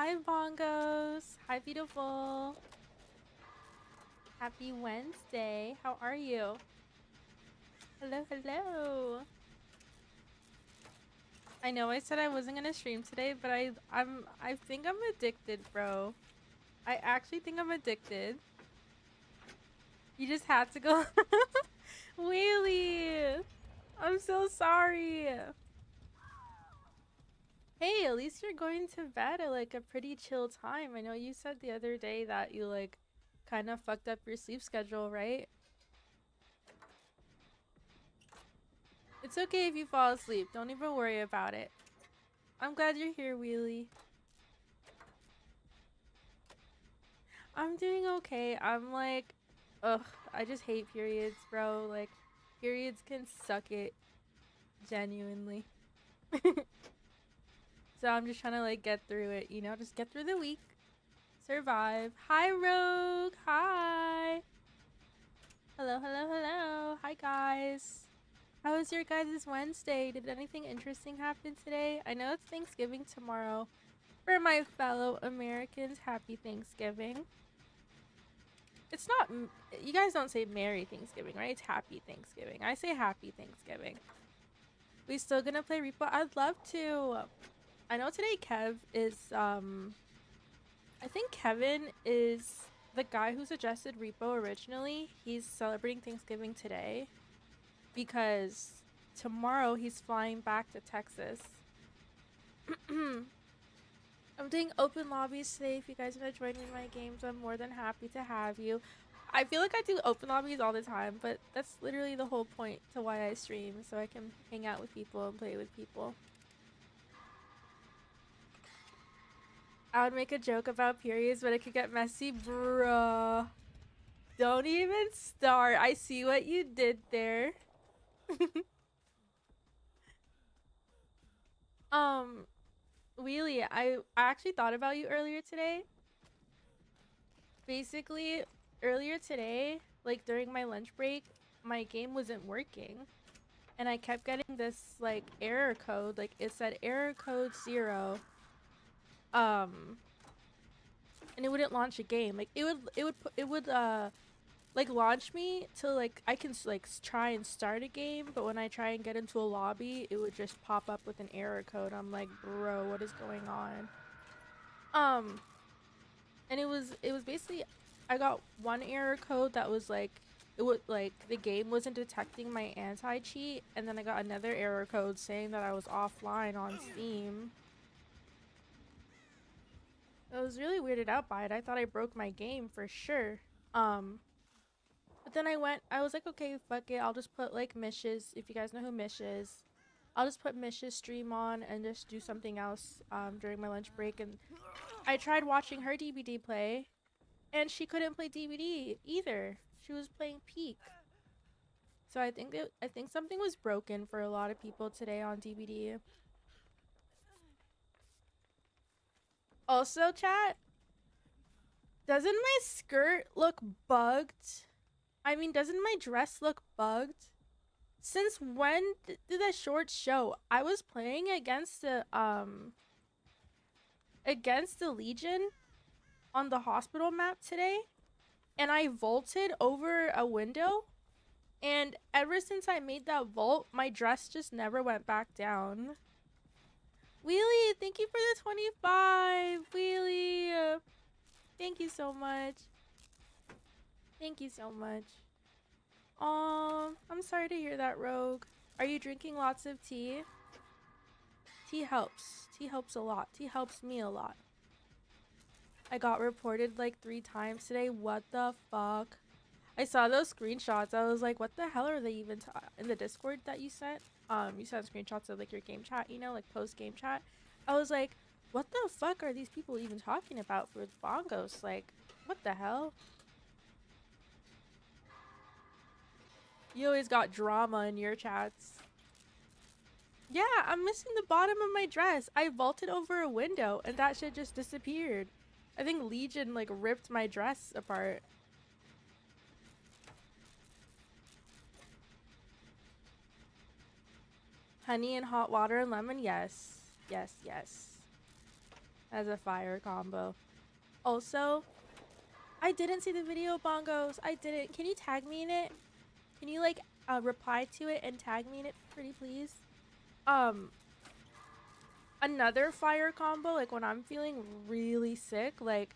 Hi, Bongos. Hi, beautiful. Happy Wednesday. How are you? Hello, hello. I know I said I wasn't gonna stream today, but I think I'm addicted, bro. I actually think I'm addicted. You just had to go. Wheelie. I'm so sorry. Hey, at least you're going to bed at like a pretty chill time. I know you said the other day that you like kind of fucked up your sleep schedule, right? It's okay if you fall asleep. Don't even worry about it. I'm glad you're here, Wheelie. I'm doing okay. I'm like, ugh, I just hate periods, bro. Like, periods can suck it. Genuinely. So I'm just trying to like get through it, you know? Just get through the week. Survive. Hi, Rogue. Hi. Hello, hello, hello. Hi, guys. How was your guys' Wednesday? Did anything interesting happen today? I know it's Thanksgiving tomorrow. For my fellow Americans, happy Thanksgiving. It's not, you guys don't say Merry Thanksgiving, right? It's Happy Thanksgiving. I say Happy Thanksgiving. We still gonna play Repo? I'd love to. I know today Kev is, I think Kevin is the guy who suggested Repo originally. He's celebrating Thanksgiving today because tomorrow he's flying back to Texas. I'm doing open lobbies today. If you guys want to join me in my games, I'm more than happy to have you. I feel like I do open lobbies all the time, but that's literally the whole point to why I stream, so I can hang out with people and play with people. I would make a joke about periods, but it could get messy, bruh. Don't even start. I see what you did there. um, Wheelie, I actually thought about you earlier today. Basically, earlier today, like during my lunch break, my game wasn't working. And I kept getting this like error code. Like it said error code 0. And it wouldn't launch a game. Like it would like launch me to like I can like try and start a game, but when I try and get into a lobby, it would just pop up with an error code. I'm like, bro, what is going on? And it was basically I got one error code that was like it would like the game wasn't detecting my anti-cheat, and then I got another error code saying that I was offline on Steam. I was really weirded out by it. I thought I broke my game for sure. But then I was like, okay, fuck it. I'll just put like Mish's, if you guys know who Mish is. I'll just put Mish's stream on and just do something else during my lunch break. And I tried watching her DBD play, and she couldn't play DBD either. She was playing Peak. So I think something was broken for a lot of people today on DBD. Also, chat, doesn't my skirt look bugged? I mean, doesn't my dress look bugged? Since when did the shorts show? I was playing against the Legion on the hospital map today, and I vaulted over a window, and ever since I made that vault, my dress just never went back down. Wheelie, thank you for the 25. Wheelie, thank you so much. Thank you so much. I'm sorry to hear that, Rogue. Are you drinking lots of tea? Tea helps. Tea helps a lot. Tea helps me a lot. I got reported like 3 times today. What the fuck? I saw those screenshots. I was like, what the hell are they even in the Discord that you sent? You sent screenshots of like your game chat, you know, like post game chat. I was like, what the fuck are these people even talking about for bongos? Like, what the hell? You always got drama in your chats. Yeah, I'm missing the bottom of my dress. I vaulted over a window and that shit just disappeared. I think Legion like ripped my dress apart. Honey and hot water and lemon, yes. Yes, yes. as a fire combo. Also, I didn't see the video, Bongos. I didn't. Can you tag me in it? Can you like reply to it and tag me in it, pretty please? Another fire combo, like when I'm feeling really sick, like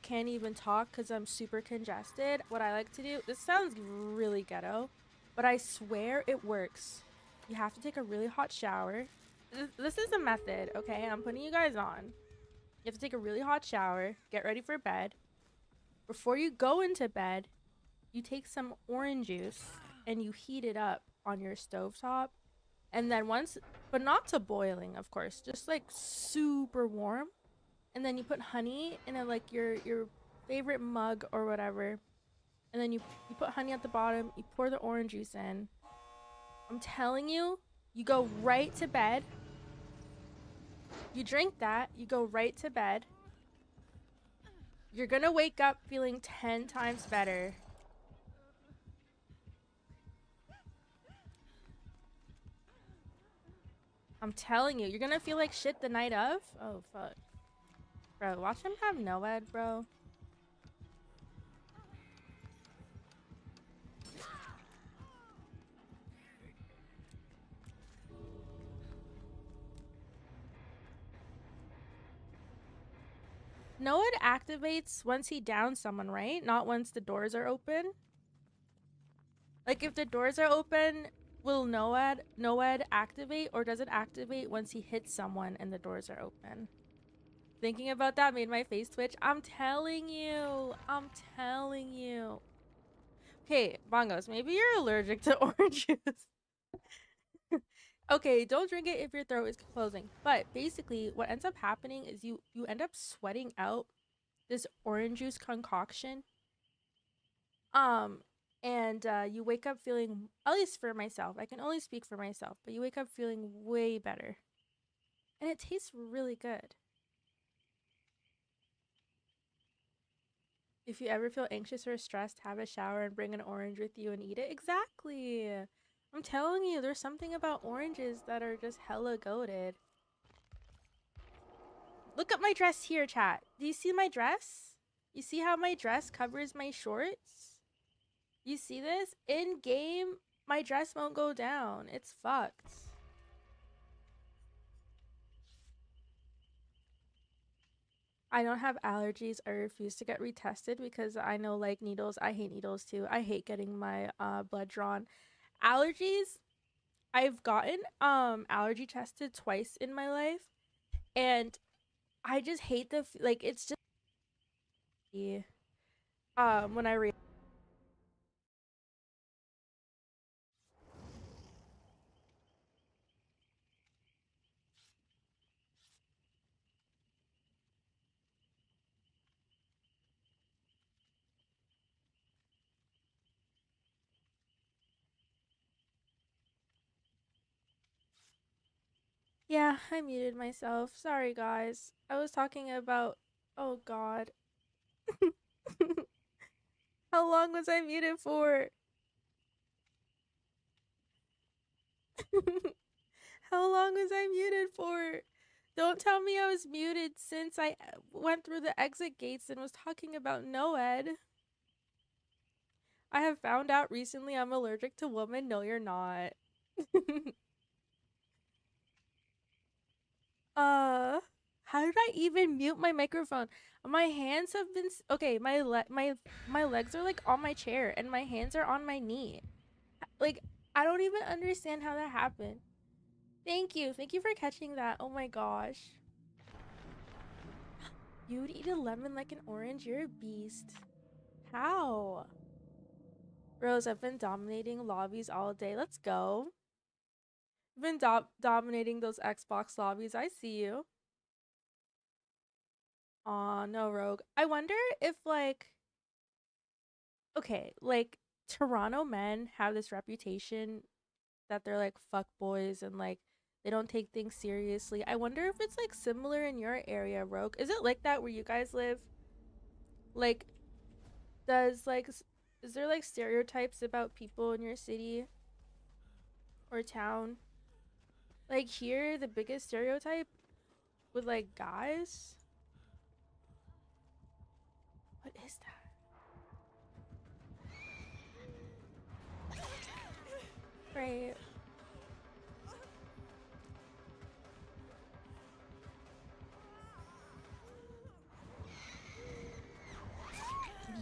can't even talk because I'm super congested. What I like to do, this sounds really ghetto, but I swear it works. You have to take a really hot shower. This is a method, okay? I'm putting you guys on. You have to take a really hot shower, get ready for bed. Before you go into bed, you take some orange juice and you heat it up on your stovetop. And then once, but not to boiling, of course, just like super warm. And then you put honey in a, like your favorite mug or whatever. And then you put honey at the bottom, you pour the orange juice in. I'm telling you, you go right to bed. You drink that, you go right to bed. You're gonna wake up feeling 10 times better. I'm telling you, you're gonna feel like shit the night of. Oh, fuck. Bro, watch him have NOED, bro. NOED activates once he downs someone, right? Not once the doors are open. Like, if the doors are open, will NOED activate, or does it activate once he hits someone and the doors are open? Thinking about that made my face twitch. I'm telling you. I'm telling you. Okay, Bongos, maybe you're allergic to orange juice. Okay, don't drink it if your throat is closing. But basically, what ends up happening is you end up sweating out this orange juice concoction. And you wake up feeling, at least for myself, I can only speak for myself, but you wake up feeling way better. And it tastes really good. If you ever feel anxious or stressed, have a shower and bring an orange with you and eat it. Exactly. I'm telling you, there's something about oranges that are just hella goated. Look at my dress here, chat. Do you see my dress? You see how my dress covers my shorts? You see this? In game, my dress won't go down. It's fucked. I don't have allergies. I refuse to get retested because I know, like, needles. I hate needles too. I hate getting my blood drawn. Allergies, I've gotten allergy tested twice in my life, and I just hate the like, it's just when I read. Yeah, I muted myself. Sorry, guys. I was talking about. Oh, God. How long was I muted for? How long was I muted for? Don't tell me I was muted since I went through the exit gates and was talking about NOED. I have found out recently I'm allergic to women. No, you're not. How did I even mute my microphone? My hands have been okay. My legs are like on my chair and my hands are on my knee. Like, I don't even understand how that happened. Thank you for catching that. Oh my gosh. You would eat a lemon like an orange. You're a beast. How? Rose, I've been dominating lobbies all day. Let's go. I've been dominating those Xbox lobbies. I see you. Aw, no, Rogue. I wonder if, like, okay, like, Toronto men have this reputation that they're like fuck boys and like they don't take things seriously. I wonder if it's like similar in your area, Rogue. Is it like that where you guys live? Like, does like is there like stereotypes about people in your city or town? Like here, the biggest stereotype with like guys. What is that? Great.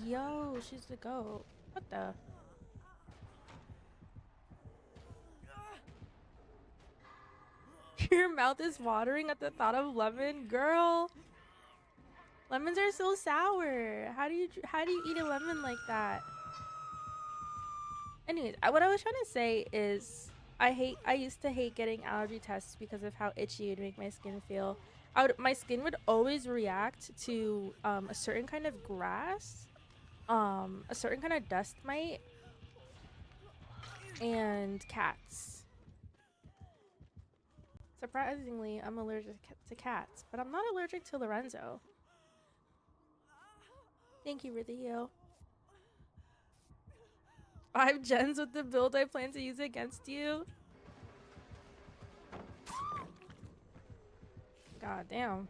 Yo, she's the goat. What the? Your mouth is watering at the thought of lemon, girl. Lemons are so sour. How do you eat a lemon like that? Anyways, what I was trying to say is I used to hate getting allergy tests because of how itchy it would make my skin feel. My skin would always react to a certain kind of grass, a certain kind of dust mite, and cats. Surprisingly, I'm allergic to cats, but I'm not allergic to Lorenzo. Thank you, Riddio. 5 gens with the build I plan to use against you. God damn.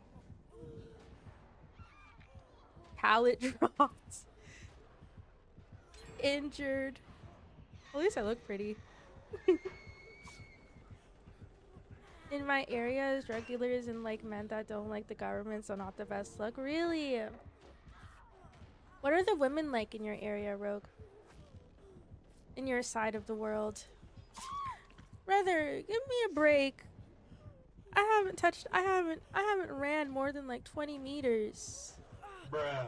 Palette dropped. Injured. At least I look pretty. In my area, drug dealers and like men that don't like the government, so not the best look. Really? What are the women like in your area, Rogue? In your side of the world? Brother, give me a break. I haven't ran more than like 20 meters. Bruh.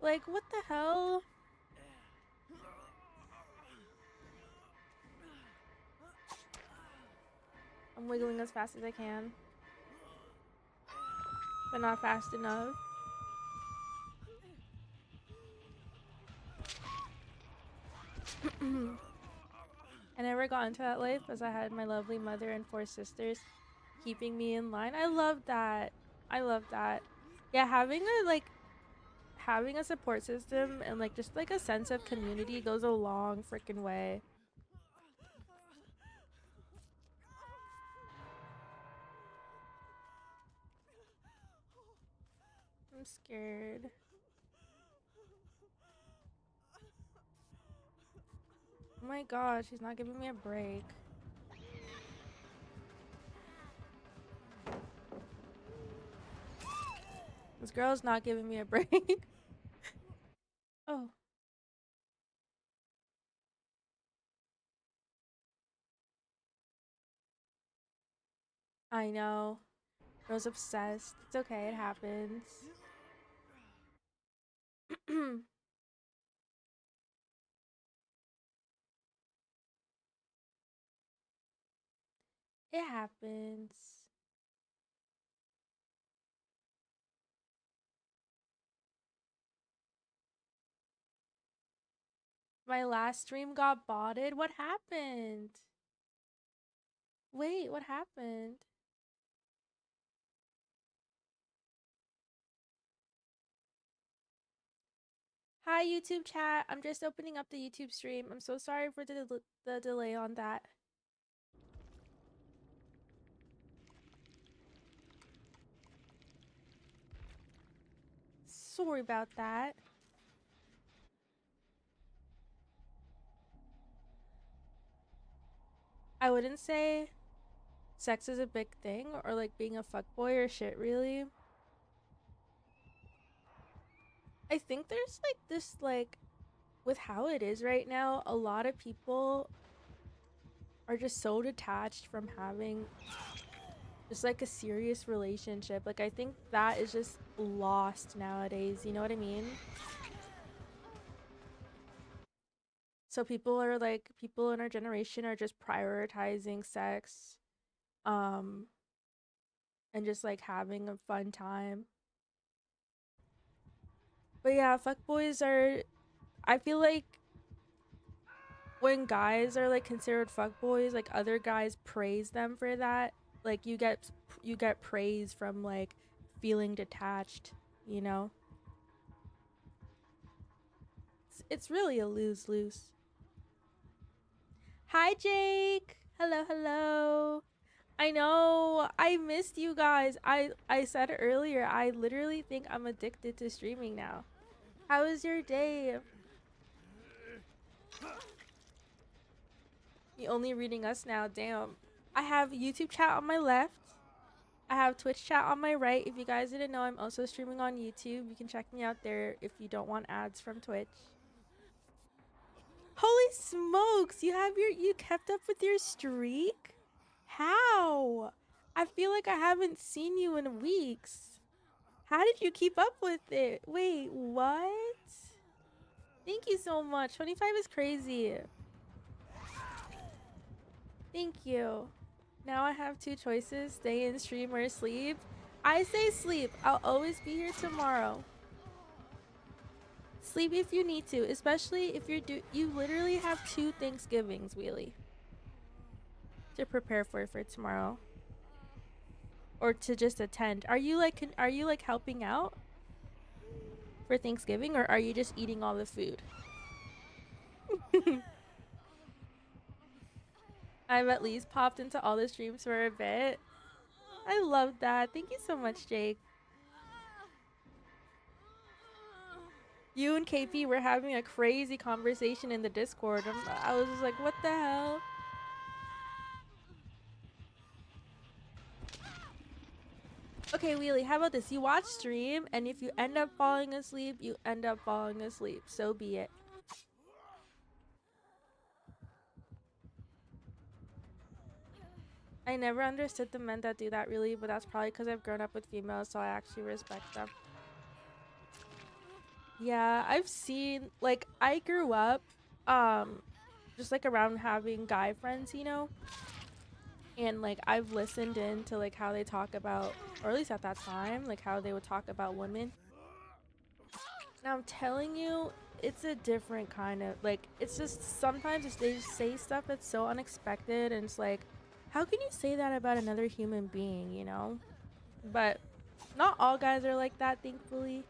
Like, what the hell? I'm wiggling as fast as I can, but not fast enough. I never got into that life as I had my lovely mother and 4 sisters keeping me in line. I love that. I love that. Yeah, having a support system and like just like a sense of community goes a long freaking way. I'm scared. Oh my gosh, she's not giving me a break. This girl's not giving me a break. Oh. I know. Girl's obsessed. It's okay, it happens. It happens. My last stream got botted. What happened? Wait, what happened? Hi, YouTube chat. I'm just opening up the YouTube stream. I'm so sorry for the delay on that. Sorry about that. I wouldn't say sex is a big thing or like being a fuckboy or shit, really. I think there's like this, like, with how it is right now, a lot of people are just so detached from having just like a serious relationship. Like, I think that is just lost nowadays, you know what I mean? So people in our generation are just prioritizing sex, and just like having a fun time. But yeah, fuckboys are, I feel like when guys are like considered fuckboys, like other guys praise them for that. Like you get praise from like feeling detached, you know? It's really a lose-lose. Hi Jake. Hello, hello. I know. I missed you guys. I said earlier, I literally think I'm addicted to streaming now. How was your day? You only reading us now. Damn. I have YouTube chat on my left. I have Twitch chat on my right. If you guys didn't know, I'm also streaming on YouTube. You can check me out there if you don't want ads from Twitch. Holy smokes! You kept up with your streak? How? I feel like I haven't seen you in weeks. How did you keep up with it? Wait, what? Thank you so much. 25 is crazy. Thank you. Now I have two choices, stay in stream or sleep. I say sleep. I'll always be here tomorrow. Sleep if you need to, especially if you literally have 2 Thanksgivings, Wheelie, to prepare for tomorrow. Or to just attend. Are you like helping out for Thanksgiving, or are you just eating all the food? I've at least popped into all the streams for a bit. I love that. Thank you so much, Jake. You and KP were having a crazy conversation in the Discord. I was just like, what the hell? Okay, Wheelie, how about this? You watch stream, and if you end up falling asleep, you end up falling asleep. So be it. I never understood the men that do that, really, but that's probably because I've grown up with females, so I actually respect them. Yeah, I've seen, like, I grew up, just, like, around having guy friends, you know? And, like, I've listened in to, like, how they talk about, or at least at that time, like, how they would talk about women. Now, I'm telling you, it's a different kind of, like, it's just, sometimes they just say stuff that's so unexpected, and it's like, how can you say that about another human being, you know? But not all guys are like that, thankfully.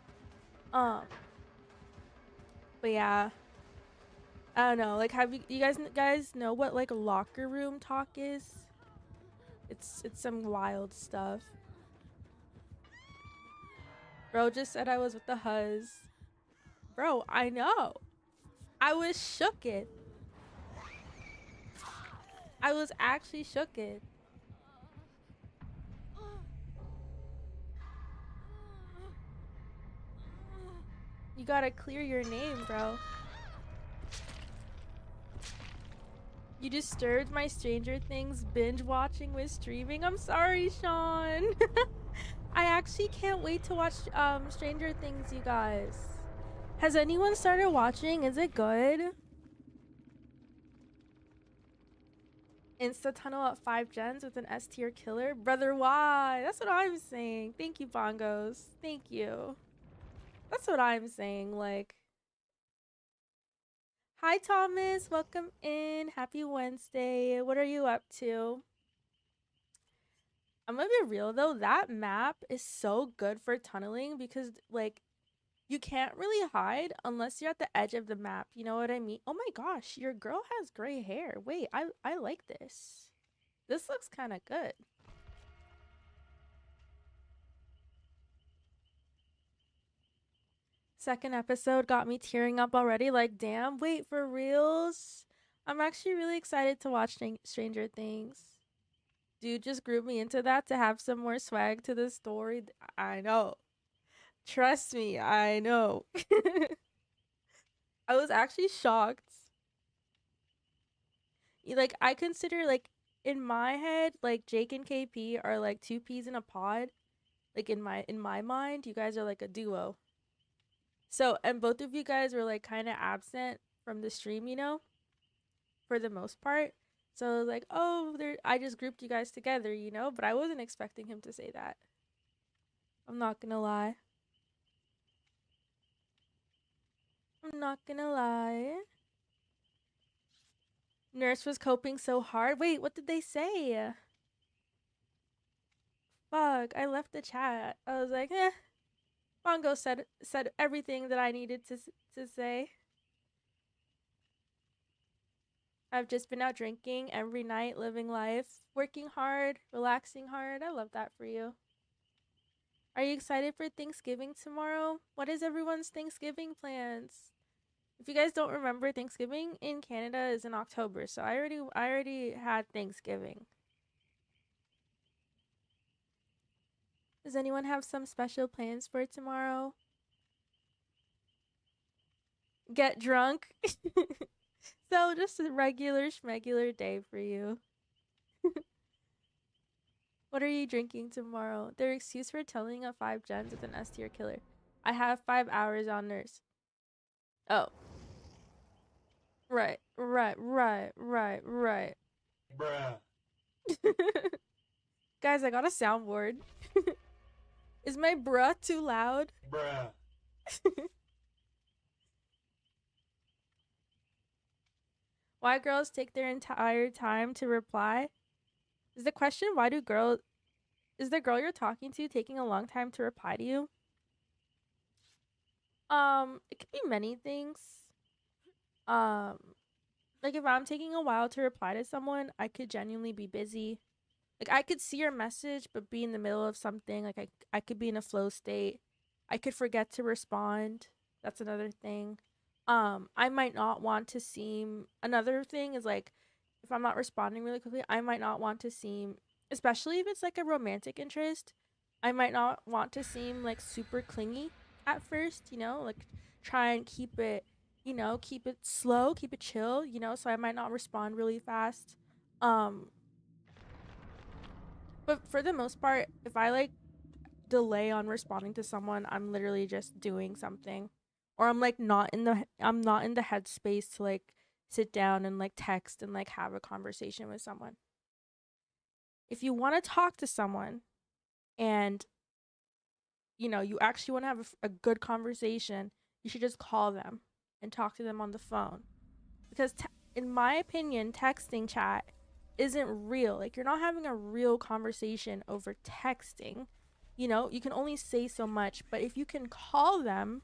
But yeah, I don't know. Like, have you guys know what like locker room talk is? It's some wild stuff. Bro just said I was with the huzz. Bro, I know. I was shooked. I was actually shooked. You gotta clear your name, bro. You disturbed my Stranger Things binge watching with streaming. I'm sorry, Sean. I actually can't wait to watch Stranger Things, you guys. Has anyone started watching? Is it good? Insta tunnel at 5 gens with an S tier killer? Brother, why? That's what I'm saying. Thank you, Bongos. Thank you. That's what I'm saying. Like, hi, Thomas. Welcome in. Happy Wednesday. What are you up to? I'm gonna be real though. That map is so good for tunneling because, like, you can't really hide unless you're at the edge of the map. You know what I mean? Oh my gosh, your girl has gray hair. Wait, I like this. This looks kind of good. Second episode got me tearing up already. Like, damn, wait, for reals? I'm actually really excited to watch Stranger Things. Dude just grouped me into that to have some more swag to the story. I know. Trust me, I know. I was actually shocked. Like, I consider, like, in my head, like, Jake and KP are like 2 peas in a pod. Like, in my mind, you guys are like a duo. So, and both of you guys were like kind of absent from the stream, you know, for the most part. So I was like, oh, I just grouped you guys together, you know, but I wasn't expecting him to say that. I'm not gonna lie. I'm not gonna lie. Nurse was coping so hard. Wait, what did they say? Fuck, I left the chat. I was like, eh. Bongo said everything that I needed to say. I've just been out drinking every night, living life, working hard, relaxing hard. I love that for you. Are you excited for Thanksgiving tomorrow? What is everyone's Thanksgiving plans? If you guys don't remember, Thanksgiving in Canada is in October, so I already had Thanksgiving. Does anyone have some special plans for tomorrow? Get drunk? So just a regular schmegular day for you. What are you drinking tomorrow? Their excuse for telling a 5 gens with an S tier killer. I have 5 hours on nurse. Oh. Right. Bruh. Guys, I got a soundboard. Is my bruh too loud? Bruh. Why girls take their entire time to reply? Is the question is the girl you're talking to taking a long time to reply to you? It could be many things. Um, like if I'm taking a while to reply to someone, I could genuinely be busy. Like I could see your message but be in the middle of something. Like I could be in a flow state. I could forget to respond. That's another thing. I might not want to seem another thing is like if I'm not responding really quickly, I might not want to seem, especially if it's like a romantic interest, I might not want to seem like super clingy at first, like try and keep it, keep it slow, keep it chill, so I might not respond really fast. Um but for the most part, if I like delay on responding to someone, I'm literally just doing something. Or I'm not in the headspace to like sit down and like text and like have a conversation with someone. If you want to talk to someone and you actually want to have a good conversation, you should just call them and talk to them on the phone. Because in my opinion, texting chat isn't real. Like you're not having a real conversation over texting. You can only say so much, but if you can call them,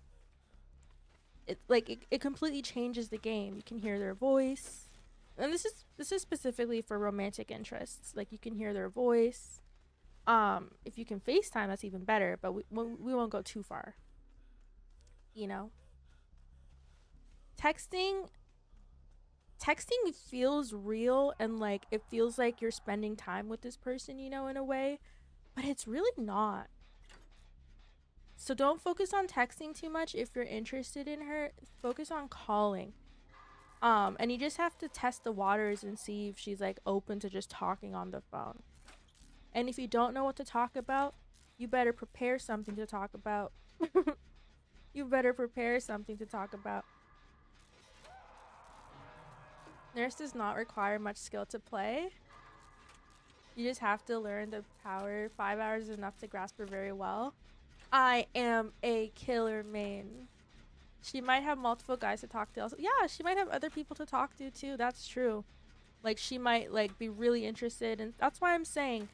it completely changes the game. You can hear their voice. And this is specifically for romantic interests. Like you can hear their voice. If you can FaceTime, that's even better, but we won't go too far. You know. Texting feels real and like it feels like you're spending time with this person, in a way, but it's really not. So don't focus on texting too much if you're interested in her. Focus on calling. And you just have to test the waters and see if she's like open to just talking on the phone. And if you don't know what to talk about, you better prepare something to talk about. You better prepare something to talk about. Nurse does not require much skill to play. You just have to learn the power. 5 hours is enough to grasp her very well. I am a killer main. She might have multiple guys to talk to. Also, yeah, she might have other people to talk to too. That's true. Like she might like be really interested, and that's why I'm saying,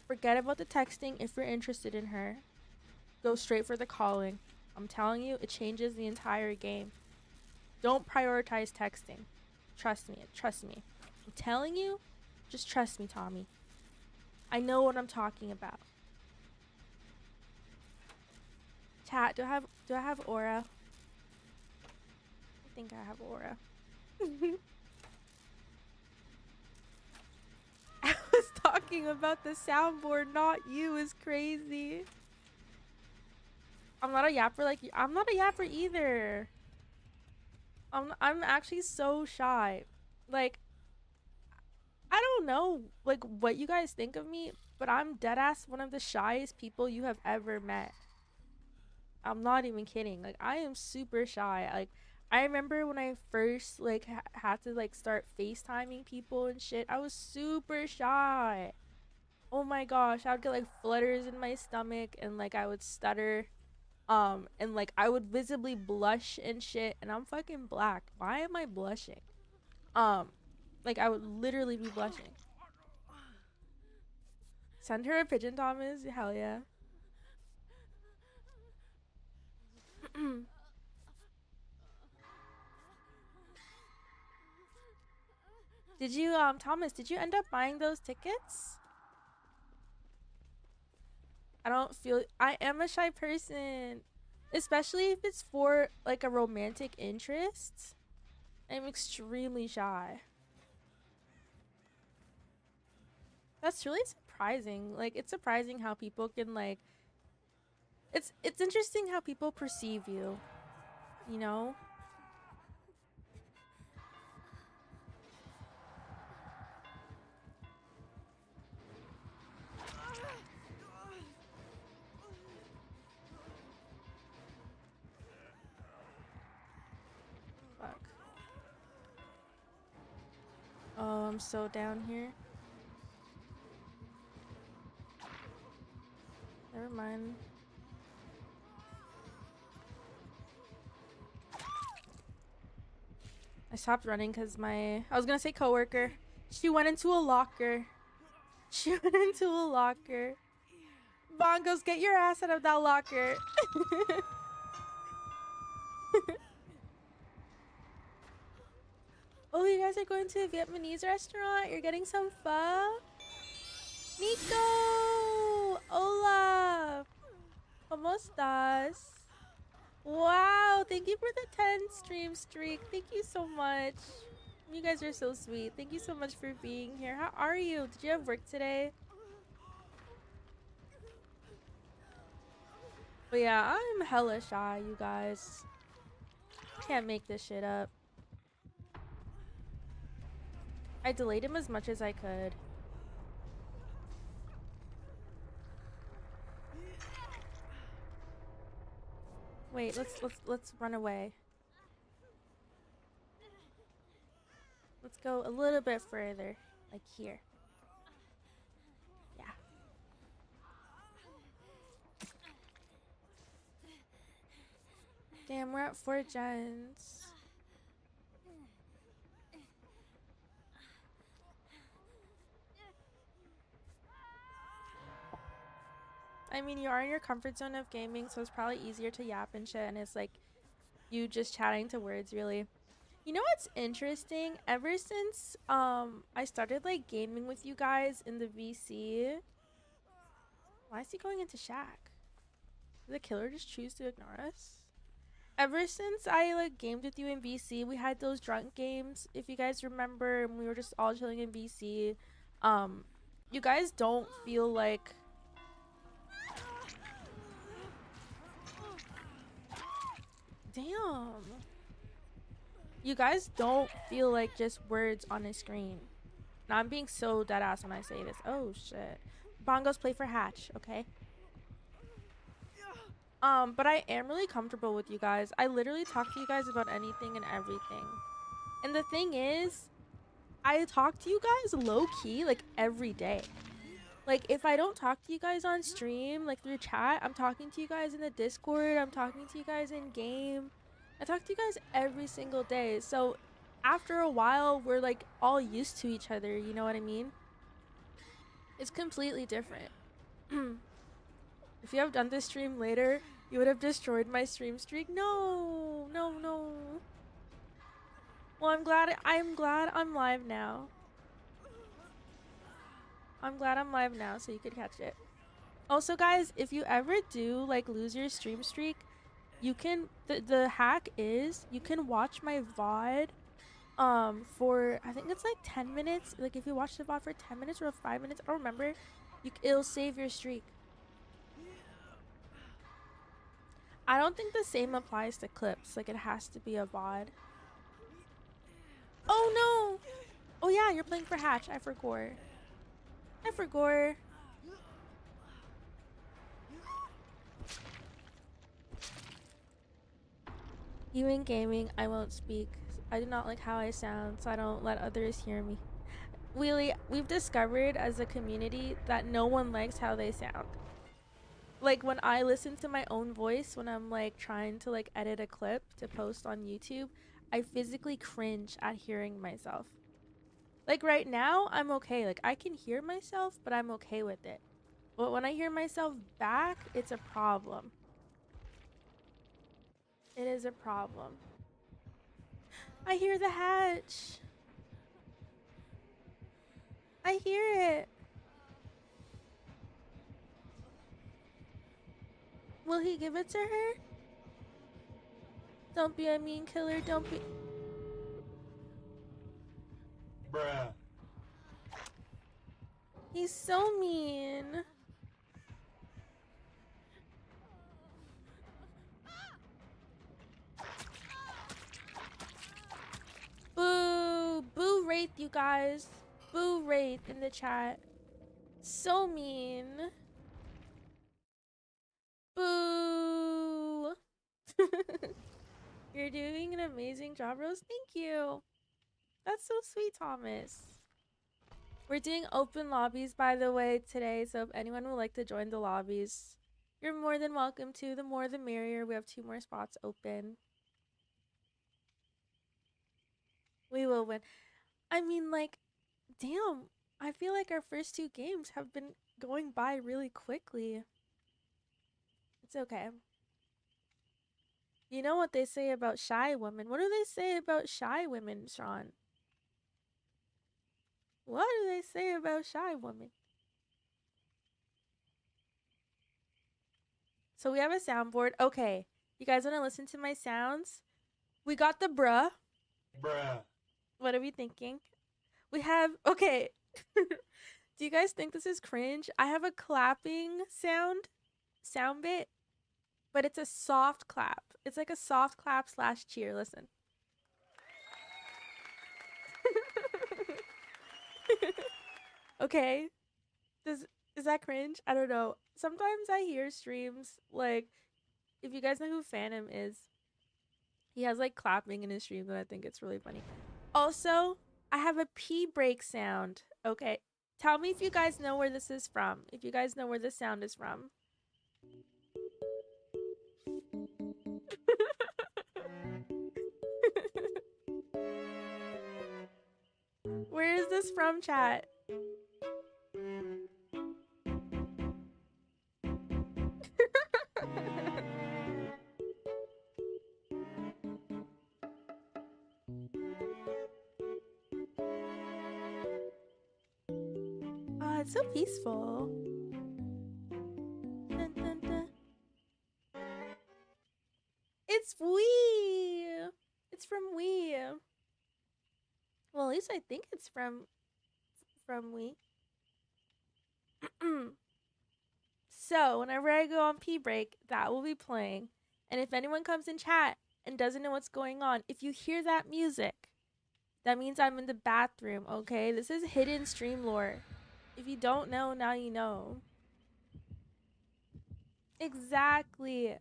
forget about the texting if you're interested in her. Go straight for the calling. I'm telling you, it changes the entire game. Don't prioritize texting. Trust me. Trust me. I'm telling you, just trust me, Tommy. I know what I'm talking about. Chat, do I have aura? I think I have aura. I was talking about the soundboard, not you. Is crazy. I'm not a yapper like you. I'm not a yapper either. I'm actually so shy. Like I don't know like what you guys think of me, but I'm dead ass one of the shyest people you have ever met. I'm not even kidding. Like I am super shy. Like I remember when I first like had to like start FaceTiming people and shit. I was super shy. Oh my gosh, I would get like flutters in my stomach and like I would stutter. And like I would visibly blush and shit, and I'm fucking black. Why am I blushing? Um, like I would literally be blushing. Send her a pigeon, Thomas. Hell yeah. Did you, Thomas, did you end up buying those tickets? I don't feel, I am a shy person, especially if it's for like a romantic interest. I'm extremely shy. That's really surprising. Like, it's surprising how people can like, it's interesting how people perceive you, you know? Fuck. Oh, I'm so down here. Never mind. I stopped running because I was gonna say coworker. She went into a locker. She went into a locker. Bongos, get your ass out of that locker. Oh, you guys are going to a Vietnamese restaurant? You're getting some pho? Nico! Hola! ¿Cómo estás? Wow, thank you for the 10 stream streak. Thank you so much. You guys are so sweet. Thank you so much for being here. How are you? Did you have work today? But yeah, I'm hella shy, you guys. Can't make this shit up. I delayed him as much as I could. Wait, let's run away. Let's go a little bit further, like here. Yeah. Damn, we're at 4 gens. I mean, you are in your comfort zone of gaming, so it's probably easier to yap and shit, and it's like you just chatting to words, really. You know what's interesting? Ever since I started like gaming with you guys in the VC. Why is he going into Shack? Did the killer just choose to ignore us? Ever since I like gamed with you in VC, we had those drunk games, if you guys remember, and we were just all chilling in VC. You guys don't feel like damn. You guys don't feel like just words on a screen. Now I'm being so dead ass when I say this. Oh shit. Bongos play for Hatch, okay? But I am really comfortable with you guys. I literally talk to you guys about anything and everything. And the thing is, I talk to you guys low key like every day. Like if I don't talk to you guys on stream, like through chat, I'm talking to you guys in the Discord, I'm talking to you guys in game. I talk to you guys every single day. So after a while, we're like all used to each other, you know what I mean? It's completely different. If you have done this stream later, you would have destroyed my stream streak. No, no, no. Well, I'm glad I'm live now. I'm glad I'm live now so you could catch it. Also, guys, if you ever do like lose your stream streak, you can the hack is you can watch my VOD for I think it's like 10 minutes. Like if you watch the VOD for 10 minutes or 5 minutes, I don't remember, it'll save your streak. I don't think the same applies to clips. Like it has to be a VOD. Oh no! Oh yeah, you're playing for Hatch. I forgot. I forgot. You in gaming, I won't speak. I do not like how I sound, so I don't let others hear me. We've discovered as a community that no one likes how they sound. Like when I listen to my own voice when I'm like trying to like edit a clip to post on YouTube, I physically cringe at hearing myself. Like right now, I'm okay. Like I can hear myself, but I'm okay with it. But when I hear myself back, it's a problem. It is a problem. I hear the hatch. I hear it. Will he give it to her? Don't be a mean killer. Don't be. Bruh. He's so mean. Boo. Boo Wraith, you guys. Boo Wraith in the chat. So mean. Boo. You're doing an amazing job, Rose. Thank you. That's so sweet, Thomas. We're doing open lobbies, by the way, today. So if anyone would like to join the lobbies, you're more than welcome to. The more the merrier. We have 2 more spots open. We will win. I mean, like, damn. I feel like our first 2 games have been going by really quickly. It's okay. You know what they say about shy women. What do they say about shy women, Sean? What do they say about shy women? So we have a soundboard. Okay. You guys want to listen to my sounds? We got the bruh. Bruh. What are we thinking? We have, okay. Do you guys think this is cringe? I have a clapping sound bit, but it's a soft clap. It's like a soft clap / cheer. Listen. Okay. Is that cringe? I don't know. Sometimes I hear streams, like, if you guys know who Phantom is, he has like clapping in his streams and I think it's really funny. Also, I have a pee break sound. Okay. Tell me if you guys know where this is from. If you guys know where this sound is from. Where is this from, chat? Oh, it's so peaceful. Dun, dun, dun. It's Wii. It's from Wii. Well, at least I think it's from Wii. So, whenever I go on pee break, that will be playing. And if anyone comes in chat and doesn't know what's going on, if you hear that music, that means I'm in the bathroom, okay? This is hidden stream lore. If you don't know, now you know. Exactly. And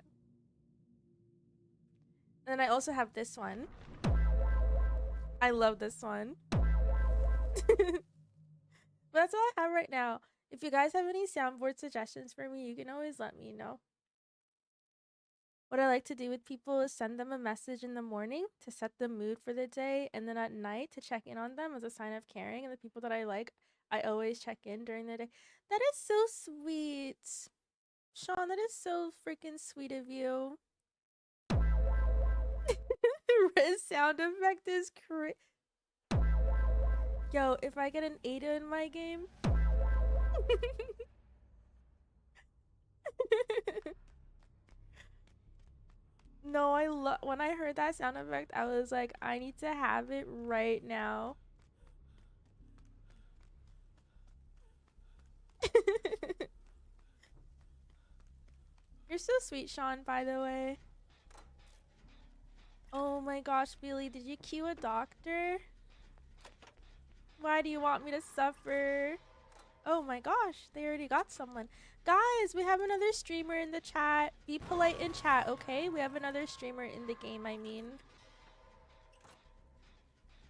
then I also have this one. I love this one. But that's all I have right now. If you guys have any soundboard suggestions for me, you can always let me know. What I like to do with people is send them a message in the morning to set the mood for the day, and then at night to check in on them as a sign of caring. And the people that I like, I always check in during the day. That is so sweet. Sean, that is so freaking sweet of you. Riz sound effect is Yo, if I get an Ada in my game. No, when I heard that sound effect, I was like, I need to have it right now. You're so sweet, Sean, by the way. Oh my gosh, Billy, did you cue a doctor? Why do you want me to suffer? Oh my gosh, they already got someone. Guys, we have another streamer in the chat. Be polite in chat, okay? We have another streamer in the game, I mean.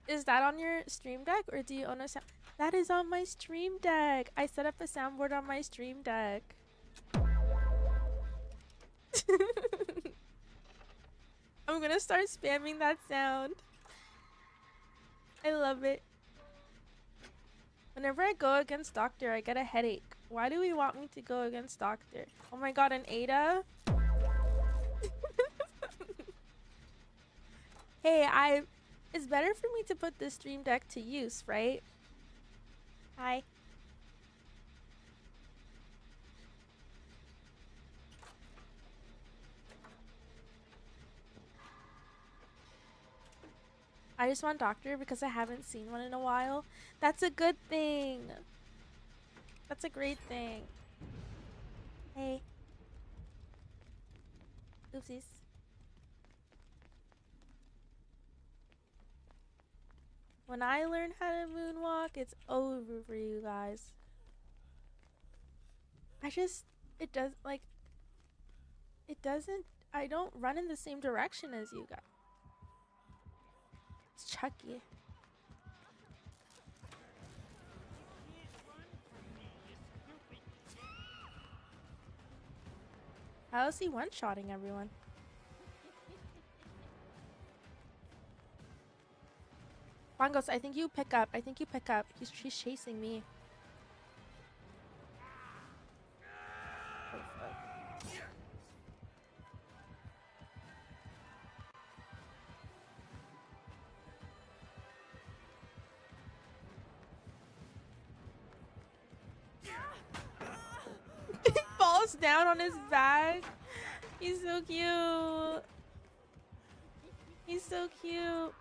Is that on your stream deck or do you own a sound? That is on my stream deck. I set up a soundboard on my stream deck. I'm gonna start spamming that sound. I love it. Whenever I go against Doctor, I get a headache. Why do we want me to go against Doctor? Oh my god, an Ada? Hey, it's better for me to put this stream deck to use, right? Hi. I just want doctor because I haven't seen one in a while. That's a good thing. That's a great thing. Hey. Oopsies. When I learn how to moonwalk, it's over for you guys. It does, like, it doesn't, I don't run in the same direction as you guys. It's Chucky. How is he one-shotting everyone? Bongos, I think you pick up. I think you pick up. She's chasing me. Oh, fuck. He falls down on his back. He's so cute. He's so cute.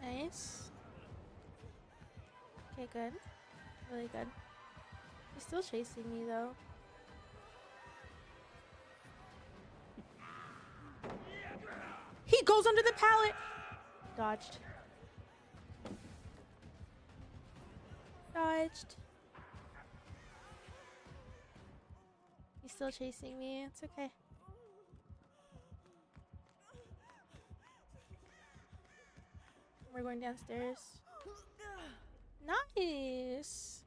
Nice. Okay, good. Really good. He's still chasing me though. He goes under the pallet. Dodged. Dodged. He's still chasing me. It's okay. We're going downstairs. Nice.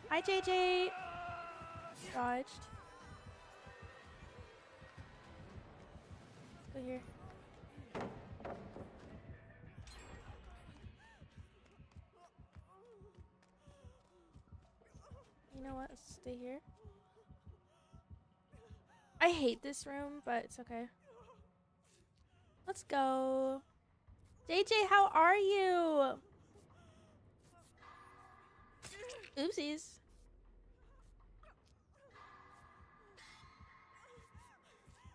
Hi, JJ. Dodged. Let's go here. You know what? Let's stay here. I hate this room, but it's okay. Let's go. JJ, how are you? Oopsies.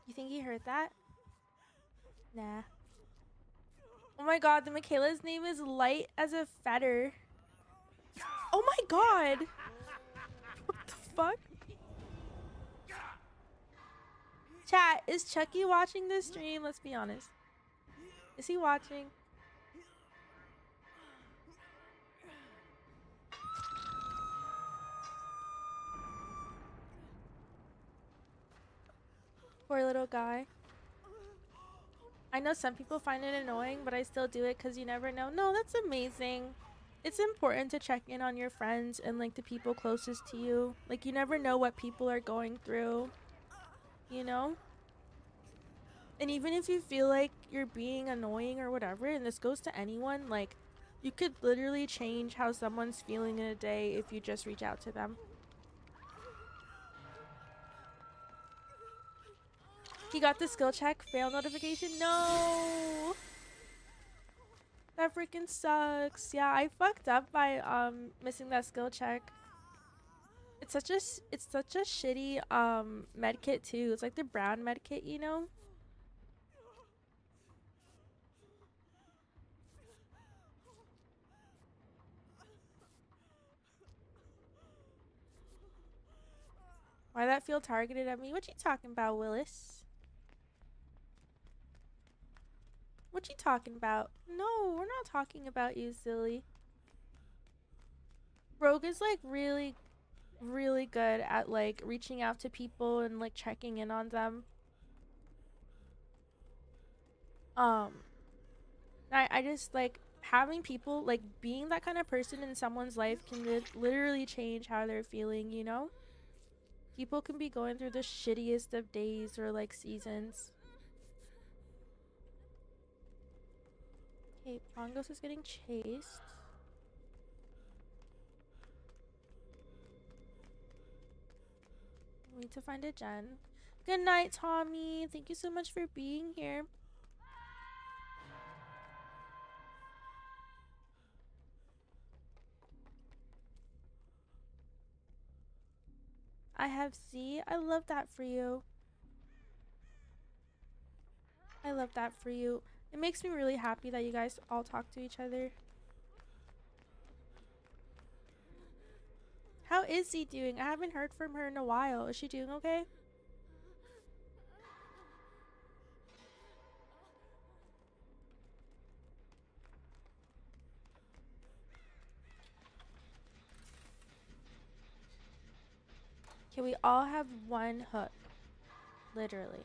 You think he heard that? Nah. Oh my god, the Michaela's name is light as a feather. Oh my god. What the fuck? Chat, is Chucky watching this stream? Let's be honest. Is he watching? Poor little guy. I know some people find it annoying, but I still do it because you never know. No, that's amazing. It's important to check in on your friends and like the people closest to you. Like you never know what people are going through, you know? And even if you feel like you're being annoying or whatever, and this goes to anyone, like you could literally change how someone's feeling in a day if you just reach out to them. He got the skill check fail notification. No, that freaking sucks. Yeah, I fucked up by missing that skill check. It's such a shitty med kit too. It's like the brown med kit, you know. Why that feel targeted at me? What you talking about, Willis? What you talking about? No, we're not talking about you, silly. Rogue is like really good at like reaching out to people and like checking in on them. I just like having people like being that kind of person in someone's life can literally change how they're feeling, you know? People can be going through the shittiest of days or like seasons. Okay, Pongos is getting chased. Need to find a gen. Good night, Tommy. Thank you so much for being here. I have C. I love that for you. I love that for you. It makes me really happy that you guys all talk to each other. How is Z doing? I haven't heard from her in a while. Is she doing okay? Okay, we all have one hook. Literally.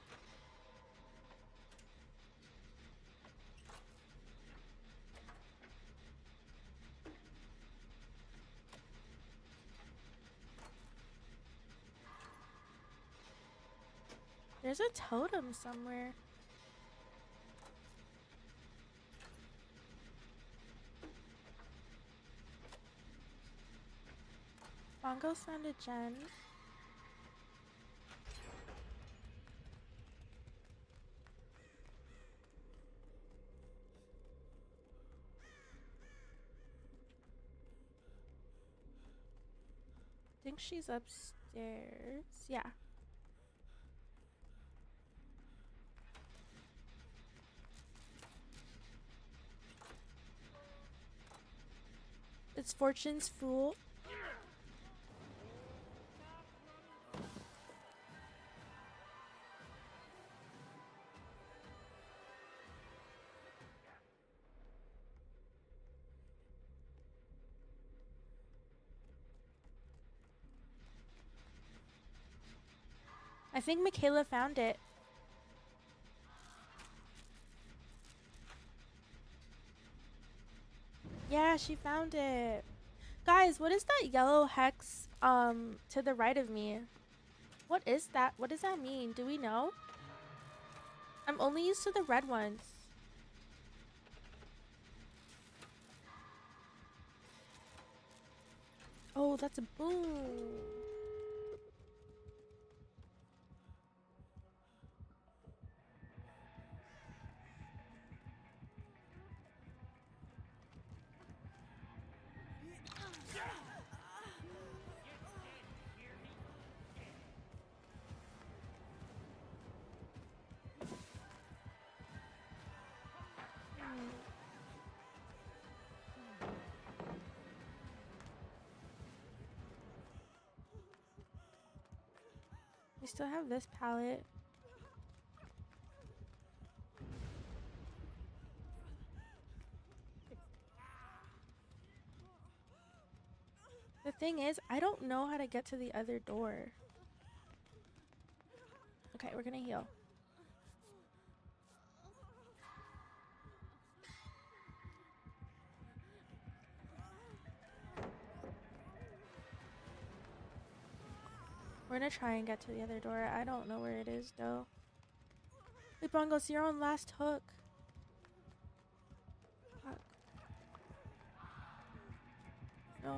There's a totem somewhere. Bongo's found a gen. I think she's upstairs. Yeah. It's Fortune's Fool. I think Michaela found it. Yeah, she found it. Guys, what is that yellow hex to the right of me? What is that? What does that mean? Do we know? I'm only used to the red ones. Oh, that's a boom. We still have this palette. The thing is, I don't know how to get to the other door. Okay, we're gonna heal. We're gonna try and get to the other door. I don't know where it is though. Wait, Bongos, you're on last hook. Fuck. No.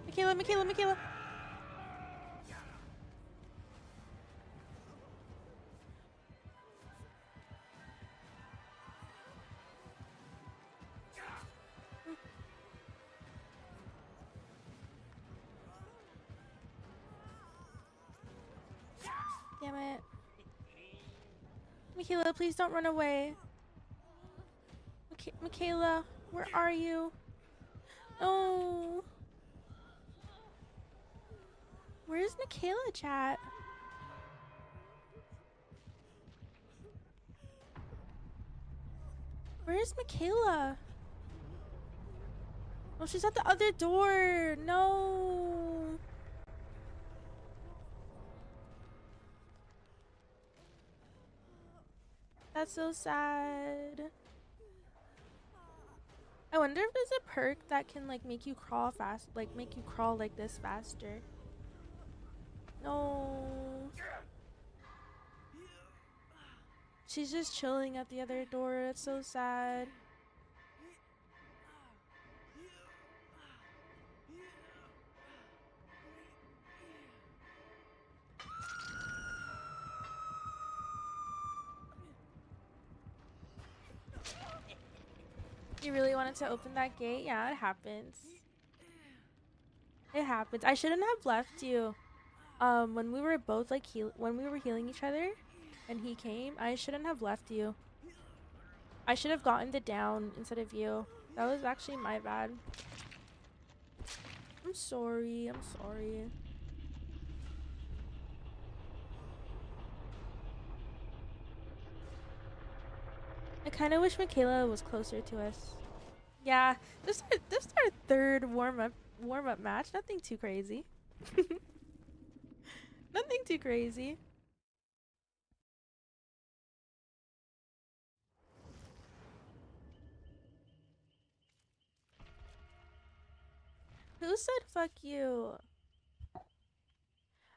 Michaela, Michaela, Michaela. Damn it. Michaela, please don't run away. Michaela, where are you? Oh. Where's Michaela, chat? Where's Michaela? Oh, she's at the other door. No. That's so sad. I wonder if there's a perk that can like make you crawl fast, like make you crawl like this faster. No. She's just chilling at the other door. It's so sad. You really wanted to open that gate? Yeah, it happens. It happens. I shouldn't have left you. When we were both like when we were healing each other and he came, I shouldn't have left you. I should have gotten the down instead of you. That was actually my bad. I'm sorry. I'm sorry. I kind of wish Michaela was closer to us. Yeah, this our third warm up match. Nothing too crazy. Nothing too crazy. Who said fuck you?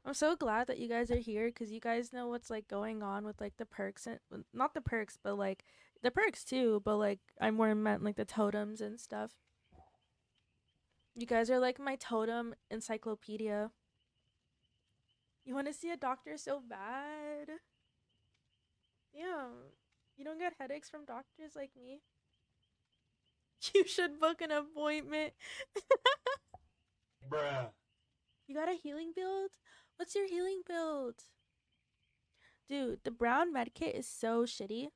I'm so glad that you guys are here because you guys know what's like going on with like the perks and not the perks, but like the perks too. But like I more meant like the totems and stuff. You guys are like my totem encyclopedia. You want to see a doctor so bad? Yeah. You don't get headaches from doctors like me. You should book an appointment. Bruh. You got a healing build? What's your healing build? Dude, the brown medkit is so shitty.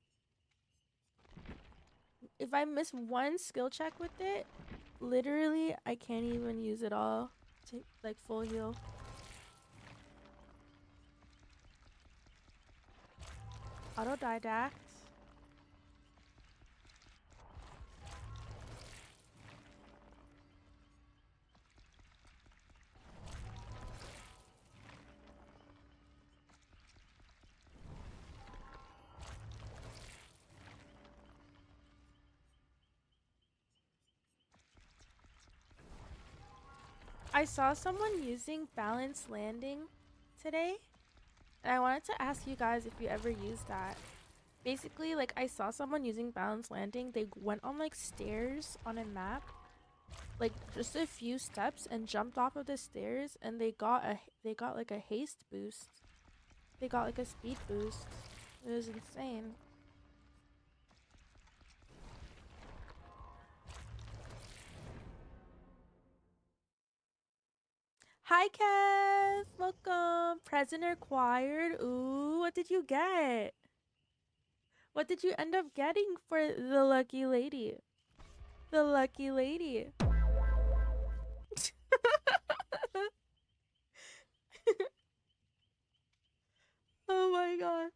If I miss one skill check with it, literally I can't even use it all to like full heal. Autodidact. I saw someone using balanced landing today, and I wanted to ask you guys if you ever used that. Basically, like I saw someone using balanced landing. They went on like stairs on a map, like just a few steps, and jumped off of the stairs, and they got like a haste boost. They got like a speed boost. It was insane. Hi, Kev. Welcome. Present required. Ooh, what did you get? What did you end up getting for the lucky lady? The lucky lady. Oh my god.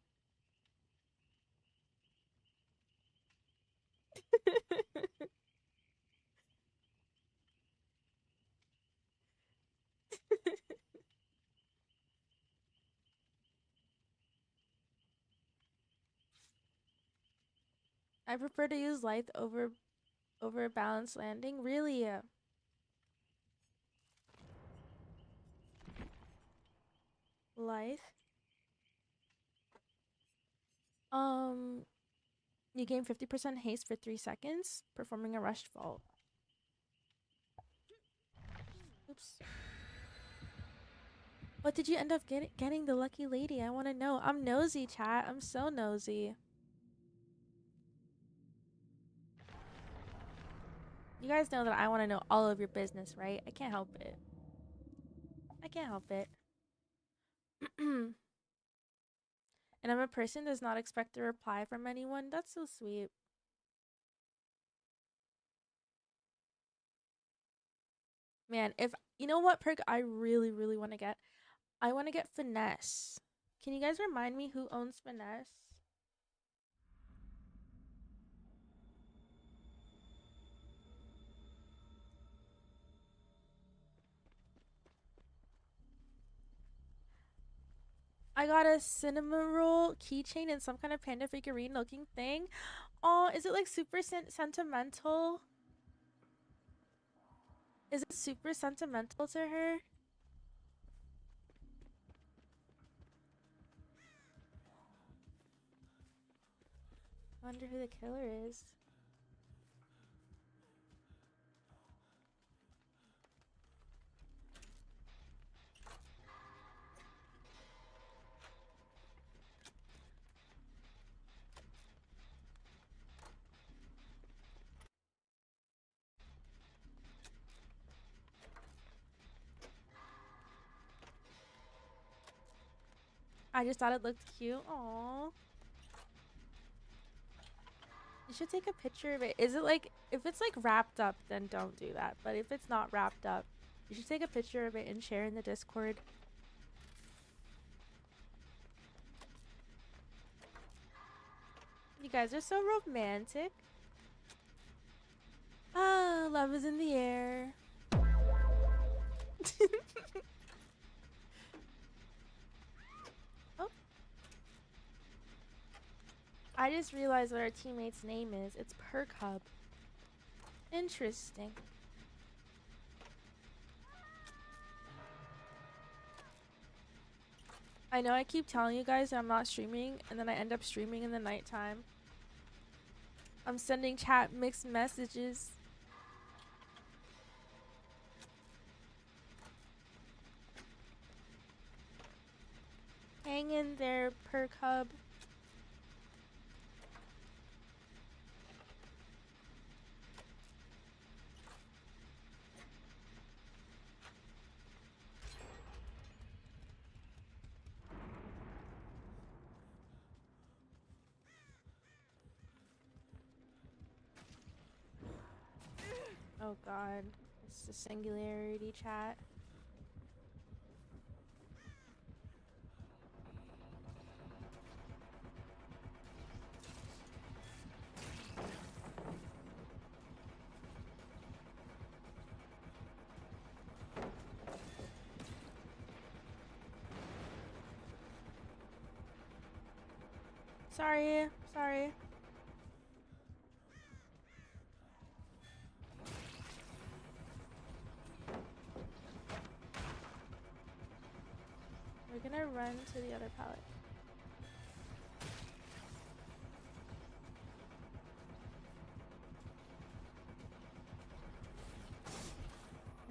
I prefer to use light over balanced landing. Really? Light. Um, you gain 50% haste for 3 seconds, performing a rushed vault. Oops. What did you end up getting the lucky lady? I want to know. I'm nosy, chat. I'm so nosy. You guys know that I want to know all of your business, right? I can't help it. I can't help it. And I'm a person does not expect a reply from anyone. That's so sweet. Man, if you know what perk I really, really want to get? I want to get finesse. Can you guys remind me who owns finesse? I got a cinema roll keychain and some kind of panda figurine looking thing. Oh, is it like super sentimental? Is it super sentimental to her? I wonder who the killer is. I just thought it looked cute. Aww. You should take a picture of it. Is it like, if it's like wrapped up, then don't do that. But if it's not wrapped up, you should take a picture of it and share in the Discord. You guys are so romantic. Ah, love is in the air. Oh. I just realized what our teammate's name is. It's Percub. Interesting. I know I keep telling you guys that I'm not streaming, and then I end up streaming in the nighttime. I'm sending chat mixed messages. Hang in there, Percub. Oh god, it's the singularity chat. Sorry, sorry. We're gonna run to the other pallet.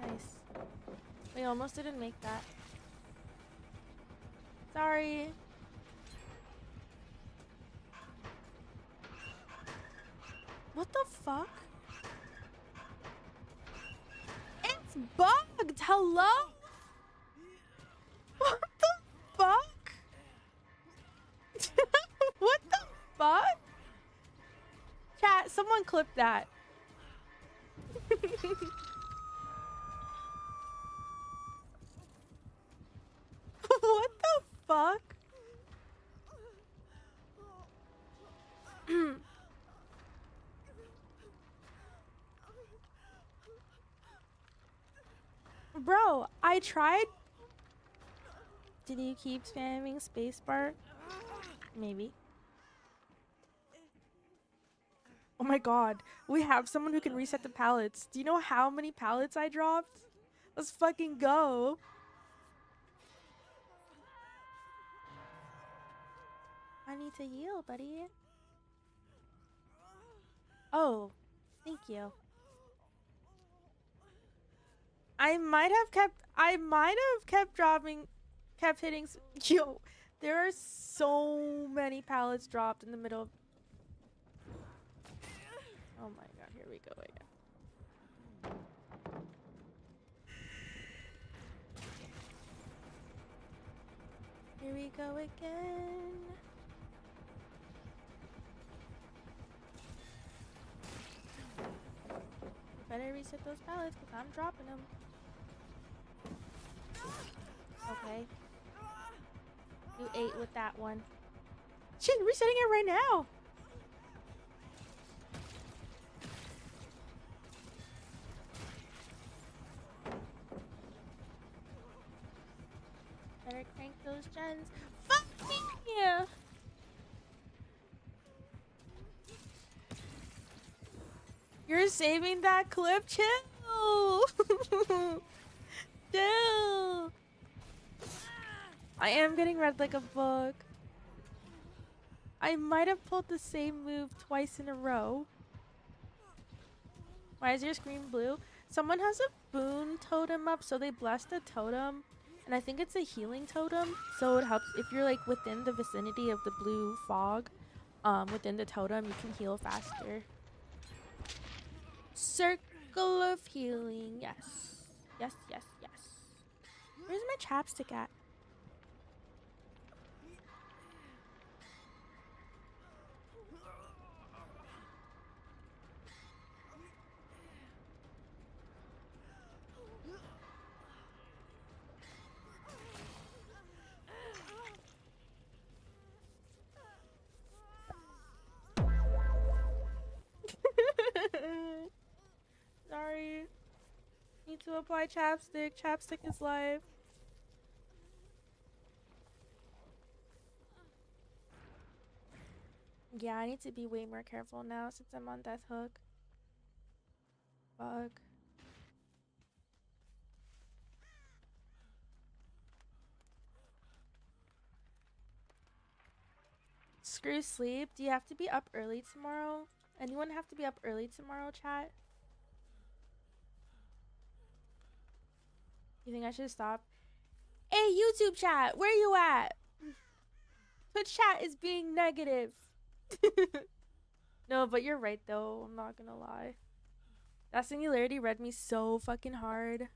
Nice. We almost didn't make that. Sorry. What the fuck? It's bugged! Hello? What the fuck? What the fuck? Chat, someone clip that. What the fuck? Bro, I tried. Did you keep spamming spacebar? Maybe. Oh my god, we have someone who can reset the pallets. Do you know how many pallets I dropped? Let's fucking go. I need to heal, buddy. Oh, thank you. I might have kept dropping, kept hitting. Yo, there are so many pallets dropped in the middle of. Oh my god, here we go again. Here we go again. Better reset those pallets because I'm dropping them. Okay. You ate with that one. She's resetting it right now. Better crank those gens. Fuck me! You're saving that clip? Chill! Chill! I am getting read like a book. I might have pulled the same move twice in a row. Why is your screen blue? Someone has a boon totem up, so they blessed a totem. And I think it's a healing totem, so it helps if you're like within the vicinity of the blue fog. Within the totem, you can heal faster. Circle of healing, yes. Yes, yes, yes. Where's my chapstick at? apply chapstick. Chapstick is life. Yeah, I need to be way more careful now since I'm on Death Hook. Fuck. Screw sleep. Do you have to be up early tomorrow? Anyone have to be up early tomorrow, chat? You think I should stop? Hey, YouTube chat, where you at? Twitch chat is being negative. No, but you're right though. I'm not gonna lie. That singularity read me so fucking hard.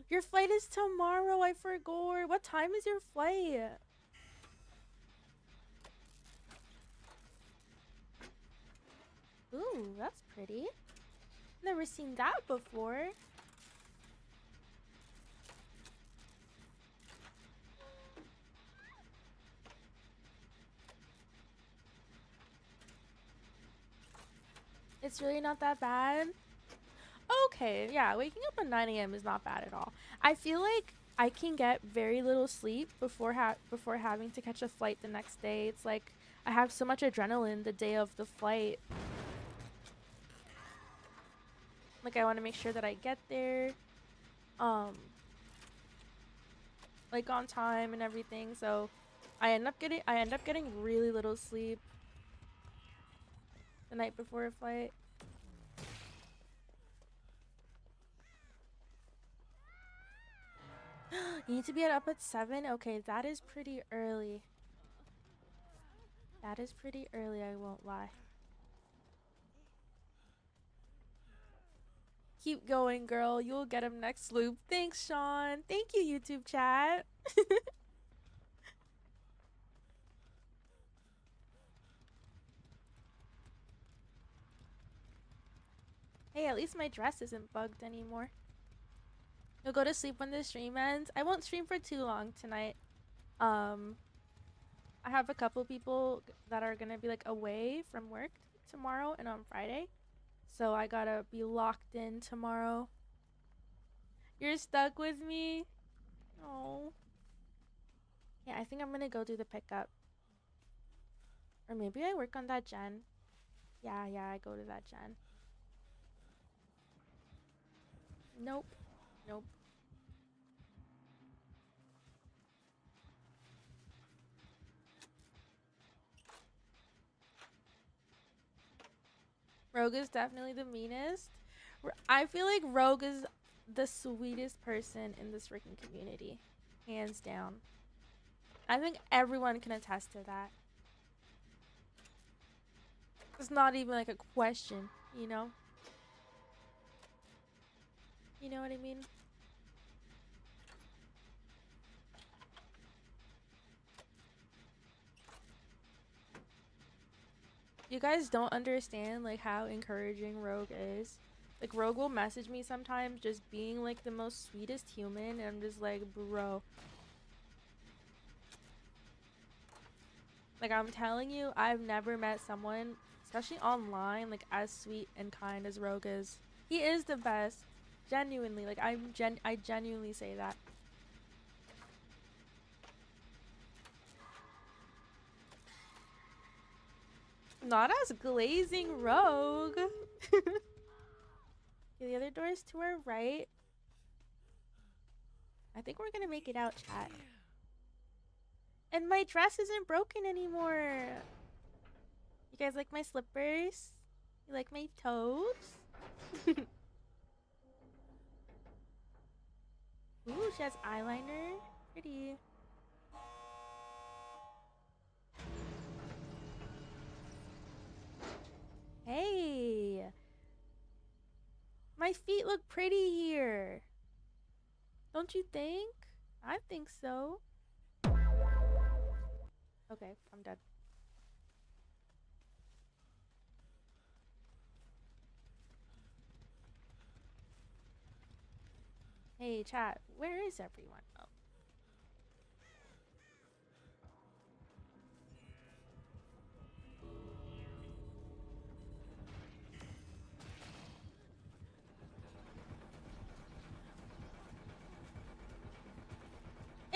Your flight is tomorrow. I forgot. What time is your flight? Ooh, that's pretty. Never seen that before. It's really not that bad. Okay, yeah, waking up at 9 a.m. is not bad at all. I feel like I can get very little sleep before having to catch a flight the next day. It's like I have so much adrenaline the day of the flight. Like I want to make sure that I get there like on time and everything. So I end up getting really little sleep the night before a flight. You need to be up at 7? Okay, that is pretty early. That is pretty early, I won't lie. Keep going, girl. You'll get him next loop. Thanks, Sean. Thank you, YouTube chat. Hey, at least my dress isn't bugged anymore. You'll go to sleep when the stream ends. I won't stream for too long tonight. I have a couple people that are gonna be like away from work tomorrow and on Friday. So I gotta be locked in tomorrow. You're stuck with me? Oh. Yeah, I think I'm gonna go do the pickup. Or maybe I work on that gen. Yeah, I go to that gen. Nope. Nope. Rogue is definitely the meanest. I feel like Rogue is the sweetest person in this freaking community. Hands down. I think everyone can attest to that. It's not even like a question, you know? You know what I mean? You guys don't understand like how encouraging Rogue is. Like Rogue will message me sometimes just being like the most sweetest human, and I'm just like, bro. Like I'm telling you, I've never met someone, especially online, like as sweet and kind as Rogue is. He is the best. Genuinely, like I genuinely say that. Not as glazing Rogue. Okay, the other door is to our right. I think we're gonna make it out, chat. And my dress isn't broken anymore. You guys like my slippers? You like my toes? Ooh, she has eyeliner. Pretty. Hey. My feet look pretty here. Don't you think? I think so. Okay, I'm dead. Hey, chat. Where is everyone? Oh.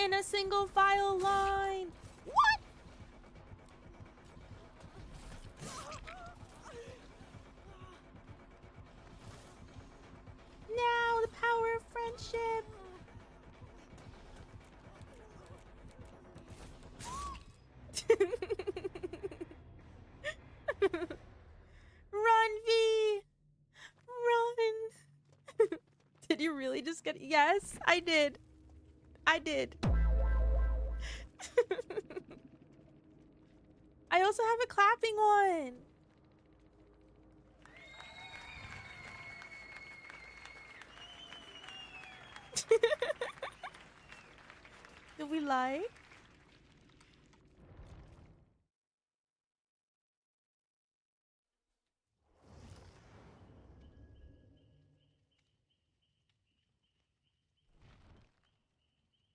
in a single file line. What? Now the power of friendship. Run, V! Run! Did you really just get... Yes, I did. I did. I also have a clapping one. Did we lie?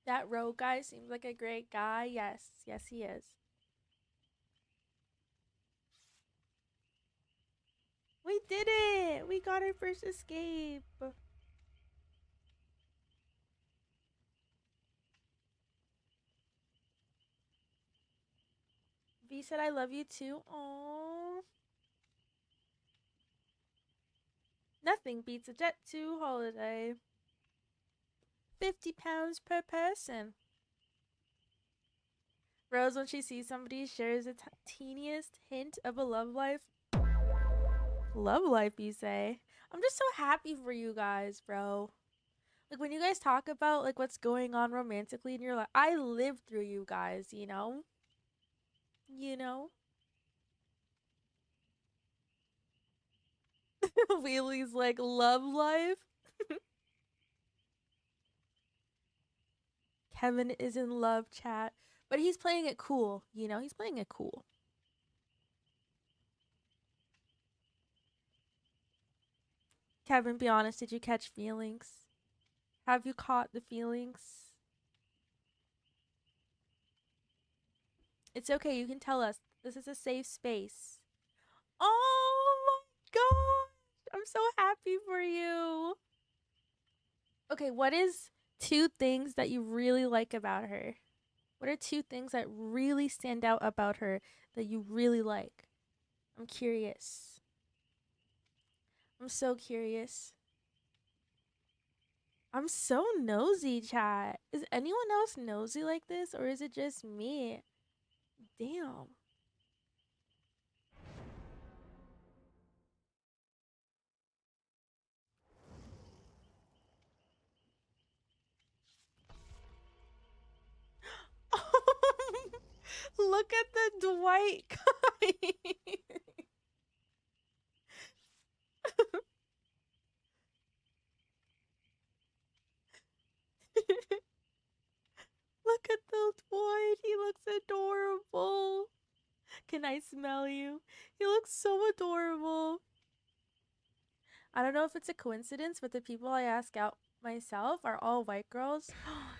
That rogue guy seems like a great guy. Yes, yes he is. We did it! We got our first escape. V said I love you too. Aww. Nothing beats a Jet 2 holiday. 50 pounds per person. Rose, when she sees somebody, shares the teeniest hint of a love life. Love life, you say? I'm just so happy for you guys, bro. Like, when you guys talk about, like, what's going on romantically in your life, I lived through you guys, you know? You know? Wheelie's like, love life? Kevin is in love, chat. But he's playing it cool, you know? He's playing it cool. Kevin, be honest, did you catch feelings? Have you caught the feelings? It's okay, you can tell us. This is a safe space. Oh my gosh! I'm so happy for you. Okay, what is 2 things that you really like about her? What are 2 things that really stand out about her that you really like? I'm curious. I'm so curious. I'm so nosy, chat. Is anyone else nosy like this, or is it just me? Damn. Look at the Dwight guy. Look at the Dwight. He looks adorable. Can I smell you? He looks so adorable. I don't know if it's a coincidence, but the people I ask out myself are all white girls.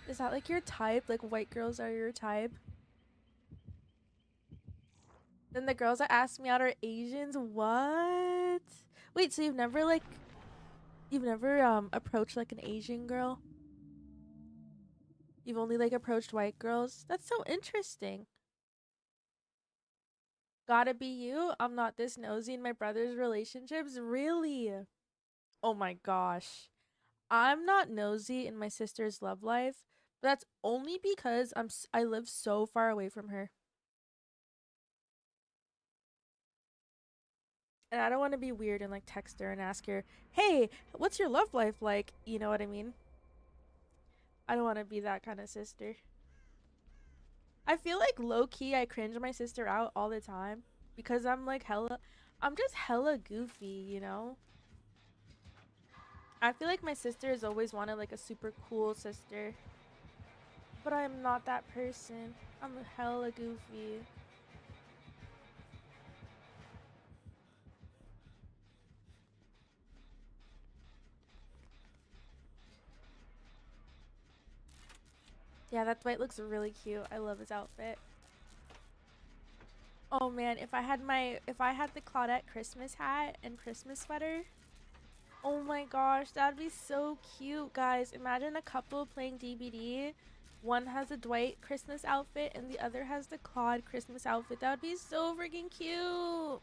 Is that like your type? Like white girls are your type? Then the girls that ask me out are Asians? What? Wait, so you've never approached like an Asian girl? You've only like approached white girls? That's so interesting. Gotta be you? I'm not this nosy in my brother's relationships? Really? Oh my gosh. I'm not nosy in my sister's love life, but that's only because I live so far away from her. And I don't want to be weird and like text her and ask her, "Hey, what's your love life like?" You know what I mean? I don't want to be that kind of sister. I feel like low key I cringe my sister out all the time because I'm just hella goofy, you know? I feel like my sister has always wanted like a super cool sister. But I'm not that person. I'm hella goofy. Yeah, that Dwight looks really cute. I love his outfit. Oh man, if I had the Claudette Christmas hat and Christmas sweater, oh my gosh, that'd be so cute, guys. Imagine a couple playing DBD one has a Dwight Christmas outfit and the other has the Claude Christmas outfit. That would be so freaking cute.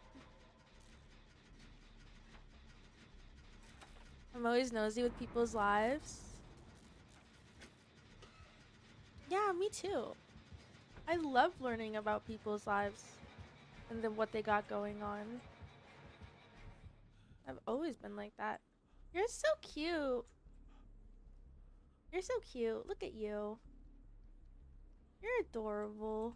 I'm always nosy with people's lives. Yeah, me too. I love learning about people's lives and then what they got going on. I've always been like that. You're so cute. You're so cute. Look at you. You're adorable.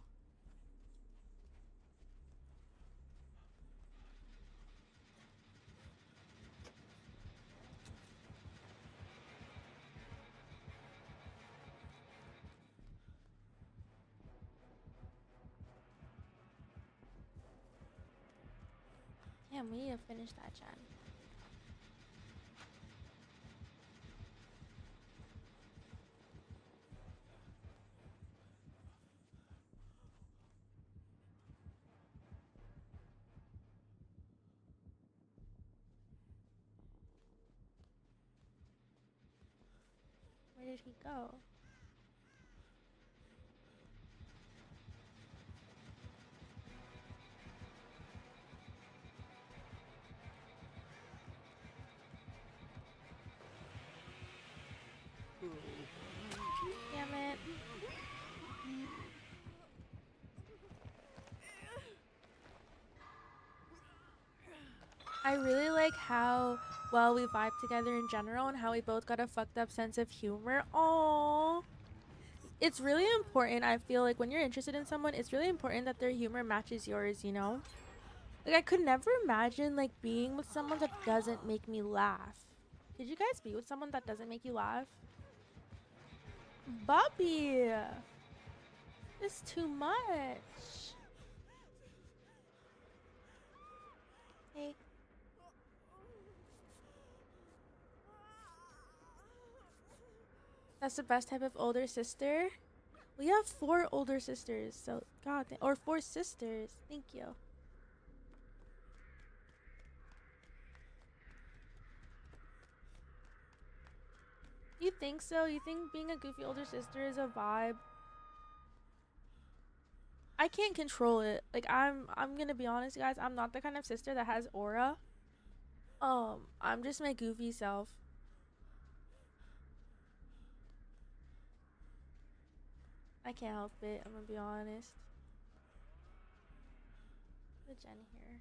Damn, we need to finish that, Jen. Where did he go? Damn it. I really like how well we vibe together in general and how we both got a fucked up sense of humor. Aww. It's really important, I feel like, when you're interested in someone, it's really important that their humor matches yours, you know? Like, I could never imagine, like, being with someone that doesn't make me laugh. Could you guys be with someone that doesn't make you laugh? Bobby! It's too much. Hey. That's the best type of older sister. We have 4 older sisters, so god, or 4 sisters. Thank you. You think so? You think being a goofy older sister is a vibe? I can't control it. Like I'm gonna be honest, guys. I'm not the kind of sister that has aura. I'm just my goofy self. I can't help it. I'm gonna be honest. The Jen here.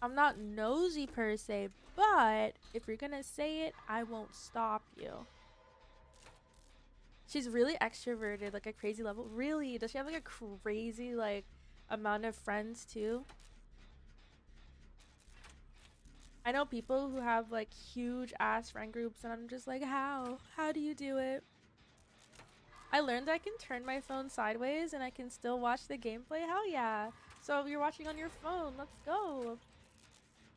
I'm not nosy per se, but if you're gonna say it, I won't stop you. She's really extroverted, like a crazy level. Really? Does she have like a crazy like amount of friends too? I know people who have like huge ass friend groups and I'm just like, how? How do you do it? I learned I can turn my phone sideways and I can still watch the gameplay. Hell yeah. So you're watching on your phone. Let's go.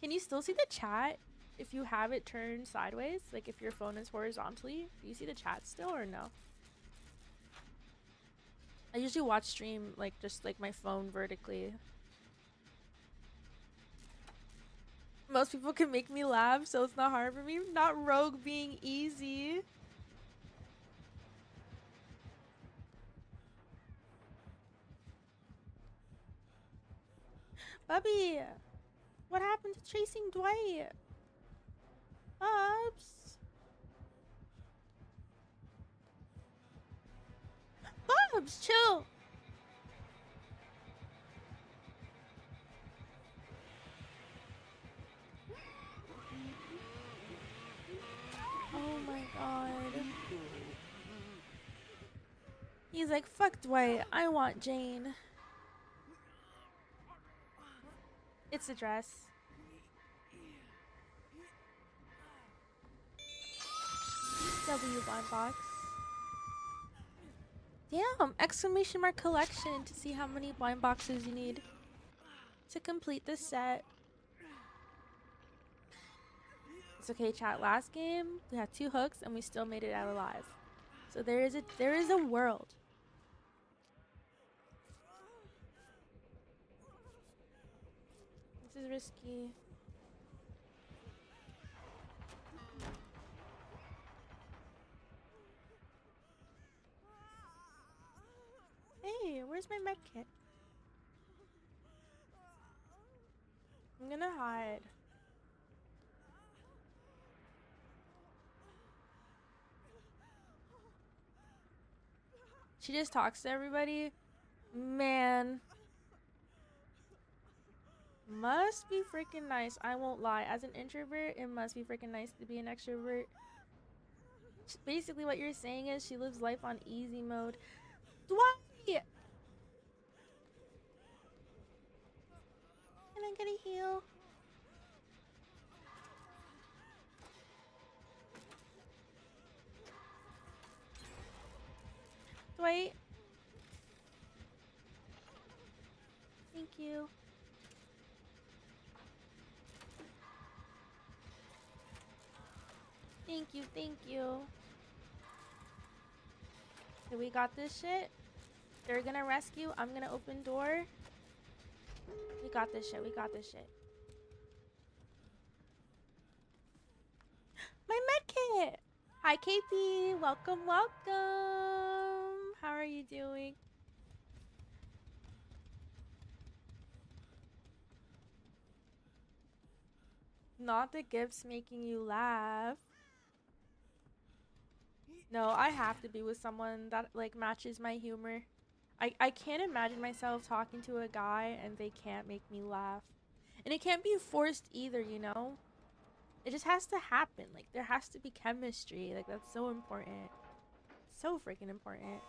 Can you still see the chat if you have it turned sideways? Like if your phone is horizontally? Do you see the chat still or no? I usually watch stream like just like my phone vertically. Most people can make me laugh, so it's not hard for me. Not Rogue being easy. Bubby, what happened to chasing Dwight? Bubs. Bubs, chill. Oh my god. He's like, fuck Dwight. I want Jane. It's a dress. W blind box. Damn! Exclamation mark collection to see how many blind boxes you need to complete this set. It's okay, chat. Last game we had 2 hooks and we still made it out alive. So there is a world. This is risky. Where's my med kit? I'm gonna hide. She just talks to everybody. Man. Must be freaking nice. I won't lie. As an introvert, it must be freaking nice to be an extrovert. Basically, what you're saying is she lives life on easy mode. Dwight! Can I get a heal? Dwight? Thank you. Thank you, thank you. Okay, we got this shit. They're gonna rescue. I'm gonna open door. We got this shit. We got this shit. My med kit! Hi, KP. Welcome, welcome. How are you doing? Not the gifts making you laugh. No, I have to be with someone that like matches my humor. I can't imagine myself talking to a guy and they can't make me laugh. And it can't be forced either, you know? It just has to happen. Like there has to be chemistry. Like that's so important. So freaking important.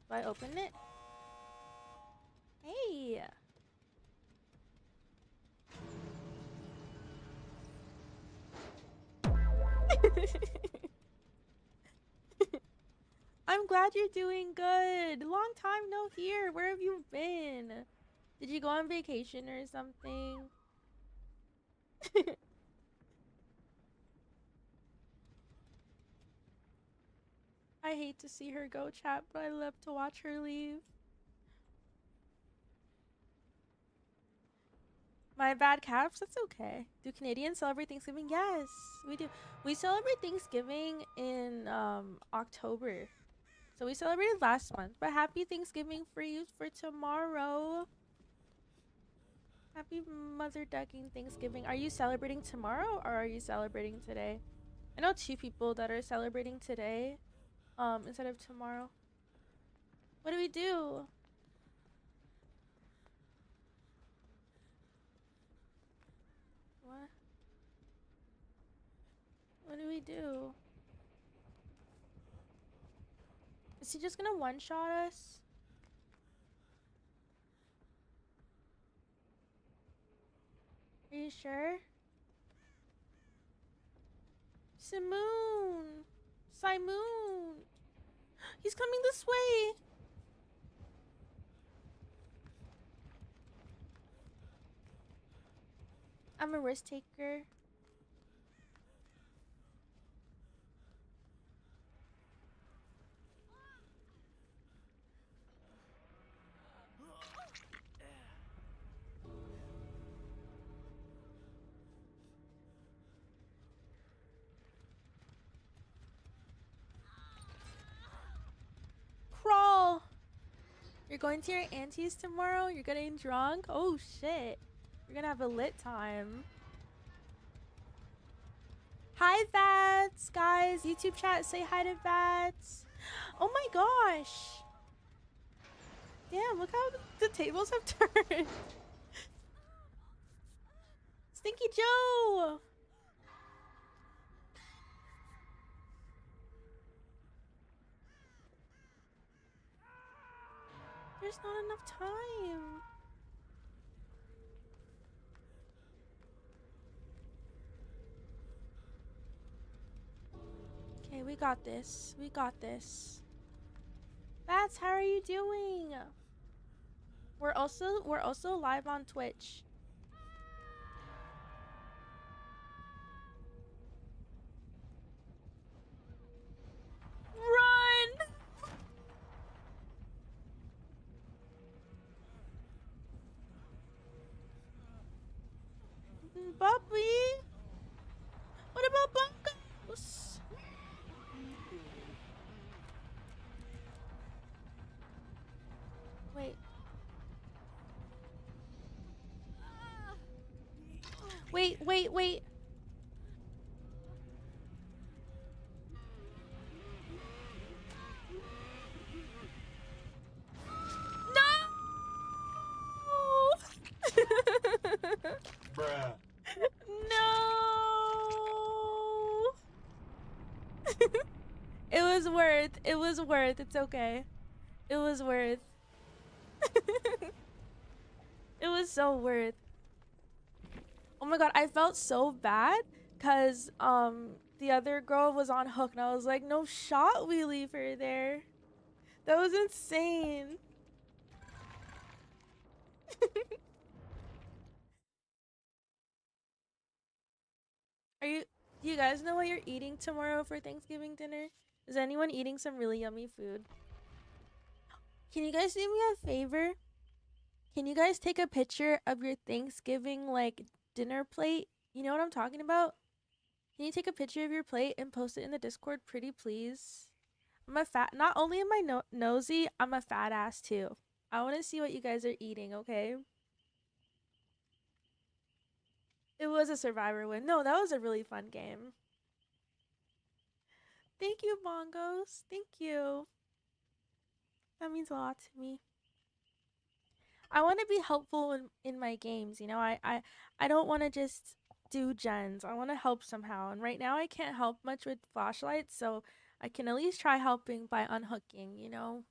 Do I open it? Hey. I'm glad you're doing good. Long time no hear. Where have you been? Did you go on vacation or something? I hate to see her go, chat, but I love to watch her leave. My bad calves? That's okay. Do Canadians celebrate Thanksgiving? Yes, we do. We celebrate Thanksgiving in October. So we celebrated last month. But happy Thanksgiving for you for tomorrow. Happy Mother Ducking Thanksgiving. Are you celebrating tomorrow or are you celebrating today? I know 2 people that are celebrating today instead of tomorrow. What do we do? What? What do we do? Is he just gonna one-shot us? Are you sure? Simoon! Simoon! He's coming this way! I'm a risk taker. Crawl! You're going to your auntie's tomorrow? You're getting drunk? Oh shit. You're gonna have a lit time. Hi Vats! Guys, YouTube chat, say hi to Vats. Oh my gosh! Damn, look how the tables have turned. Stinky Joe! There's not enough time. Okay, we got this. We got this. Bats, how are you doing? We're also live on Twitch. Run! Bubbly! What about Bunkos? wait, wait, wait. No! Bruh. No! It was worth. It was worth. It's okay. It was worth. It was so worth. Oh my god, I felt so bad because the other girl was on hook and I was like, no shot we leave her there. That was insane. Do you guys know what you're eating tomorrow for Thanksgiving dinner? Is anyone eating some really yummy food? Can you guys do me a favor? Can you guys take a picture of your Thanksgiving like dinner plate? You know what I'm talking about? Can you take a picture of your plate and post it in the Discord, pretty please? I'm a fat. Not only am I nosy, I'm a fat ass too. I want to see what you guys are eating. Okay. It was a survivor win. No, that was a really fun game. Thank you, Bongos. Thank you. That means a lot to me. I want to be helpful in my games. You know, I don't want to just do gens. I want to help somehow. And right now I can't help much with flashlights, so I can at least try helping by unhooking, you know?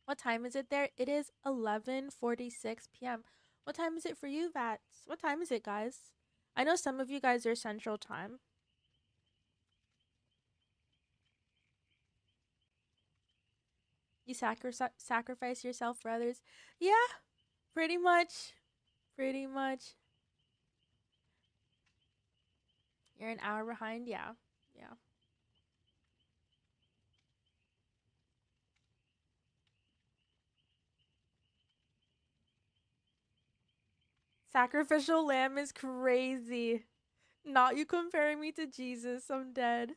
What time is it there? It is 11:46 p.m. What time is it for you, Vats? What time is it, guys? I know some of you guys are Central Time. You sacrifice yourself for others. Yeah, pretty much. Pretty much. You're an hour behind? Yeah. Yeah. Sacrificial lamb is crazy. Not you comparing me to Jesus. I'm dead.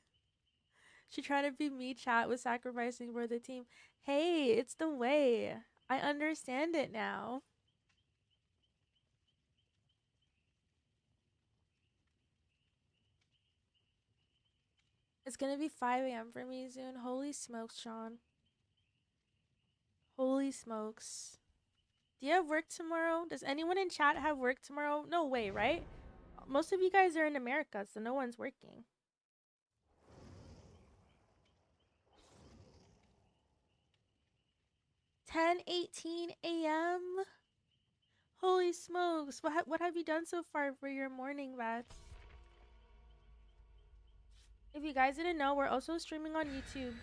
She tried to be me, chat, with sacrificing for the team. Hey, it's the way. I understand it now. It's gonna be 5 a.m. for me soon. Holy smokes, Sean. Holy smokes. Do you have work tomorrow? Does anyone in chat have work tomorrow? No way, right? Most of you guys are in America, so no one's working. 10:18 a.m. Holy smokes. What have you done so far for your morning, Vats? If you guys didn't know, we're also streaming on YouTube.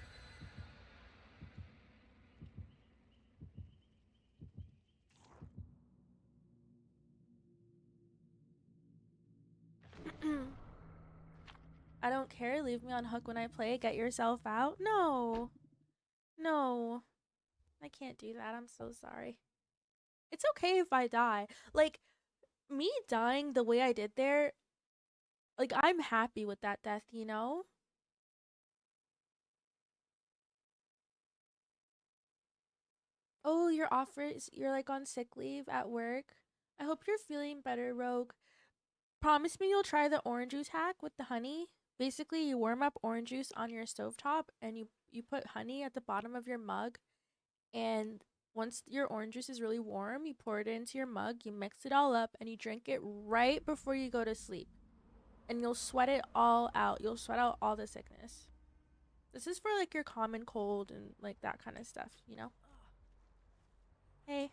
I don't care. Leave me on hook when I play. Get yourself out. No. No. I can't do that. I'm so sorry. It's okay if I die. Like, me dying the way I did there, like, I'm happy with that death, you know? Oh, you're like on sick leave at work. I hope you're feeling better, Rogue. Promise me you'll try the orange juice hack with the honey. Basically, you warm up orange juice on your stovetop and you put honey at the bottom of your mug, and once your orange juice is really warm, you pour it into your mug, you mix it all up, and you drink it right before you go to sleep. And you'll sweat it all out. You'll sweat out all the sickness. This is for like your common cold and like that kind of stuff, you know? Hey.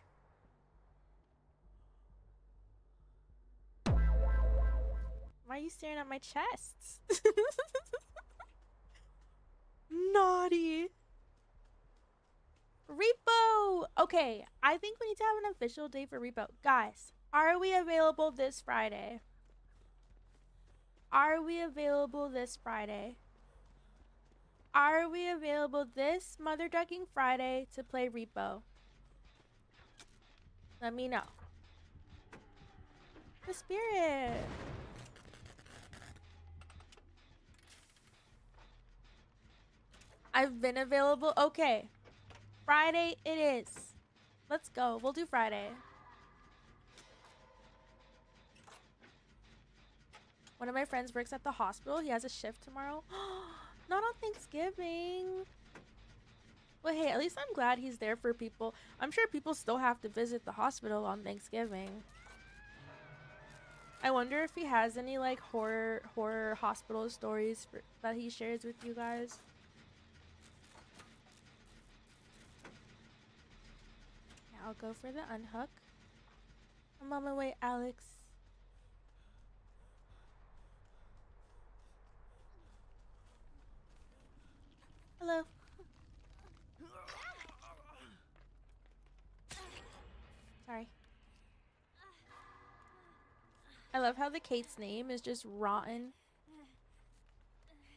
Why are you staring at my chest? Naughty. Repo! Okay, I think we need to have an official day for Repo. Guys, are we available this Friday? Are we available this Friday? Are we available this Mother Ducking Friday to play Repo? Let me know. The spirit. I've been available. Okay. Friday it is. Let's go. We'll do Friday. One of my friends works at the hospital. He has a shift tomorrow. Not on Thanksgiving. Well, hey, at least I'm glad he's there for people. I'm sure people still have to visit the hospital on Thanksgiving. I wonder if he has any like horror hospital stories that he shares with you guys. Yeah, I'll go for the unhook. I'm on my way, Alex. Hello. Sorry. I love how the Kate's name is just rotten.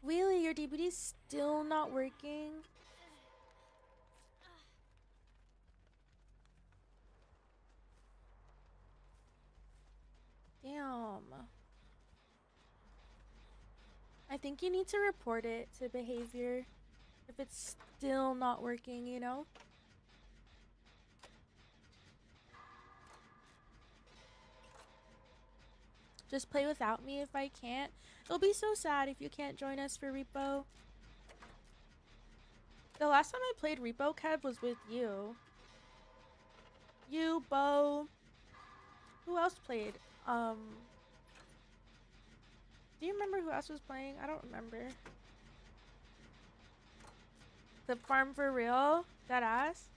Wheelie, your DVD's still not working? Damn. I think you need to report it to behavior if it's still not working, you know? Just play without me if I can't. It'll be so sad if you can't join us for Repo. The last time I played Repo, Kev, was with you. You, Bo. Who else played? Do you remember who else was playing? I don't remember. The farm for real? That ass?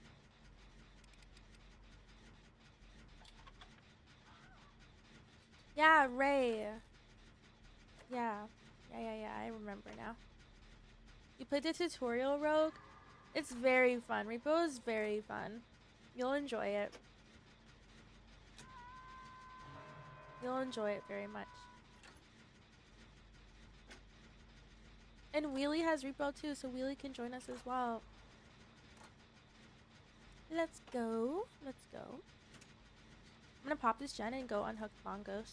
Yeah, Ray. Yeah. Yeah. I remember now. You played the tutorial, Rogue? It's very fun. Repo is very fun. You'll enjoy it. You'll enjoy it very much. And Wheelie has Repo too, so Wheelie can join us as well. Let's go. Let's go. I'm gonna pop this gen and go unhook bongos.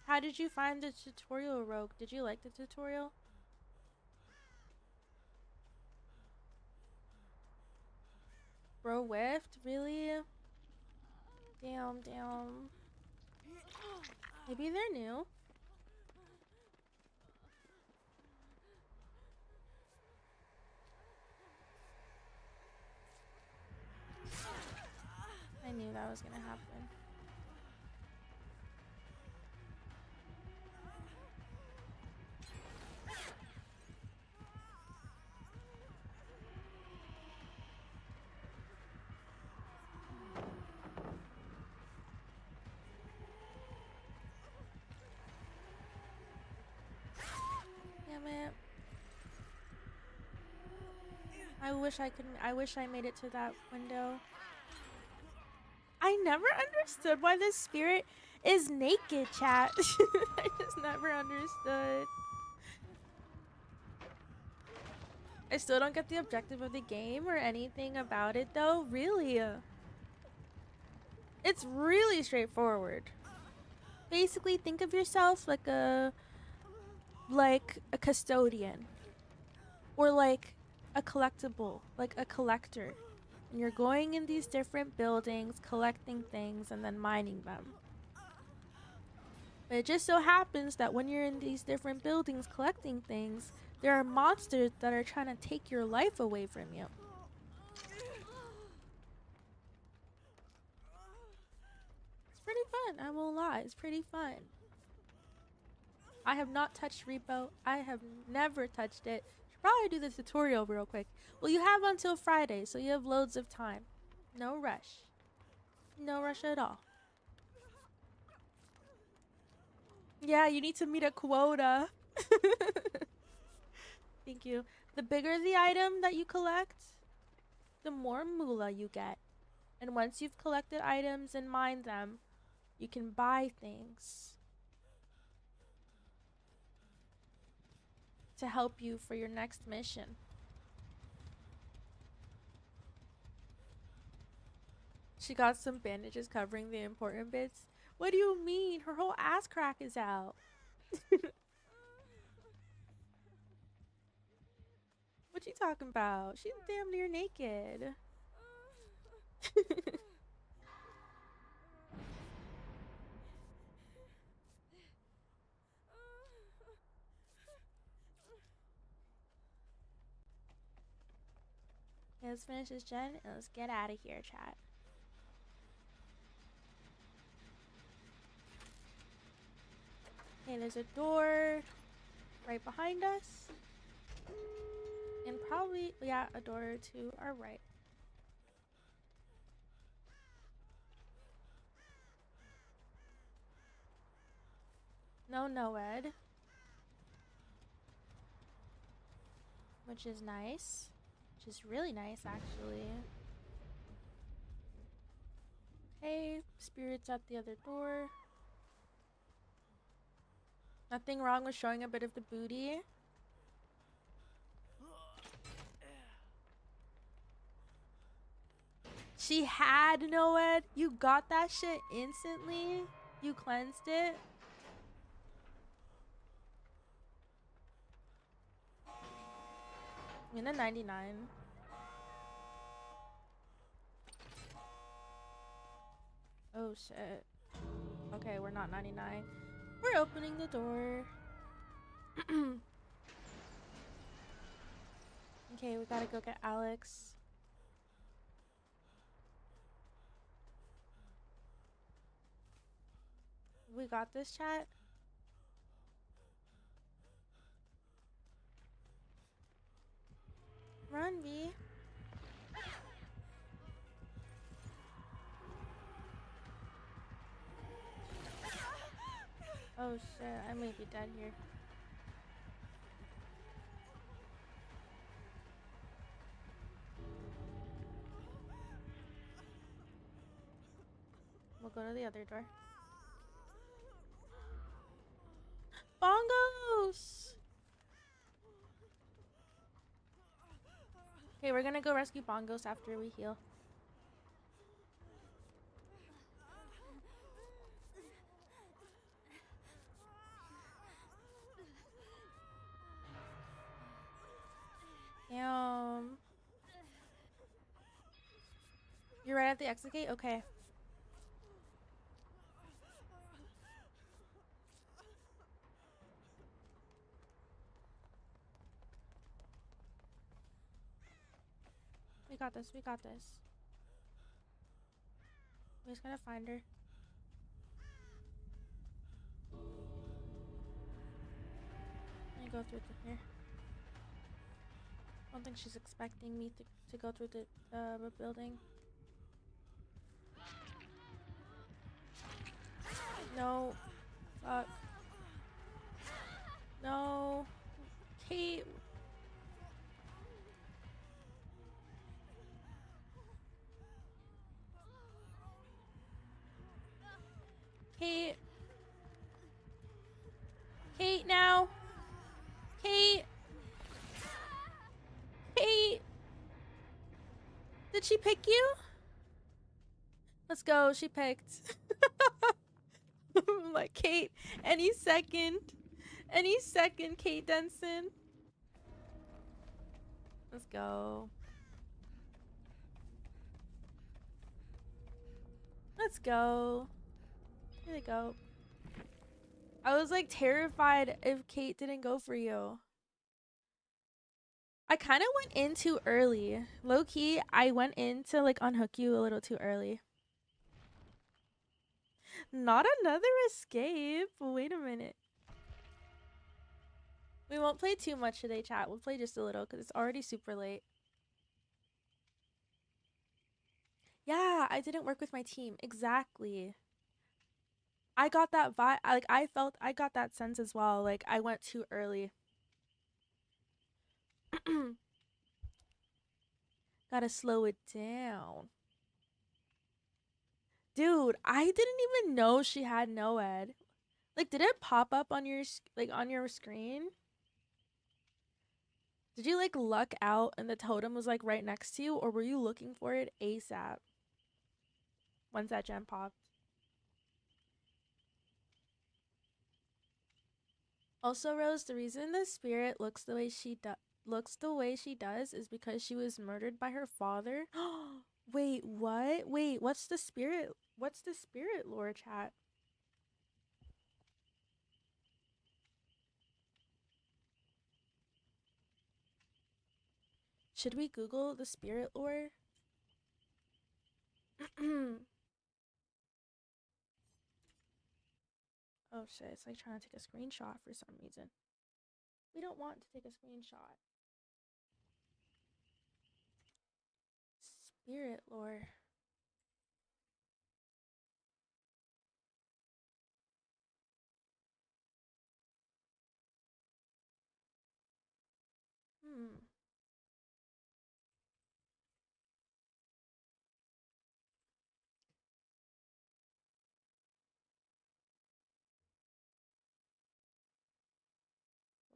How did you find the tutorial, Rogue? Did you like the tutorial? Bro whiffed? Really? Damn. Maybe they're new. I knew that was gonna happen. Damn it. I wish I made it to that window. I never understood why this spirit is naked, chat. I just never understood. I still don't get the objective of the game or anything about it though. Really? It's really straightforward. Basically, think of yourself like a custodian or like a collectible, like a collector. And you're going in these different buildings, collecting things and then mining them. But it just so happens that when you're in these different buildings collecting things, there are monsters that are trying to take your life away from you. It's pretty fun, I won't lie. It's pretty fun. I have not touched Repo. I have never touched it. Should probably do the tutorial real quick. Well, you have until Friday, so you have loads of time. No rush. No rush at all. Yeah, you need to meet a quota. Thank you. The bigger the item that you collect, the more moolah you get. And once you've collected items and mined them, you can buy things to help you for your next mission. She got some bandages covering the important bits. What do you mean? Her whole ass crack is out. What you talking about? She's damn near naked. Okay, let's finish this gen and let's get out of here, chat. Okay, there's a door right behind us. And probably, yeah, a door to our right. No Noed. Which is nice. Which is really nice, actually. Okay, spirits at the other door. Nothing wrong with showing a bit of the booty. She had Noed. You got that shit instantly. You cleansed it. I'm in a 99. Oh shit. Okay, we're not 99. We're opening the door. Okay, we gotta go get Alex. We got this, chat. Run, V. Oh shit, I may be dead here. We'll go to the other door. Bongos! Okay, we're gonna go rescue Bongos after we heal. Damn. You're right at the exit gate? Okay. We got this, we got this. We're just gonna find her. Let me go through here. I don't think she's expecting me to go through the building. No. Fuck. No. Kate. Kate. Kate now. Kate. Kate. Did she pick you? Let's go. She picked. Like Kate. Any second. Any second, Kate Denson. Let's go. Let's go. Here they go. I was like terrified if Kate didn't go for you. I kind of went in too early. Low key, I went in to like unhook you a little too early. Not another escape. Wait a minute. We won't play too much today, chat. We'll play just a little because it's already super late. Yeah, I didn't work with my team. Exactly. I got that vibe. Like, I got that sense as well. Like, I went too early. Gotta slow it down. Dude, I didn't even know she had Noed. Like, did it pop up on your on your screen? Did you like luck out and the totem was like right next to you, or were you looking for it ASAP once that gem popped? Also, Rose, the reason the spirit looks the way she does is because she was murdered by her father. Wait, what? Wait, what's the spirit? What's the spirit lore, chat? Should we Google the spirit lore? Oh shit, it's like trying to take a screenshot for some reason. We don't want to take a screenshot. Spirit lore.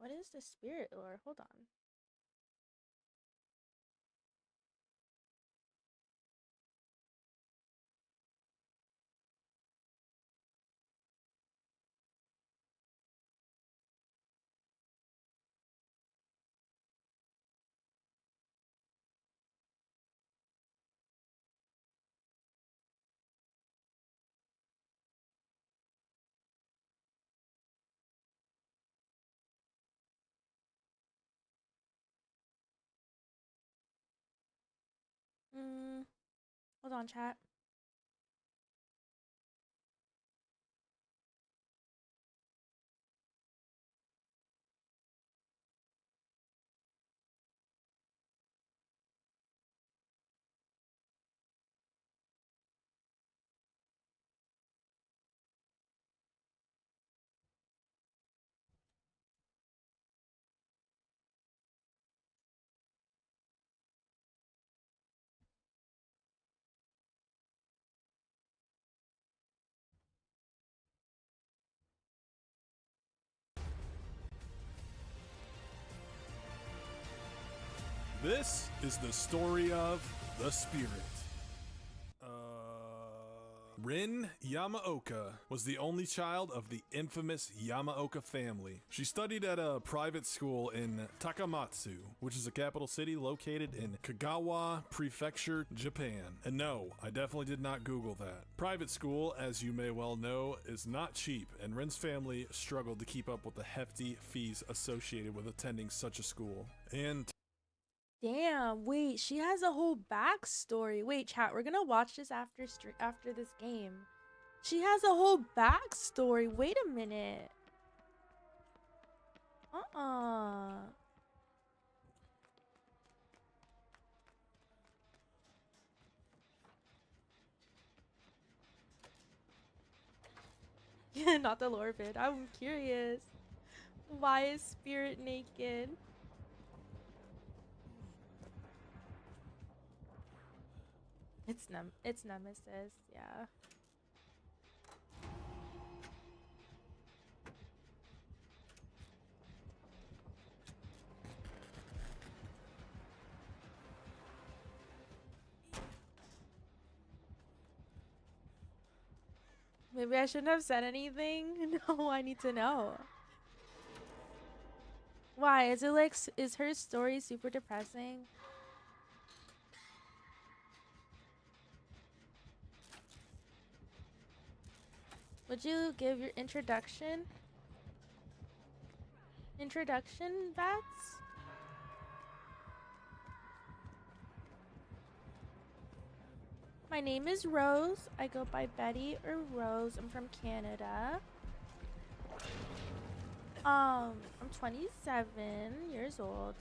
What is the spirit lore? Hold on. Hold on, chat. This is the story of the spirit. Rin Yamaoka was the only child of the infamous Yamaoka family. She studied at a private school in Takamatsu, which is a capital city located in Kagawa Prefecture, Japan. And no, I definitely did not Google that. Private school, as you may well know, is not cheap, and Rin's family struggled to keep up with the hefty fees associated with attending such a school. And Damn, wait, she has a whole backstory. Wait, chat, we're gonna watch this after this game. She has a whole backstory. Wait a minute. Yeah, not the lore vid. I'm curious. Why is Spirit naked? It's Nemesis, yeah. Maybe I shouldn't have said anything. No, I need to know. Why? Is it like, is her story super depressing? Would you give your introduction? Introduction, Bats? My name is Rose. I go by Betty or Rose. I'm from Canada. I'm 27 years old.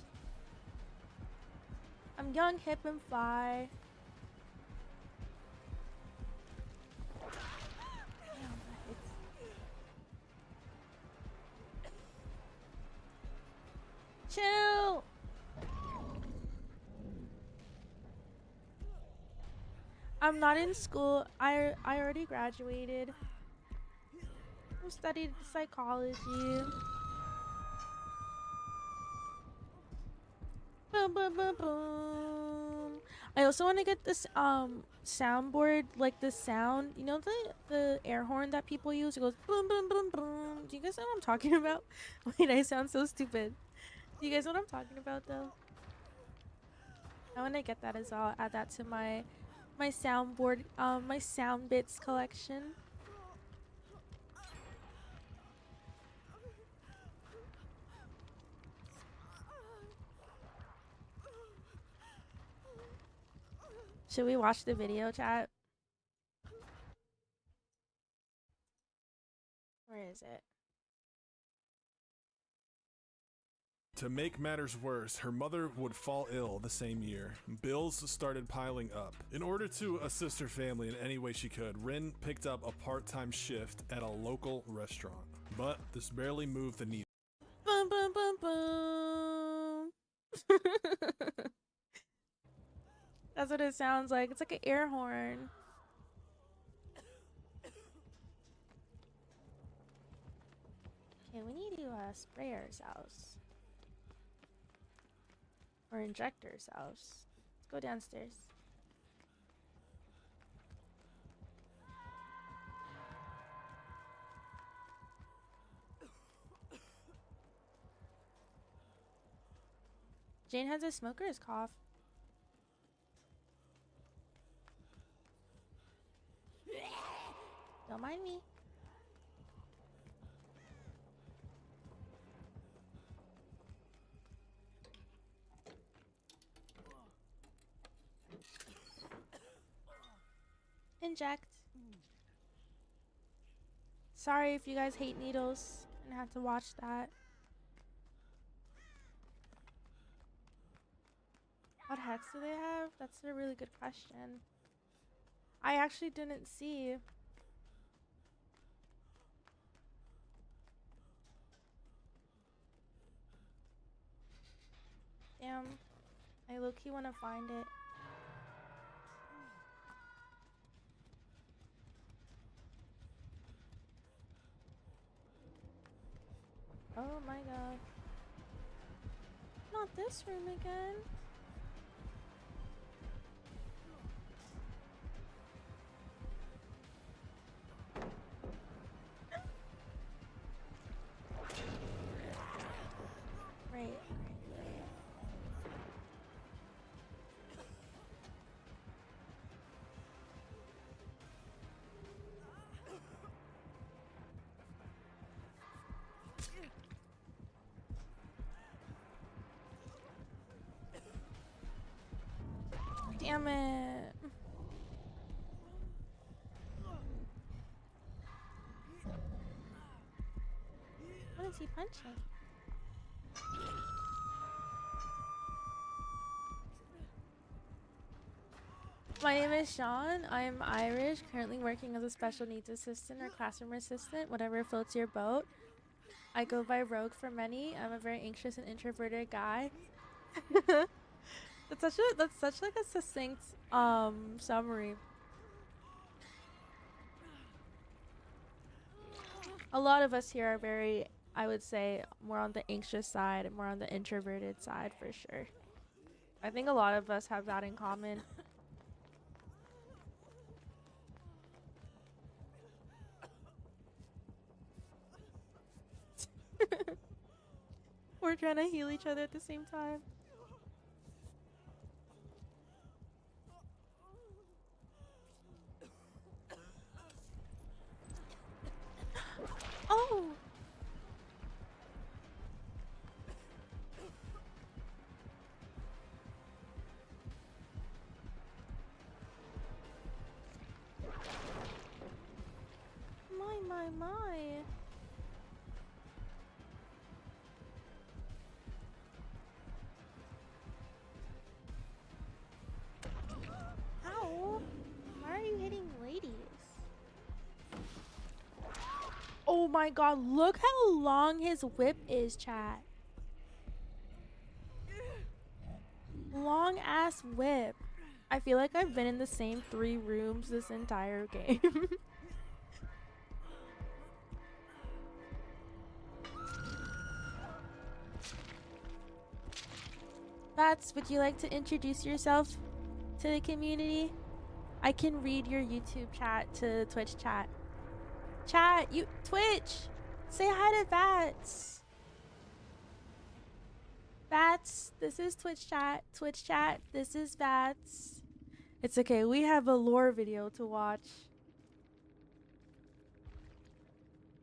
I'm young, hip, and fly. Chill. I'm not in school. I already graduated. I studied psychology. Boom, boom, boom, boom. I also want to get this soundboard, like the sound, you know, the air horn that people use. It goes boom, boom, boom, boom. Do you guys know what I'm talking about? Wait, I sound so stupid. Do you guys know what I'm talking about though? I want to get that as well. Add that to my soundboard, my sound bits collection. Should we watch the video, chat? Where is it? To make matters worse, her mother would fall ill the same year. Bills started piling up. In order to assist her family in any way she could, Rin picked up a part-time shift at a local restaurant. But this barely moved the needle. Boom, boom, boom, boom. That's what it sounds like. It's like an air horn. Okay, we need to spray ourselves. Or inject ourselves. Let's go downstairs. Jane has a smoker's cough. Don't mind me. Inject. Sorry if you guys hate needles and have to watch that. What hex do they have? That's a really good question. I actually didn't see. Damn. I low-key want to find it. Oh my god. Not this room again. Right. Damn it. What is he punching? My name is Sean. I'm Irish, currently working as a special needs assistant or classroom assistant, whatever floats your boat. I go by Rogue for many. I'm a very anxious and introverted guy. That's such like a succinct summary. A lot of us here are very, I would say, more on the anxious side and more on the introverted side for sure. I think a lot of us have that in common. We're trying to heal each other at the same time. Oh! My. Ow! Why are you hitting ladies? Oh my god, look how long his whip is, chat. Long ass whip. I feel like I've been in the same 3 rooms this entire game. Bats, would you like to introduce yourself to the community? I can read your YouTube chat to Twitch chat. Chat, you Twitch! Say hi to Bats. Bats, this is Twitch chat. Twitch chat, this is Bats. It's okay, we have a lore video to watch.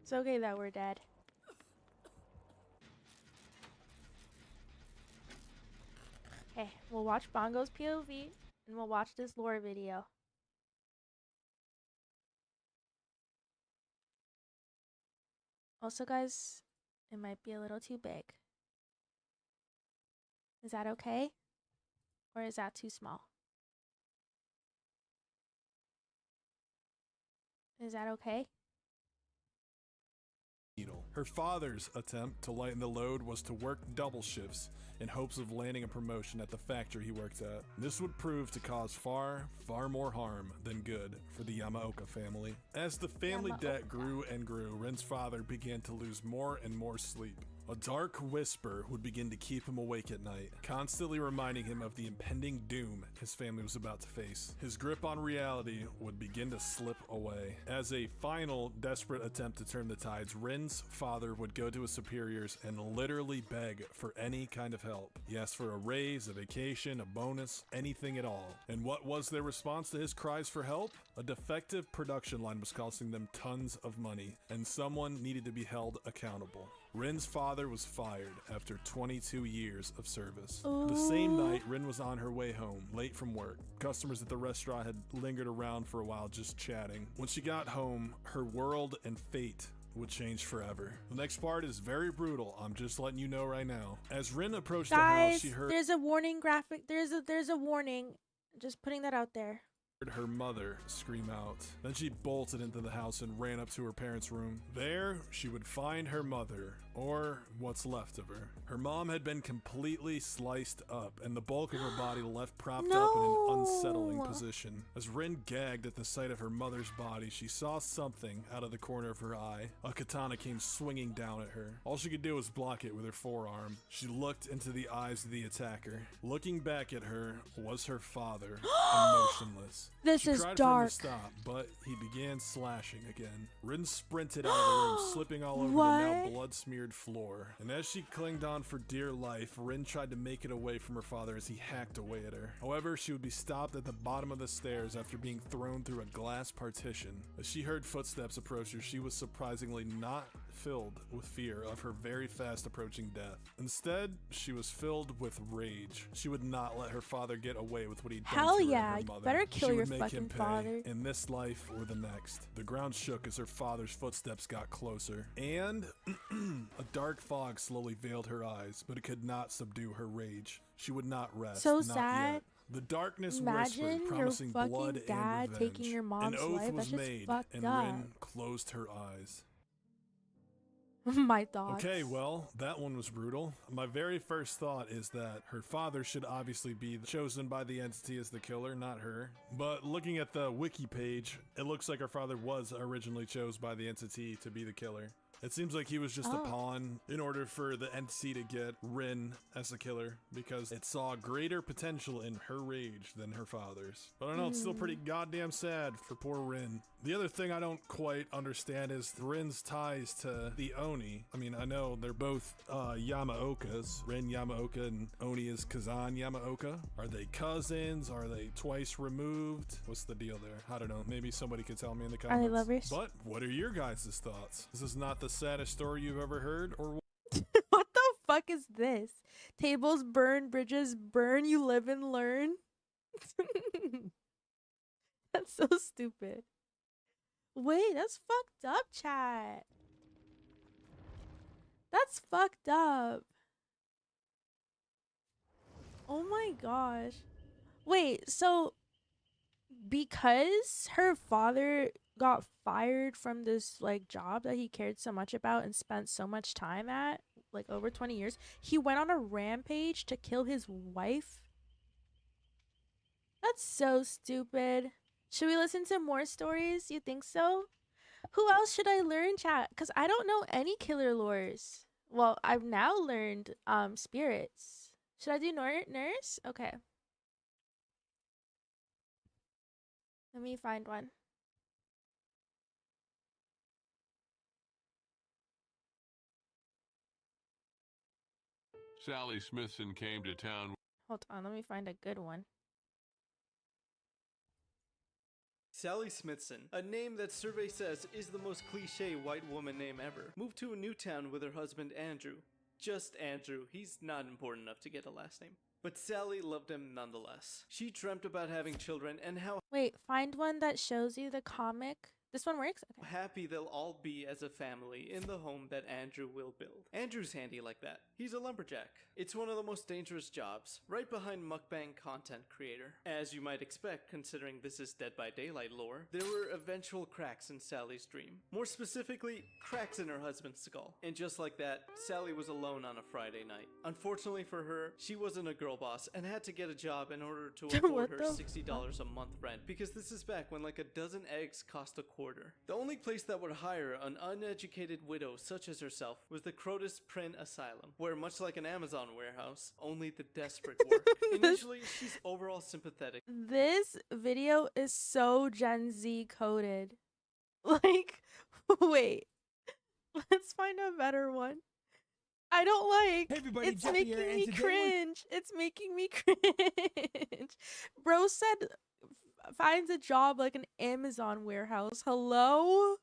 It's okay that we're dead. Okay, we'll watch Bongo's POV. and we'll watch this lore video. Also, guys, it might be a little too big. Is that okay? Or is that too small? Is that okay? Her father's attempt to lighten the load was to work double shifts in hopes of landing a promotion at the factory he worked at. This would prove to cause far more harm than good for the Yamaoka family. As the family debt grew and grew, Rin's father began to lose more and more sleep. A dark whisper would begin to keep him awake at night, constantly reminding him of the impending doom his family was about to face. His grip on reality would begin to slip away. As a final, desperate attempt to turn the tides, Rin's father would go to his superiors and literally beg for any kind of help. He asked for a raise, a vacation, a bonus, anything at all. And what was their response to his cries for help? A defective production line was costing them tons of money, and someone needed to be held accountable. Rin's father was fired after 22 years of service. Ooh. The same night, Rin was on her way home, late from work. Customers at the restaurant had lingered around for a while just chatting. When she got home, her world and fate would change forever. The next part is very brutal. I'm just letting you know right now. As Rin approached the house, she heard there's a warning graphic. There's a warning. Just putting that out there. Her mother scream out. Then she bolted into the house and ran up to her parents' room. There, she would find her mother, or what's left of her. Her mom had been completely sliced up, and the bulk of her body left propped up in an unsettling position. As Rin gagged at the sight of her mother's body, she saw something out of the corner of her eye. A katana came swinging down at her. All she could do was block it with her forearm. She looked into the eyes of the attacker. Looking back at her was her father, emotionless. This she is cried dark. For him to stop, but he began slashing again. Rin sprinted out of the room, slipping all over the now blood-smeared floor. And as she clinged on for dear life, Rin tried to make it away from her father as he hacked away at her. However, she would be stopped at the bottom of the stairs after being thrown through a glass partition. As she heard footsteps approach her, she was surprisingly not filled with fear of her very fast approaching death. Instead, she was filled with rage. She would not let her father get away with what he'd done to her and her mother. You better kill your fucking father. In this life or the next. The ground shook as her father's footsteps got closer, and a dark fog slowly veiled her eyes, but it could not subdue her rage. She would not rest. So not sad. Yet. The darkness Imagine whispered, promising your blood fucking dad and revenge. taking your mom's An oath life. was That's just made, fucked and up. Rin closed her eyes. My thoughts. Okay, well, that one was brutal. My very first thought is that her father should obviously be chosen by the entity as the killer, not her. But looking at the wiki page, it looks like her father was originally chosen by the entity to be the killer. It seems like he was just a pawn in order for the entity to get Rin as the killer, because it saw greater potential in her rage than her father's. But I don't know, it's still pretty goddamn sad for poor Rin. The other thing I don't quite understand is Rin's ties to the Oni. I mean, I know they're both Yamaokas. Rin Yamaoka and Oni is Kazan Yamaoka. Are they cousins? Are they twice removed? What's the deal there? I don't know. Maybe somebody could tell me in the comments. Are they lovers? But what are your guys' thoughts? Is this not the saddest story you've ever heard, or What the fuck is this? Tables burn, bridges burn, you live and learn. That's so stupid. Wait, that's fucked up, chat. That's fucked up. Oh my gosh. Wait, so because her father got fired from this like job that he cared so much about and spent so much time at, like over 20 years, he went on a rampage to kill his wife? That's so stupid. Should we listen to more stories? You think so? Who else should I learn, chat? Because I don't know any killer lores. Well, I've now learned spirits. Should I do nurse? Okay. Let me find one. Sally Smithson came to town. Hold on, let me find a good one. Sally Smithson, a name that survey says is the most cliche white woman name ever, moved to a new town with her husband Andrew. Just Andrew, he's not important enough to get a last name. But Sally loved him nonetheless. She dreamt about having children and how Wait, find one that shows you the comic. This one works? Okay. happy they'll all be as a family in the home that Andrew will build. Andrew's handy like that. He's a lumberjack. It's one of the most dangerous jobs, right behind mukbang content creator. As you might expect, considering this is Dead by Daylight lore, there were eventual cracks in Sally's dream. More specifically, cracks in her husband's skull. And just like that, Sally was alone on a Friday night. Unfortunately for her, she wasn't a girl boss and had to get a job in order to afford her $60 a month rent, because this is back when like a dozen eggs cost a quarter. The only place that would hire an uneducated widow such as herself was the Crotus Print Asylum, where much like an Amazon warehouse, only the desperate work. Initially, she's overall sympathetic. This video is so Gen Z coded. Like, wait. Let's find a better one. I don't like. Hey everybody, It's Jeffy making here, and me today cringe. It's making me cringe. Bro said finds a job like an Amazon warehouse. Hello?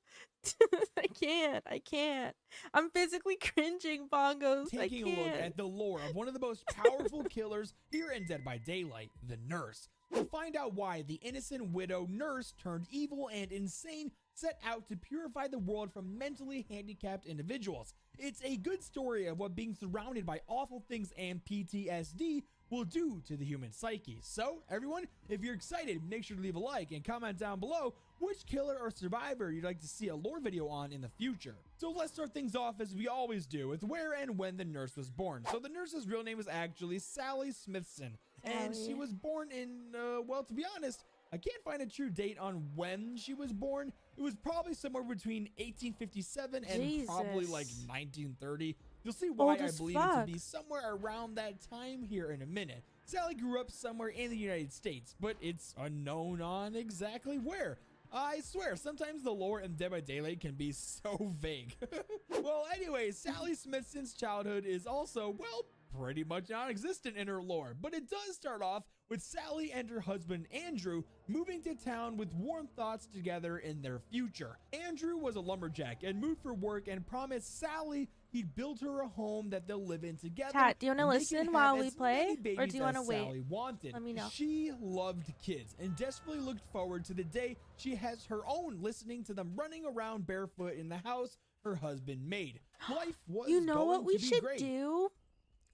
I can't. I'm physically cringing, Bongos. taking I a look can't. at the lore of one of the most powerful killers here in Dead by Daylight, the Nurse. We'll find out why the innocent widow nurse turned evil and insane set out to purify the world from mentally handicapped individuals. It's a good story of what being surrounded by awful things and PTSD will do to the human psyche. So, everyone, if you're excited, make sure to leave a like and comment down below which killer or survivor you'd like to see a lore video on in the future. So let's start things off as we always do with where and when the nurse was born. So the nurse's real name was actually Sally Smithson, and she was born in, well, to be honest, I can't find a true date on when she was born. It was probably somewhere between 1857 and probably like 1930. You'll see why I believe it to be somewhere around that time here in a minute. Sally grew up somewhere in the United States, but it's unknown on exactly where. I swear, sometimes the lore in Dead by Daylight can be so vague. Well, anyways, Sally Smithson's childhood is also, well, pretty much non-existent in her lore, but it does start off with Sally and her husband Andrew moving to town with warm thoughts together in their future. Andrew was a lumberjack and moved for work and promised Sally he'd build her a home that they'll live in together. Chat, do you want to and they listen can while have we as play, many babies or do you want to as wait? Sally wanted. Let me know. She loved kids and desperately looked forward to the day she has her own, listening to them running around barefoot in the house her husband made. Life was You know going what we to be should great. do?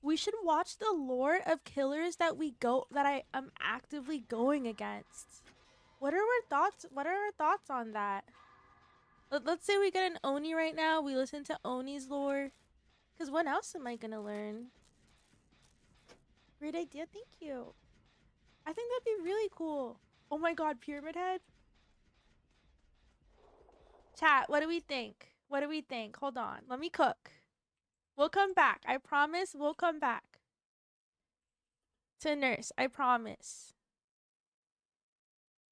We should watch the lore of killers that I am actively going against. What are our thoughts? What are our thoughts on that? Let's say we get an Oni right now. We listen to Oni's lore. Because what else am I gonna learn? Great idea, thank you. I think that'd be really cool. Oh my god, Pyramid Head? Chat, what do we think? What do we think? Hold on, let me cook. We'll come back. I promise we'll come back. To nurse, I promise.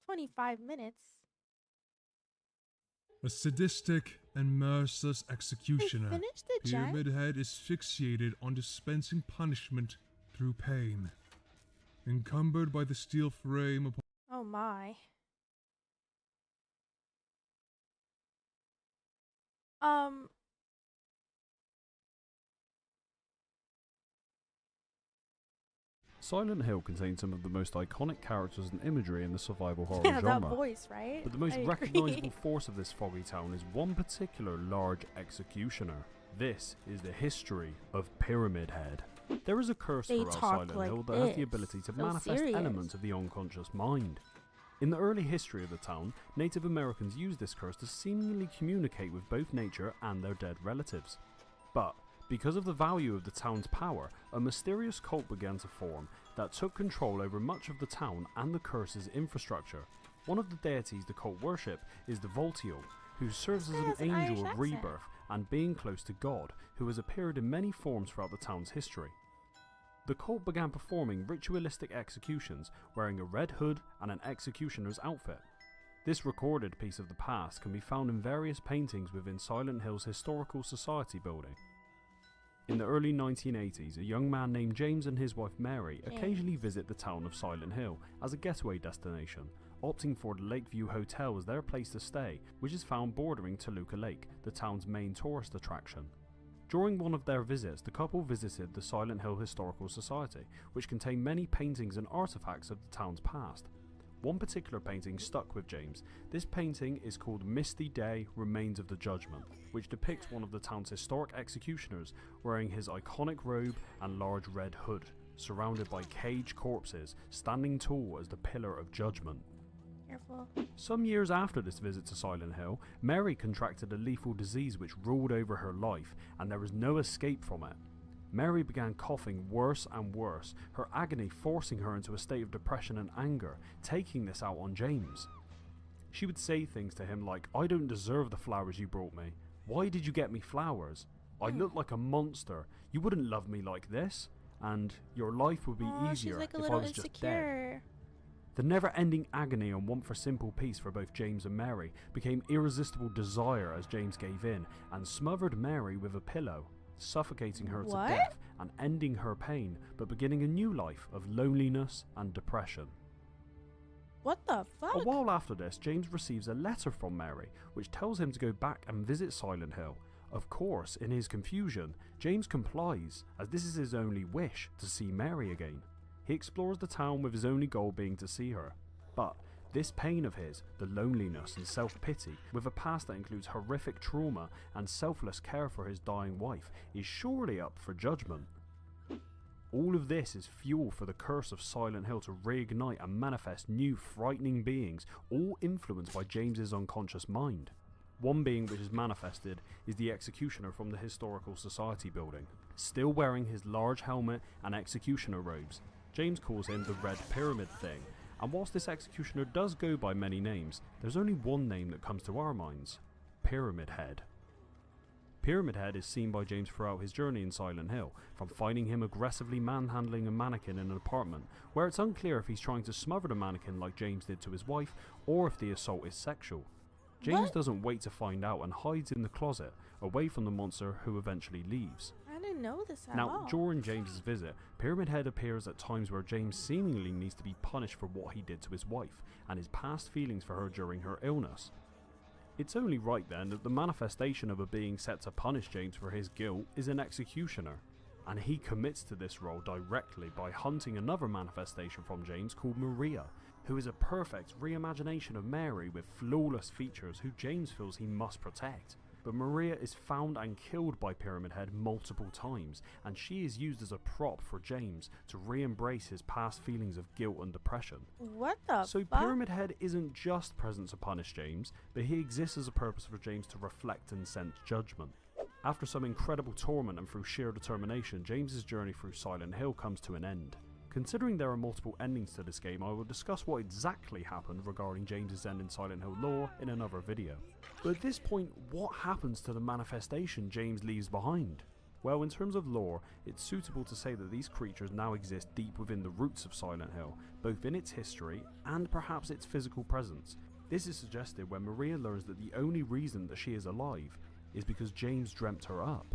25 minutes. A sadistic and merciless executioner, Finish the jet? Pyramid Head is fixated on dispensing punishment through pain. Encumbered by the steel frame upon Oh my. Silent Hill contains some of the most iconic characters and imagery in the survival horror Yeah, genre. that voice, right? But the most I agree. recognizable force of this foggy town is one particular large executioner. This is the history of Pyramid Head. There is a curse They throughout talk Silent like Hill that has the this. ability to So manifest serious. elements of the unconscious mind. In the early history of the town, Native Americans used this curse to seemingly communicate with both nature and their dead relatives. But because of the value of the town's power, a mysterious cult began to form that took control over much of the town and the curse's infrastructure. One of the deities the cult worship is the Voltiel, who serves as This an guy has an Irish angel of accent. rebirth and being close to God, who has appeared in many forms throughout the town's history. The cult began performing ritualistic executions wearing a red hood and an executioner's outfit. This recorded piece of the past can be found in various paintings within Silent Hill's Historical Society building. In the early 1980s, a young man named James and his wife Mary occasionally visit the town of Silent Hill as a getaway destination, opting for the Lakeview Hotel as their place to stay, which is found bordering Toluca Lake, the town's main tourist attraction. During one of their visits, the couple visited the Silent Hill Historical Society, which contained many paintings and artifacts of the town's past. One particular painting stuck with James. This painting is called Misty Day Remains of the Judgment, which depicts one of the town's historic executioners wearing his iconic robe and large red hood, surrounded by caged corpses, standing tall as the Pillar of Judgment. Careful. Some years after this visit to Silent Hill, Mary contracted a lethal disease which ruled over her life, and there was no escape from it. Mary began coughing worse and worse, her agony forcing her into a state of depression and anger, taking this out on James. She would say things to him like, "I don't deserve the flowers you brought me. Why did you get me flowers? I look like a monster. You wouldn't love me like this. And your life would be easier she's like a if I little was just dead." insecure. The never-ending agony and want for simple peace for both James and Mary became irresistible desire as James gave in and smothered Mary with a pillow, suffocating her What? to death and ending her pain, but beginning a new life of loneliness and depression. What the fuck? A while after this, James receives a letter from Mary, which tells him to go back and visit Silent Hill. Of course, in his confusion, James complies, as this is his only wish, to see Mary again. He explores the town with his only goal being to see her. But this pain of his, the loneliness and self-pity, with a past that includes horrific trauma and selfless care for his dying wife, is surely up for judgment. All of this is fuel for the curse of Silent Hill to reignite and manifest new frightening beings, all influenced by James's unconscious mind. One being which is manifested is the executioner from the Historical Society building. Still wearing his large helmet and executioner robes, James calls him the Red Pyramid Thing, and whilst this executioner does go by many names, there's only one name that comes to our minds: Pyramid Head. Pyramid Head is seen by James throughout his journey in Silent Hill, from finding him aggressively manhandling a mannequin in an apartment, where it's unclear if he's trying to smother the mannequin like James did to his wife, or if the assault is sexual. James What? doesn't wait to find out and hides in the closet, away from the monster who eventually leaves. I didn't know this at Now, all. during James's visit, Pyramid Head appears at times where James seemingly needs to be punished for what he did to his wife, and his past feelings for her during her illness. It's only right then that the manifestation of a being set to punish James for his guilt is an executioner, and he commits to this role directly by hunting another manifestation from James called Maria, who is a perfect reimagination of Mary with flawless features who James feels he must protect. But Maria is found and killed by Pyramid Head multiple times, and she is used as a prop for James to re-embrace his past feelings of guilt and depression. What the So fuck? Pyramid Head isn't just present to punish James, but he exists as a purpose for James to reflect and sense judgment. After some incredible torment and through sheer determination, James's journey through Silent Hill comes to an end. Considering there are multiple endings to this game, I will discuss what exactly happened regarding James's end in Silent Hill lore in another video. But at this point, what happens to the manifestation James leaves behind? Well, in terms of lore, it's suitable to say that these creatures now exist deep within the roots of Silent Hill, both in its history and perhaps its physical presence. This is suggested when Maria learns that the only reason that she is alive is because James dreamt her up.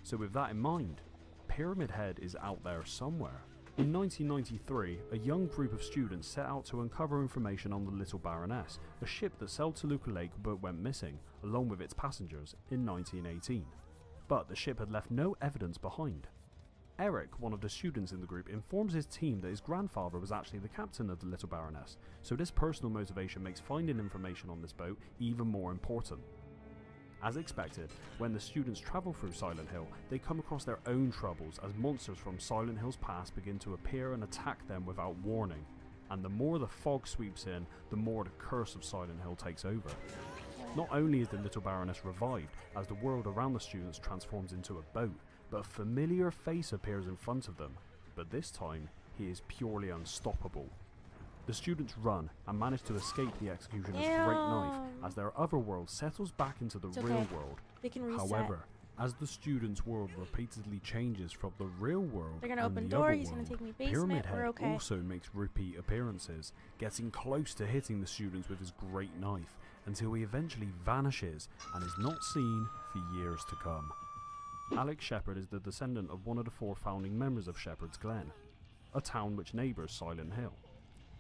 So with that in mind, Pyramid Head is out there somewhere. In 1993, a young group of students set out to uncover information on the Little Baroness, a ship that sailed to Toluca Lake but went missing, along with its passengers, in 1918. But the ship had left no evidence behind. Eric, one of the students in the group, informs his team that his grandfather was actually the captain of the Little Baroness, so this personal motivation makes finding information on this boat even more important. As expected, when the students travel through Silent Hill, they come across their own troubles as monsters from Silent Hill's past begin to appear and attack them without warning. And the more the fog sweeps in, the more the curse of Silent Hill takes over. Not only is the Little Baroness revived, as the world around the students transforms into a boat, but a familiar face appears in front of them, but this time, he is purely unstoppable. The students run and manage to escape the executioner's great knife as their other world settles back into the It's real okay. world. They can reset. However, as the student's world repeatedly changes from the real world They're gonna and open the door, other he's gonna world, take me Pyramid basement, we're Head okay. also makes repeat appearances, getting close to hitting the students with his great knife, until he eventually vanishes and is not seen for years to come. Alex Shepard is the descendant of one of the 4 founding members of Shepherd's Glen, a town which neighbours Silent Hill.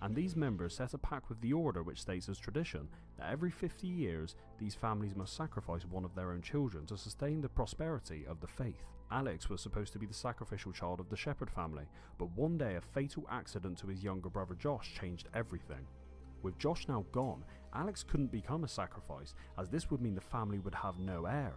and these members set a pact with the Order which states as tradition that every 50 years these families must sacrifice one of their own children to sustain the prosperity of the faith. Alex was supposed to be the sacrificial child of the Shepherd family, but one day a fatal accident to his younger brother Josh changed everything. With Josh now gone, Alex couldn't become a sacrifice, as this would mean the family would have no heir.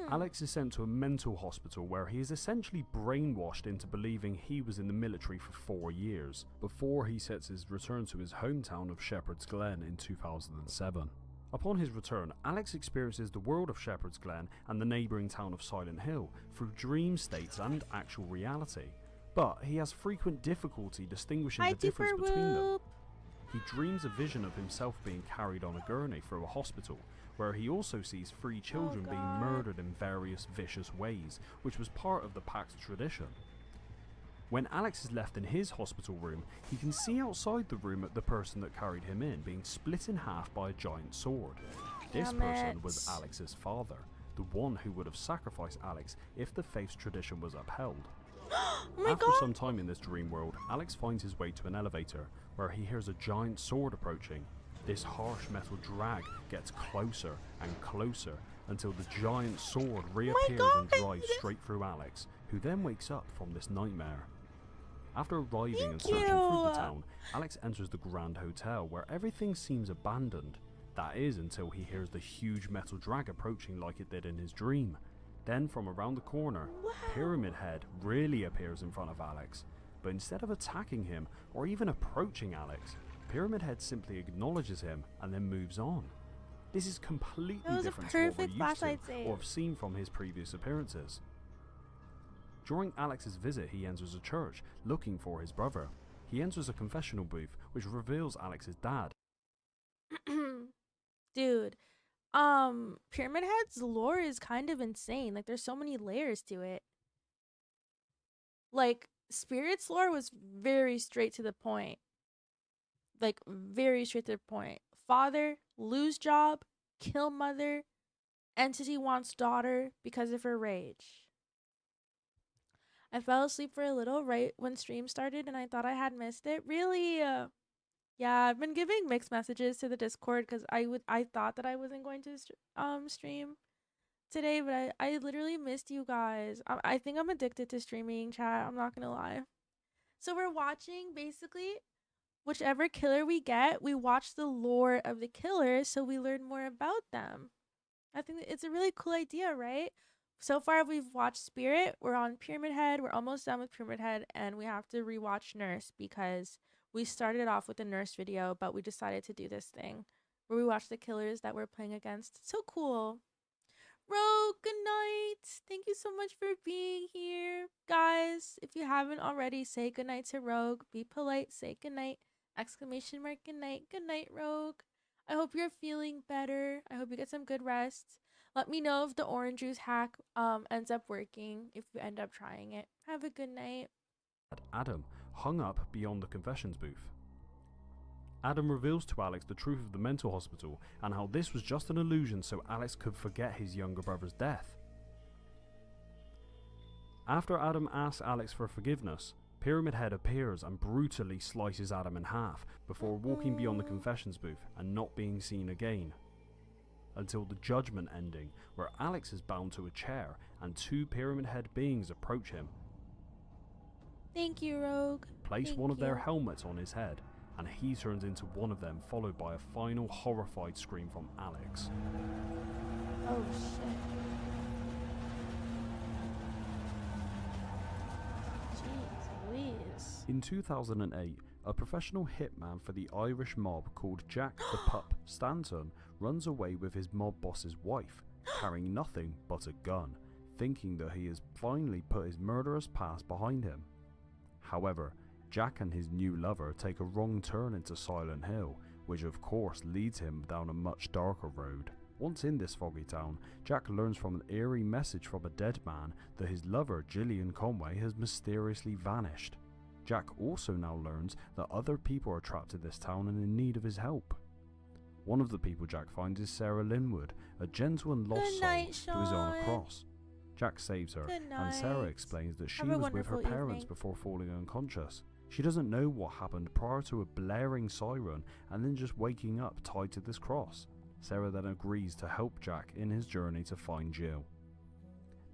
Alex is sent to a mental hospital where he is essentially brainwashed into believing he was in the military for 4 years, before he sets his return to his hometown of Shepherd's Glen in 2007. Upon his return, Alex experiences the world of Shepherd's Glen and the neighbouring town of Silent Hill through dream states and actual reality, but he has frequent difficulty distinguishing the difference between them. He dreams a vision of himself being carried on a gurney through a hospital, where he also sees 3 children being murdered in various vicious ways, which was part of the Pact's tradition. When Alex is left in his hospital room, he can see outside the room at the person that carried him in being split in half by a giant sword. This person was Alex's father, the one who would have sacrificed Alex if the faith's tradition was upheld. After some time in this dream world, Alex finds his way to an elevator, where he hears a giant sword approaching. This harsh metal drag gets closer and closer until the giant sword reappears and drives straight through Alex, who then wakes up from this nightmare. After arriving and searching through the town, Alex enters the Grand Hotel, where everything seems abandoned. That is until he hears the huge metal drag approaching like it did in his dream. Then from around the corner, Pyramid Head really appears in front of Alex, but instead of attacking him or even approaching Alex, Pyramid Head simply acknowledges him and then moves on. This is completely different to what we're used to or have seen from his previous appearances. During Alex's visit, he enters a church looking for his brother. He enters a confessional booth which reveals Alex's dad. Dude, Pyramid Head's lore is kind of insane. Like, there's so many layers to it. Like, Spirit's lore was very straight to the point. Like, very straight to the point. Father, lose job, kill mother, entity wants daughter because of her rage. I fell asleep for a little right when stream started and I thought I had missed it. Really? Yeah, I've been giving mixed messages to the Discord because I thought that I wasn't going to stream today, but I literally missed you guys. I think I'm addicted to streaming, chat. I'm not gonna lie. So we're watching basically whichever killer we get, we watch the lore of the killer so we learn more about them. I think it's a really cool idea, right? So far we've watched Spirit, we're on Pyramid Head, we're almost done with Pyramid Head, and we have to rewatch Nurse because we started off with the Nurse video, but we decided to do this thing where we watch the killers that we're playing against. So cool. Rogue, good night. Thank you so much for being here. Guys, if you haven't already, say goodnight to Rogue. Be polite, say goodnight. Exclamation mark goodnight. Good night, Rogue. I hope you're feeling better. I hope you get some good rest. Let me know if the orange juice hack ends up working, if you end up trying it. Have a good night. Adam hung up beyond the confessions booth. Adam reveals to Alex the truth of the mental hospital and how this was just an illusion so Alex could forget his younger brother's death. After Adam asks Alex for forgiveness, Pyramid Head appears and brutally slices Adam in half before walking beyond the confessions booth and not being seen again. Until the judgment ending, where Alex is bound to a chair and 2 Pyramid Head beings approach him. Thank you, Rogue. Place one of their helmets on his head, and he turns into one of them, followed by a final horrified scream from Alex. Oh shit. Jeez Louise. In 2008, a professional hitman for the Irish mob called Jack the Pup Stanton runs away with his mob boss's wife, carrying nothing but a gun, thinking that he has finally put his murderous past behind him. However, Jack and his new lover take a wrong turn into Silent Hill, which of course leads him down a much darker road. Once in this foggy town, Jack learns from an eerie message from a dead man that his lover Gillian Conway has mysteriously vanished. Jack also now learns that other people are trapped in this town and in need of his help. One of the people Jack finds is Sarah Linwood, a gentle and lost soul who is on a cross. Jack saves her, and Sarah explains that she was with her parents before falling unconscious. She doesn't know what happened prior to a blaring siren and then just waking up tied to this cross. Sarah then agrees to help Jack in his journey to find Jill.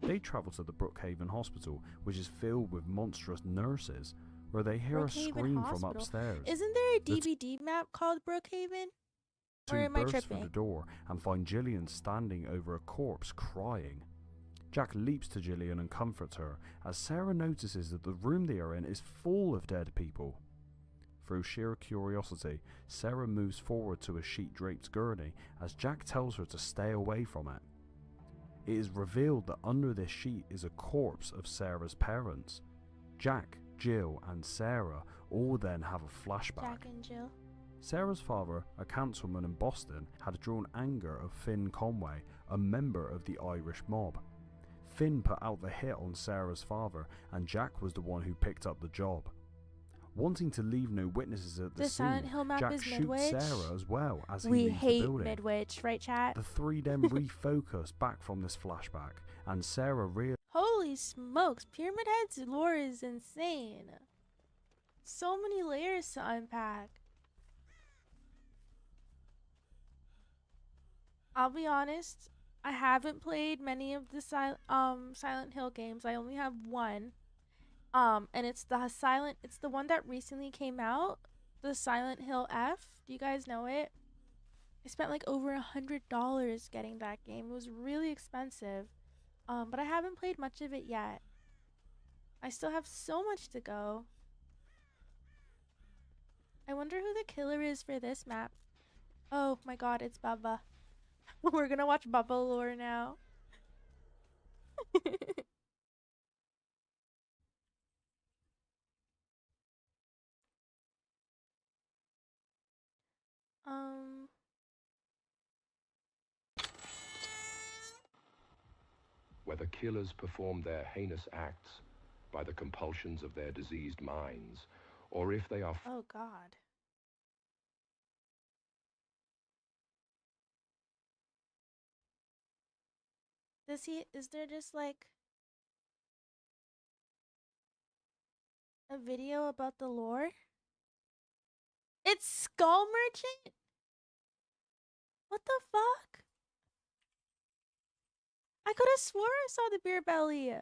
They travel to the Brookhaven Hospital, which is filled with monstrous nurses, where they hear a Brookhaven scream from Hospital. upstairs. Isn't there a DVD map called Brookhaven? Or Two am I burst tripping? through the door and find Gillian standing over a corpse crying. Jack leaps to Gillian and comforts her, as Sarah notices that the room they are in is full of dead people. Through sheer curiosity, Sarah moves forward to a sheet-draped gurney as Jack tells her to stay away from it. It is revealed that under this sheet is a corpse of Sarah's parents. Jack, Jill and Sarah all then have a flashback. Jack and Jill. Sarah's father, a councilman in Boston, had drawn anger of Finn Conway, a member of the Irish mob. Finn put out the hit on Sarah's father, and Jack was the one who picked up the job. Wanting to leave no witnesses at the The Silent scene, Hill map Jack is shoots Midwich. Sarah as well as he We leaves the hate building. Midwich, right, chat? The three then refocus back from this flashback, and Sarah realizes Holy smokes, Pyramid Head's lore is insane. So many layers to unpack. I'll be honest, I haven't played many of the Silent Hill games. I only have one. And it's the one that recently came out, the Silent Hill F. Do you guys know it? I spent like over $100 getting that game. It was really expensive. But I haven't played much of it yet. I still have so much to go. I wonder who the killer is for this map. Oh my god, it's Bubba. We're gonna watch Bubba lore now. Whether killers perform their heinous acts by the compulsions of their diseased minds, or if they are Oh god. Is there just like a video about the lore? It's Skull Merchant? What the fuck? I could have swore I saw the beer belly.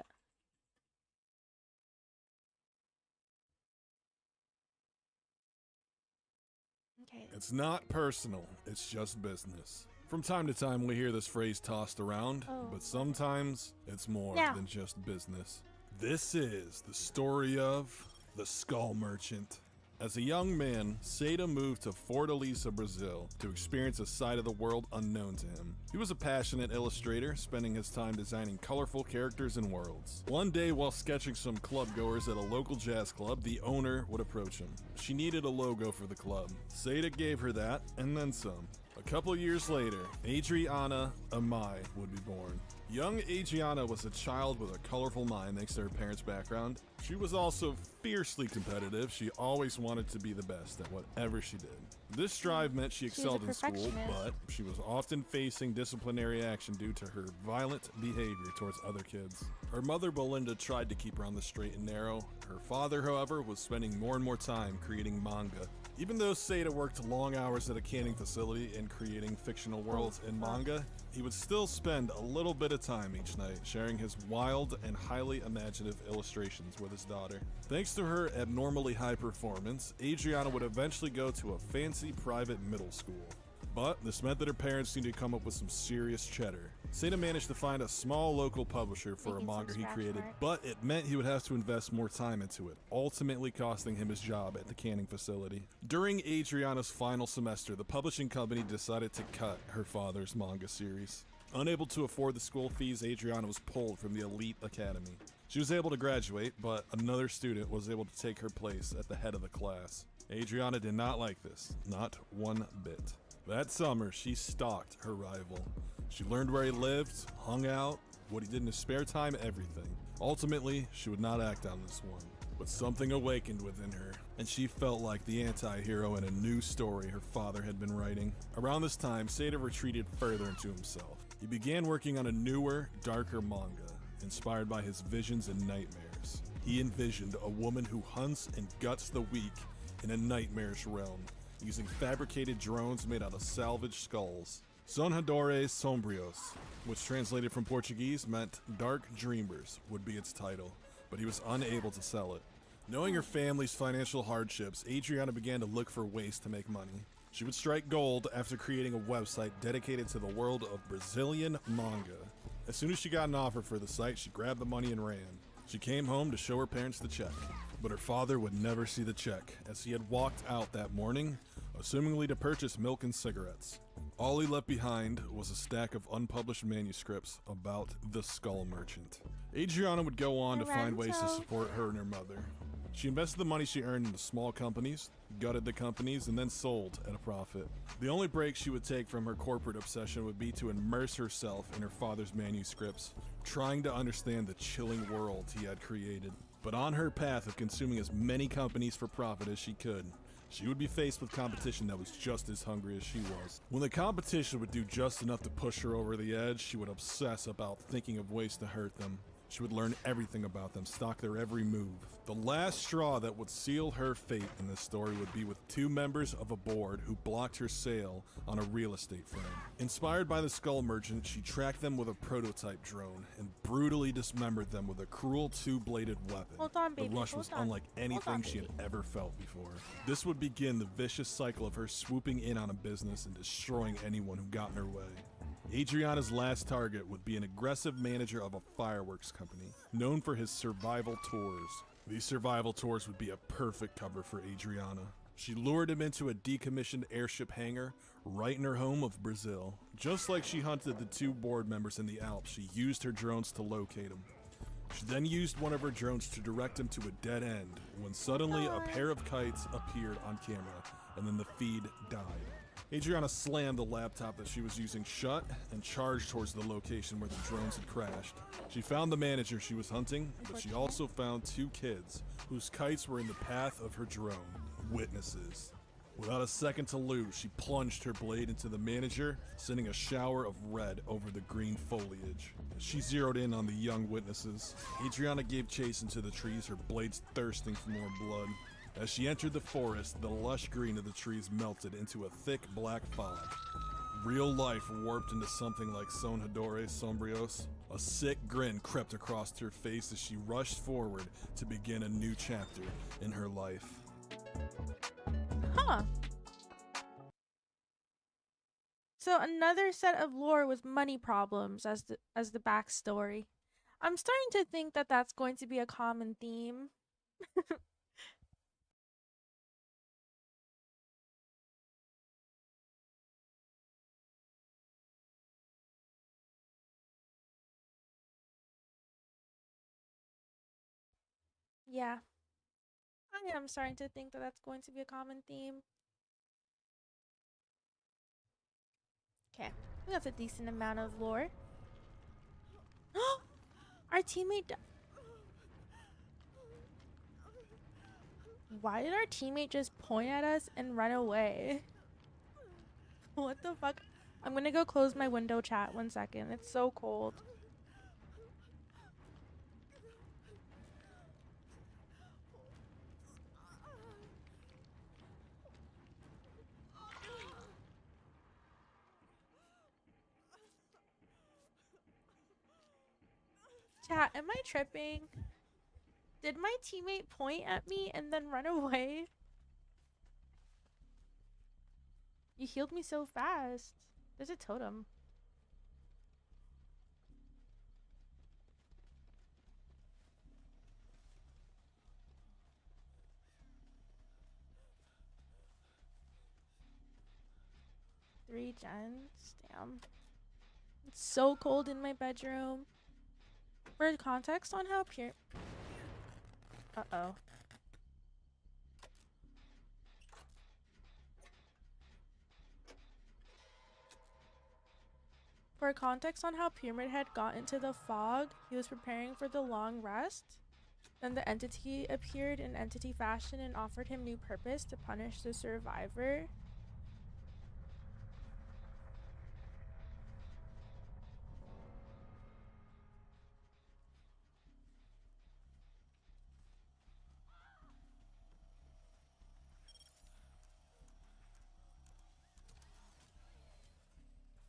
Okay. It's not personal, it's just business. From time to time, we hear this phrase tossed around, Oh. but sometimes it's more Yeah. than just business. This is the story of the Skull Merchant. As a young man, Seda moved to Fortaleza, Brazil, to experience a side of the world unknown to him. He was a passionate illustrator, spending his time designing colorful characters and worlds. One day, while sketching some clubgoers at a local jazz club, the owner would approach him. She needed a logo for the club. Seda gave her that, and then some. A couple years later, Adriana Amai would be born. Young Adriana was a child with a colorful mind thanks to her parents' background. She was also fiercely competitive. She always wanted to be the best at whatever she did. This drive meant she was a excelled in school, perfectionist. but she was often facing disciplinary action due to her violent behavior towards other kids. Her mother, Belinda, tried to keep her on the straight and narrow. Her father, however, was spending more and more time creating manga. Even though Seda worked long hours at a canning facility and creating fictional worlds in manga, he would still spend a little bit of time each night sharing his wild and highly imaginative illustrations with his daughter. Thanks to her abnormally high performance, Adriana would eventually go to a fancy private middle school. But this meant that her parents needed to come up with some serious cheddar. Seda managed to find a small local publisher for a Making some manga he scratch created, mark. but it meant he would have to invest more time into it, ultimately costing him his job at the canning facility. During Adriana's final semester, the publishing company decided to cut her father's manga series. Unable to afford the school fees, Adriana was pulled from the elite academy. She was able to graduate, but another student was able to take her place at the head of the class. Adriana did not like this, not one bit. That summer, she stalked her rival. She learned where he lived, hung out, what he did in his spare time, everything. Ultimately, she would not act on this one. But something awakened within her, and she felt like the anti-hero in a new story her father had been writing. Around this time, Seda retreated further into himself. He began working on a newer, darker manga, inspired by his visions and nightmares. he envisioned a woman who hunts and guts the weak in a nightmarish realm, using fabricated drones made out of salvaged skulls. Sonhadores Sombrios, which translated from Portuguese meant Dark Dreamers, would be its title, but he was unable to sell it. Knowing her family's financial hardships, Adriana began to look for ways to make money. She would strike gold after creating a website dedicated to the world of Brazilian manga. As soon as she got an offer for the site, she grabbed the money and ran. She came home to show her parents the check, but her father would never see the check, as he had walked out that morning, assumingly to purchase milk and cigarettes. All he left behind was a stack of unpublished manuscripts about the Skull Merchant. Adriana would go on to find ways to support her and her mother. She invested the money she earned into small companies, gutted the companies, and then sold at a profit. The only break she would take from her corporate obsession would be to immerse herself in her father's manuscripts, trying to understand the chilling world he had created. But on her path of consuming as many companies for profit as she could, she would be faced with competition that was just as hungry as she was. When the competition would do just enough to push her over the edge, she would obsess about thinking of ways to hurt them. She would learn everything about them, stalk their every move. The last straw that would seal her fate in this story would be with two members of a board who blocked her sale on a real estate firm. Inspired by the Skull Merchant, she tracked them with a prototype drone and brutally dismembered them with a cruel two-bladed weapon. Hold on, baby. The rush was unlike anything she had ever felt before. This would begin the vicious cycle of her swooping in on a business and destroying anyone who got in her way. Adriana's last target would be an aggressive manager of a fireworks company, known for his survival tours. These survival tours would be a perfect cover for Adriana. She lured him into a decommissioned airship hangar right in her home of Brazil. Just like she hunted the two board members in the Alps, she used her drones to locate him. She then used one of her drones to direct him to a dead end, when suddenly a pair of kites appeared on camera, and then the feed died. Adriana slammed the laptop that she was using shut and charged towards the location where the drones had crashed. She found the manager she was hunting, but she also found two kids whose kites were in the path of her drone, witnesses. Without a second to lose, she plunged her blade into the manager, sending a shower of red over the green foliage. As she zeroed in on the young witnesses, Adriana gave chase into the trees, her blades thirsting for more blood. As she entered the forest, the lush green of the trees melted into a thick black fog. Real life warped into something like Sonhadores Sombrios. A sick grin crept across her face as she rushed forward to begin a new chapter in her life. Huh. So another set of lore with money problems as the backstory. I'm starting to think that that's going to be a common theme. Yeah. I am starting to think that that's going to be a common theme. Okay, that's a decent amount of lore. Our teammate. Why did our teammate just point at us and run away? What the fuck? I'm gonna go close my window chat 1 second. It's so cold. Chat, am I tripping? Did my teammate point at me and then run away? You healed me so fast. There's a totem. Three gens. Damn. It's so cold in my bedroom. For context on how pure... Uh-oh. For context on how Pyramid had got into the fog, he was preparing for the long rest. Then the entity appeared in entity fashion and offered him new purpose to punish the survivor.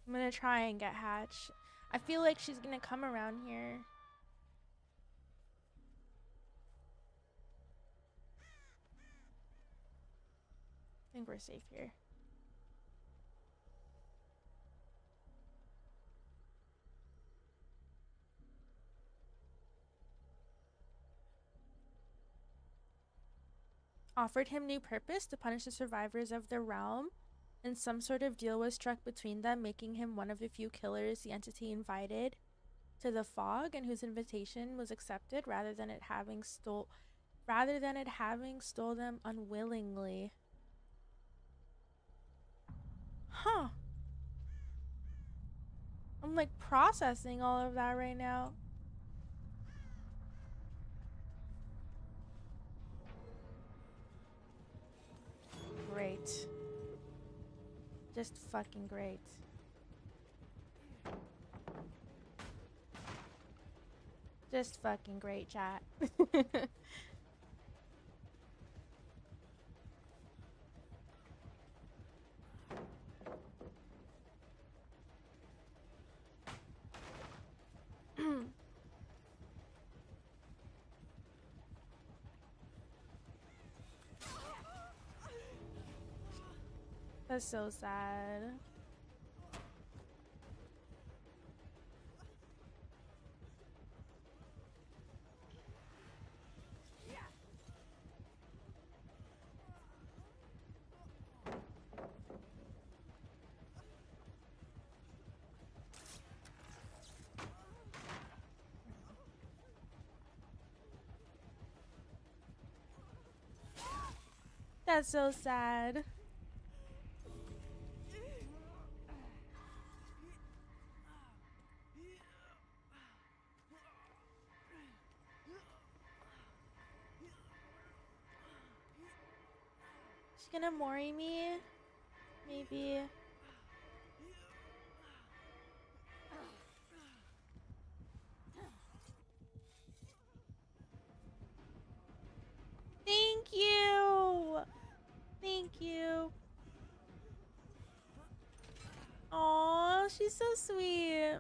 I'm gonna try and get Hatch. I feel like she's gonna come around here. I think we're safe here. Offered him new purpose to punish the survivors of the realm, and some sort of deal was struck between them, making him one of the few killers the entity invited to the fog, and whose invitation was accepted rather than it having stole them unwillingly. Huh. I'm like processing all of that right now. Great. Just fucking great. Just fucking great, chat. That's so sad. That's so sad. She's gonna mori me? Maybe. Thank you! Thank you. Aw, she's so sweet.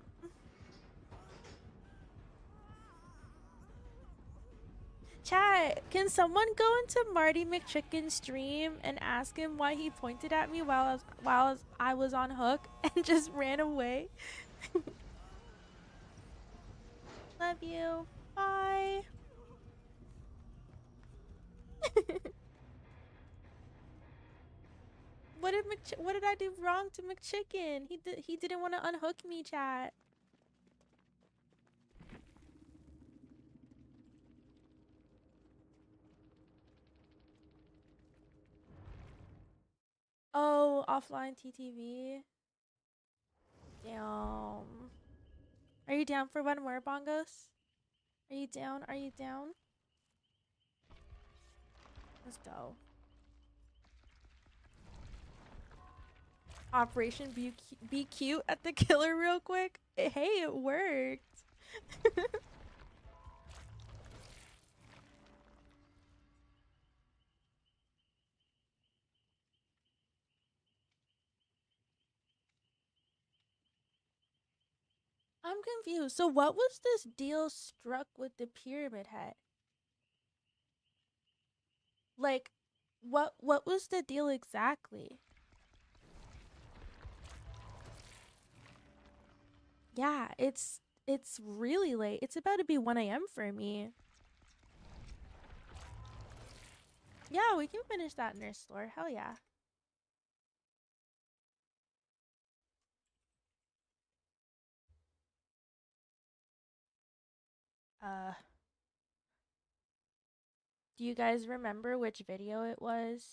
Chat, can someone go into Marty McChicken's stream and ask him why he pointed at me while I was on hook and just ran away? Love you. Bye. What did I do wrong to McChicken? He didn't want to unhook me, chat. Oh, offline TTV. Damn. Are you down for one more, Bongos? Are you down? Are you down? Let's go. Operation be cute at the killer real quick. Hey, it worked. I'm confused. So what was this deal struck with the pyramid head? Like, what was the deal exactly? Yeah, it's really late. It's about to be 1 a.m. for me. Yeah, we can finish that nurse store. Hell yeah. Do you guys remember which video it was?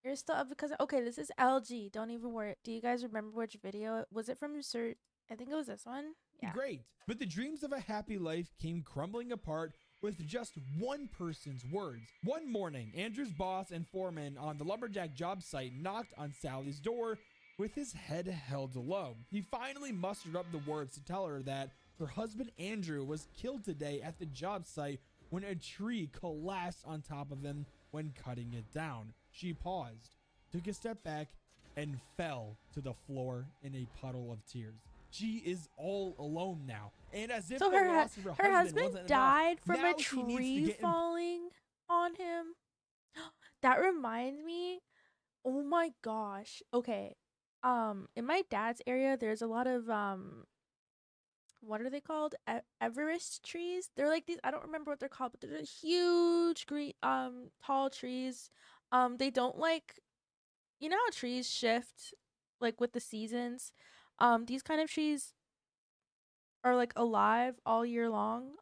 You're still up because okay, this is LG. Don't even worry. Do you guys remember which video? Was it from Sir? I think it was this one. Yeah. Great. But the dreams of a happy life came crumbling apart with just one person's words. One morning, Andrew's boss and foreman on the lumberjack job site knocked on Sally's door with his head held low. He finally mustered up the words to tell her that her husband Andrew was killed today at the job site when a tree collapsed on top of them when cutting it down. She paused, took a step back, and fell to the floor in a puddle of tears. She is all alone now, and as if So the loss of her husband wasn't died enough, from now a she needs to tree get falling on him. That reminds me. Oh my gosh. Okay. In my dad's area, there's a lot of what are they called? Everest trees. They're like these. I don't remember what they're called, but they're huge green, tall trees. They don't like, you know how trees shift, like with the seasons. These kind of trees are like alive all year long.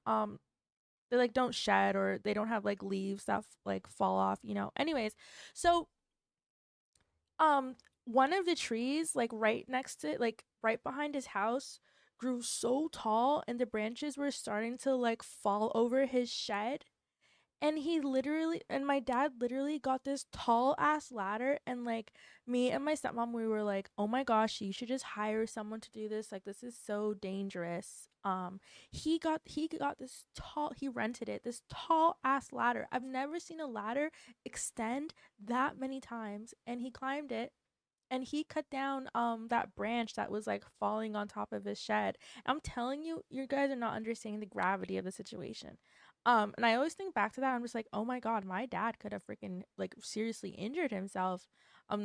They like don't shed, or they don't have like leaves that like fall off. Anyways, so um one of the trees like right next to it, like right behind his house, grew so tall, and the branches were starting to like fall over his shed. And my dad literally got this tall ass ladder, and like me and my stepmom, we were like, oh my gosh, you should just hire someone to do this, like this is so dangerous. He got this tall, he rented it, this tall ass ladder. I've never seen a ladder extend that many times, and he climbed it, and he cut down that branch that was like falling on top of his shed. I'm telling you, you guys are not understanding the gravity of the situation. And I always think back to that. I'm just like, oh my god, my dad could have freaking like seriously injured himself.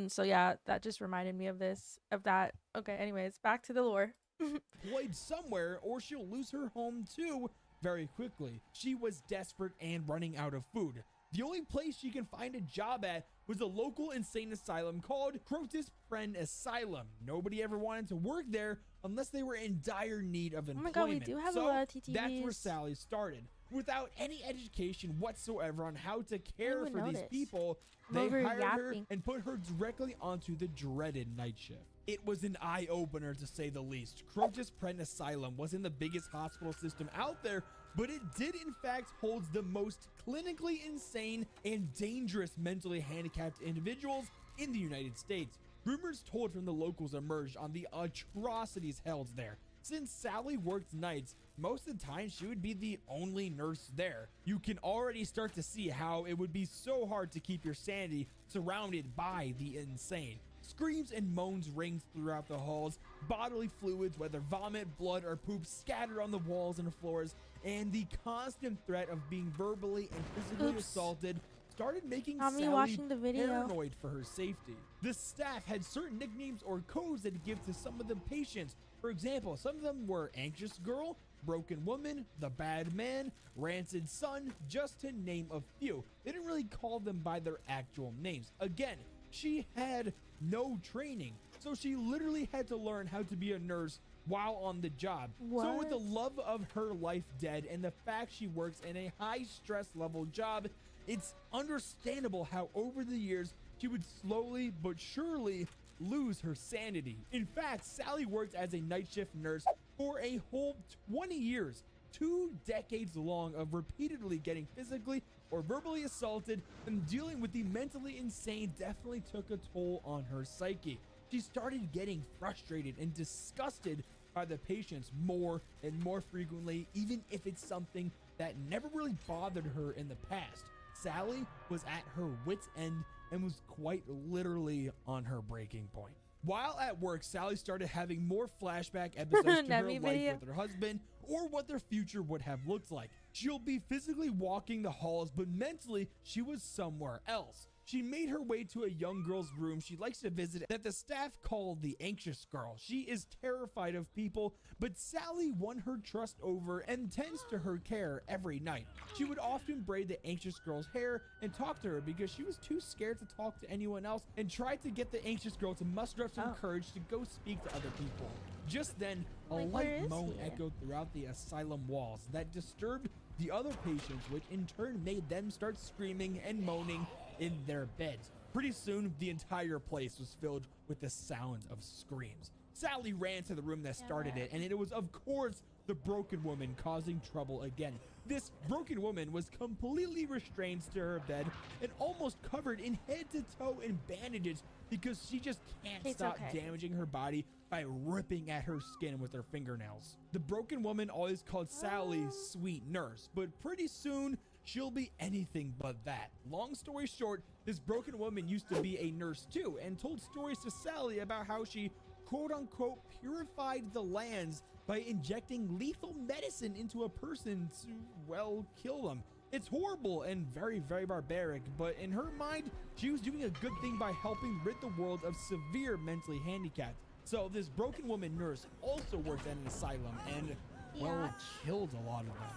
So yeah, that just reminded me of that. Okay, anyways, back to the lore. Employed somewhere, or she'll lose her home too very quickly. She was desperate and running out of food. The only place she can find a job at was a local insane asylum called Crotus Pren Asylum. Nobody ever wanted to work there unless they were in dire need of employment. Oh my god, we do have a lot of TTVs. That's where Sally started. Without any education whatsoever on how to care for these people, they hired her and put her directly onto the dreaded night shift. It was an eye-opener, to say the least. Crotus Pren Asylum wasn't the biggest hospital system out there, but it did in fact hold the most clinically insane and dangerous mentally handicapped individuals in the United States. Rumors told from the locals emerged on the atrocities held there. Since Sally worked nights, most of the time she would be the only nurse there. You can already start to see how it would be so hard to keep your sanity surrounded by the insane. Screams and moans ring throughout the halls, bodily fluids, whether vomit, blood, or poop, scattered on the walls and floors, and the constant threat of being verbally and physically assaulted started making Sally paranoid for her safety. The staff had certain nicknames or codes they'd give to some of the patients. For example, some of them were Anxious Girl, Broken Woman, The Bad Man, Rancid Son, just to name a few. They didn't really call them by their actual names. Again, she had no training, so she literally had to learn how to be a nurse while on the job. So with the love of her life dead and the fact she works in a high stress level job, it's understandable how over the years she would slowly but surely lose her sanity. In fact, Sally worked as a night shift nurse for a whole 20 years, 2 decades long of repeatedly getting physically or verbally assaulted, and dealing with the mentally insane definitely took a toll on her psyche. She started getting frustrated and disgusted by the patients more and more frequently, even if it's something that never really bothered her in the past. Sally was at her wit's end and was quite literally on her breaking point. While at work, Sally started having more flashback episodes to her life with her husband, or what their future would have looked like. She'll be physically walking the halls, but mentally, she was somewhere else. She made her way to a young girl's room she likes to visit that the staff called the Anxious Girl. She is terrified of people, but Sally won her trust over and tends to her care every night. She would often braid the Anxious Girl's hair and talk to her because she was too scared to talk to anyone else, and tried to get the Anxious Girl to muster up some courage to go speak to other people. Just then, a light moan echoed throughout the asylum walls that disturbed the other patients, which in turn made them start screaming and moaning in their beds. Pretty soon, the entire place was filled with the sounds of screams. Sally ran to the room that started it, and it was, of course, the broken woman causing trouble again. This broken woman was completely restrained to her bed and almost covered in head to toe in bandages because she just can't stop damaging her body by ripping at her skin with her fingernails. The broken woman always called Sally Sweet Nurse, but pretty soon she'll be anything but that. Long story short, this broken woman used to be a nurse too, and told stories to Sally about how she quote-unquote purified the lands by injecting lethal medicine into a person to, well, kill them. It's horrible and very, very barbaric, but in her mind, she was doing a good thing by helping rid the world of severe mentally handicapped. So this broken woman nurse also worked at an asylum and, well, killed a lot of them.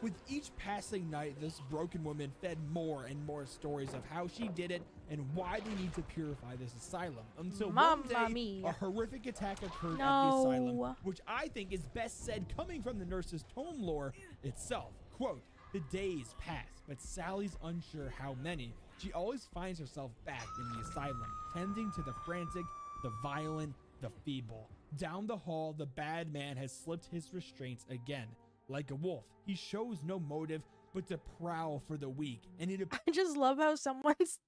With each passing night, this broken woman fed more and more stories of how she did it and why they need to purify this asylum. Until one day, a horrific attack occurred at the asylum, which I think is best said coming from the nurse's tome lore itself. Quote, "The days pass, but Sally's unsure how many. She always finds herself back in the asylum, tending to the frantic, the violent, the feeble. Down the hall, the bad man has slipped his restraints again. Like a wolf, he shows no motive but to prowl for the weak, and it I just love how someone's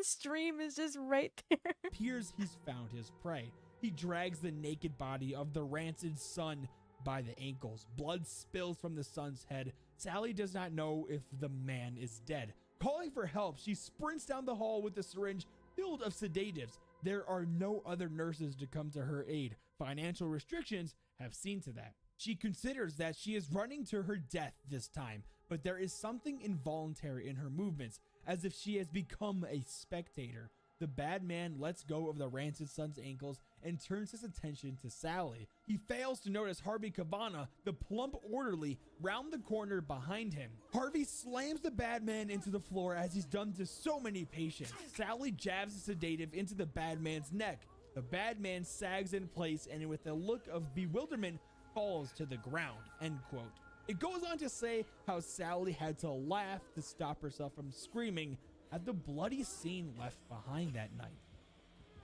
stream is just right there. appears he's found his prey. He drags the naked body of the rancid son by the ankles. Blood spills from the son's head. Sally does not know if the man is dead. Calling for help, she sprints down the hall with a syringe filled of sedatives. There are no other nurses to come to her aid. Financial restrictions have seen to that. She considers that she is running to her death this time, but there is something involuntary in her movements, as if she has become a spectator. The bad man lets go of the rancid son's ankles and turns his attention to Sally. He fails to notice Harvey Kavana, the plump orderly, round the corner behind him. Harvey slams the bad man into the floor as he's done to so many patients. Sally jabs a sedative into the bad man's neck. The bad man sags in place and with a look of bewilderment falls to the ground, end quote. It goes on to say how Sally had to laugh to stop herself from screaming at the bloody scene left behind that night.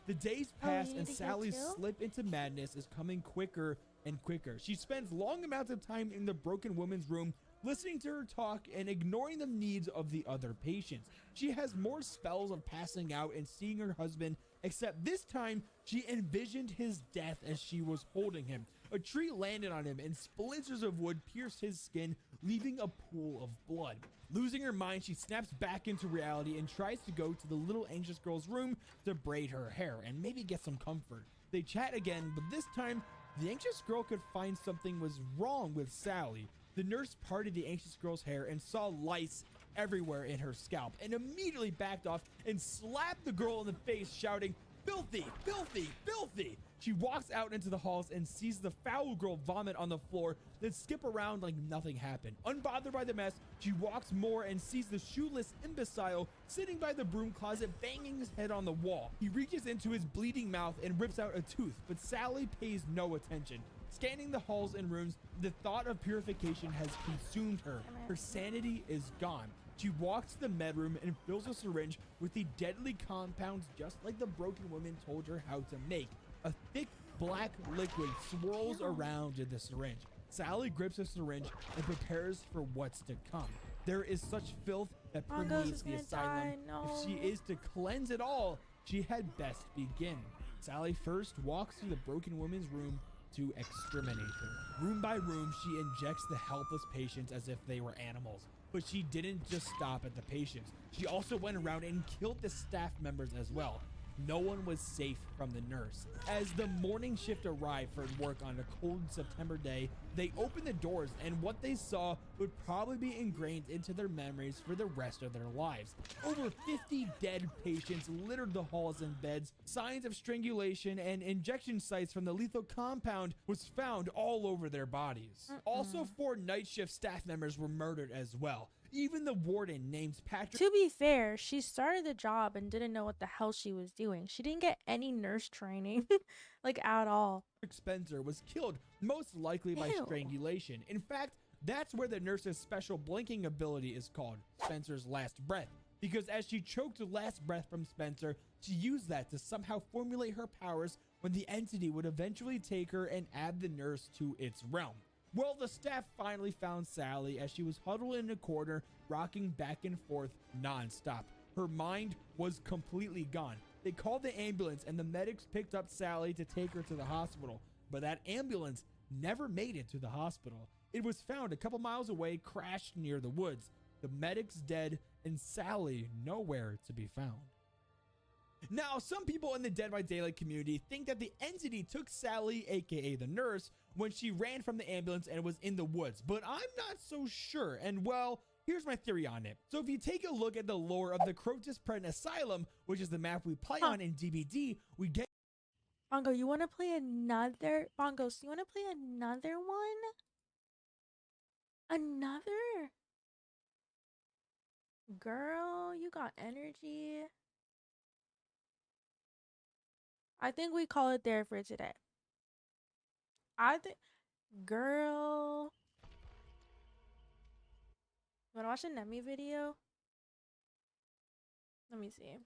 The days pass and Sally's slip into madness is coming quicker and quicker. She spends long amounts of time in the broken woman's room listening to her talk and ignoring the needs of the other patients. She has more spells of passing out and seeing her husband, except this time she envisioned his death as she was holding him. A tree landed on him and splinters of wood pierced his skin, leaving a pool of blood. Losing her mind, she snaps back into reality and tries to go to the little anxious girl's room to braid her hair and maybe get some comfort. They chat again, but this time the anxious girl could find something was wrong with Sally. The nurse parted the anxious girl's hair and saw lice everywhere in her scalp and immediately backed off and slapped the girl in the face, shouting, "Filthy, filthy, filthy!" She walks out into the halls and sees the foul girl vomit on the floor, then skip around like nothing happened. Unbothered by the mess, she walks more and sees the shoeless imbecile sitting by the broom closet banging his head on the wall. He reaches into his bleeding mouth and rips out a tooth, but Sally pays no attention. Scanning the halls and rooms, the thought of purification has consumed her. Her sanity is gone. She walks to the med room and fills a syringe with the deadly compounds just like the broken woman told her how to make. A thick black liquid swirls around in the syringe. Sally grips a syringe and prepares for what's to come. There is such filth that permeates the asylum. If she is to cleanse it all, she had best begin. Sally first walks through the broken woman's room to exterminate her. Room by room, she injects the helpless patients as if they were animals. But she didn't just stop at the patients. She also went around and killed the staff members as well. No one was safe from the nurse. As the morning shift arrived for work on a cold September day, they opened the doors and what they saw would probably be ingrained into their memories for the rest of their lives. Over 50 dead patients littered the halls and beds. Signs of strangulation and injection sites from the lethal compound was found all over their bodies. Also, 4 night shift staff members were murdered as well. Even the warden, named Patrick. To be fair, she started the job and didn't know what the hell she was doing. She didn't get any nurse training, like at all. Spencer was killed, most likely by strangulation. In fact, that's where the nurse's special blinking ability is called, Spencer's last breath. Because as she choked the last breath from Spencer, she used that to somehow formulate her powers when the entity would eventually take her and add the nurse to its realm. Well, the staff finally found Sally as she was huddled in a corner, rocking back and forth non-stop. Her mind was completely gone. They called the ambulance and the medics picked up Sally to take her to the hospital, but that ambulance never made it to the hospital. It was found a couple miles away, crashed near the woods. the medics dead, and Sally nowhere to be found. Now, some people in the Dead by Daylight community think that the entity took Sally, aka the nurse, when she ran from the ambulance and was in the woods, but I'm not so sure, and well, here's my theory on it. So if you take a look at the lore of the Crotus Preden Asylum, which is the map we play on in DBD, we get Bongo, you want to play another? Bongos, you want to play another one? Another? Girl, you got energy. I think we call it there for today. I think, girl. You want to watch a Nemi video? Let me see.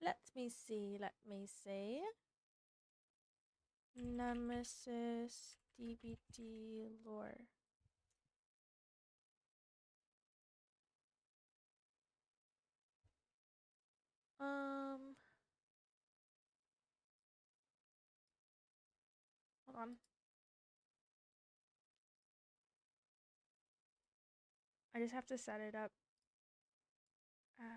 Let me see. Let me see. Nemesis DBD lore. Hold on. I just have to set it up. Add.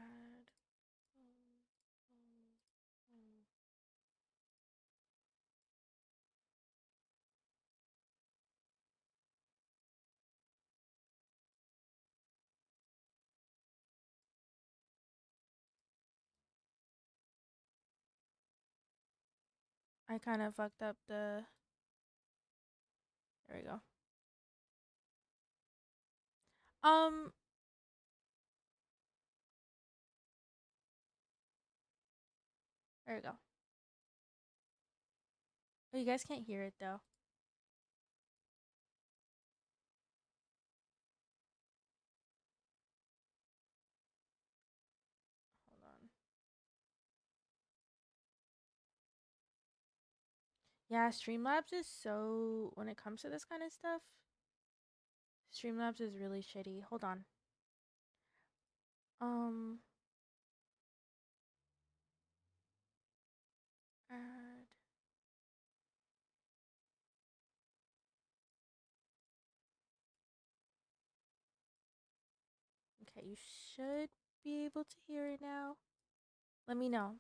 I kind of fucked up the. There we go. There we go. Oh, you guys can't hear it though. Hold on. Yeah, Streamlabs is so, when it comes to this kind of stuff, Streamlabs is really shitty. Hold on. Add. Okay, you should be able to hear it now. Let me know.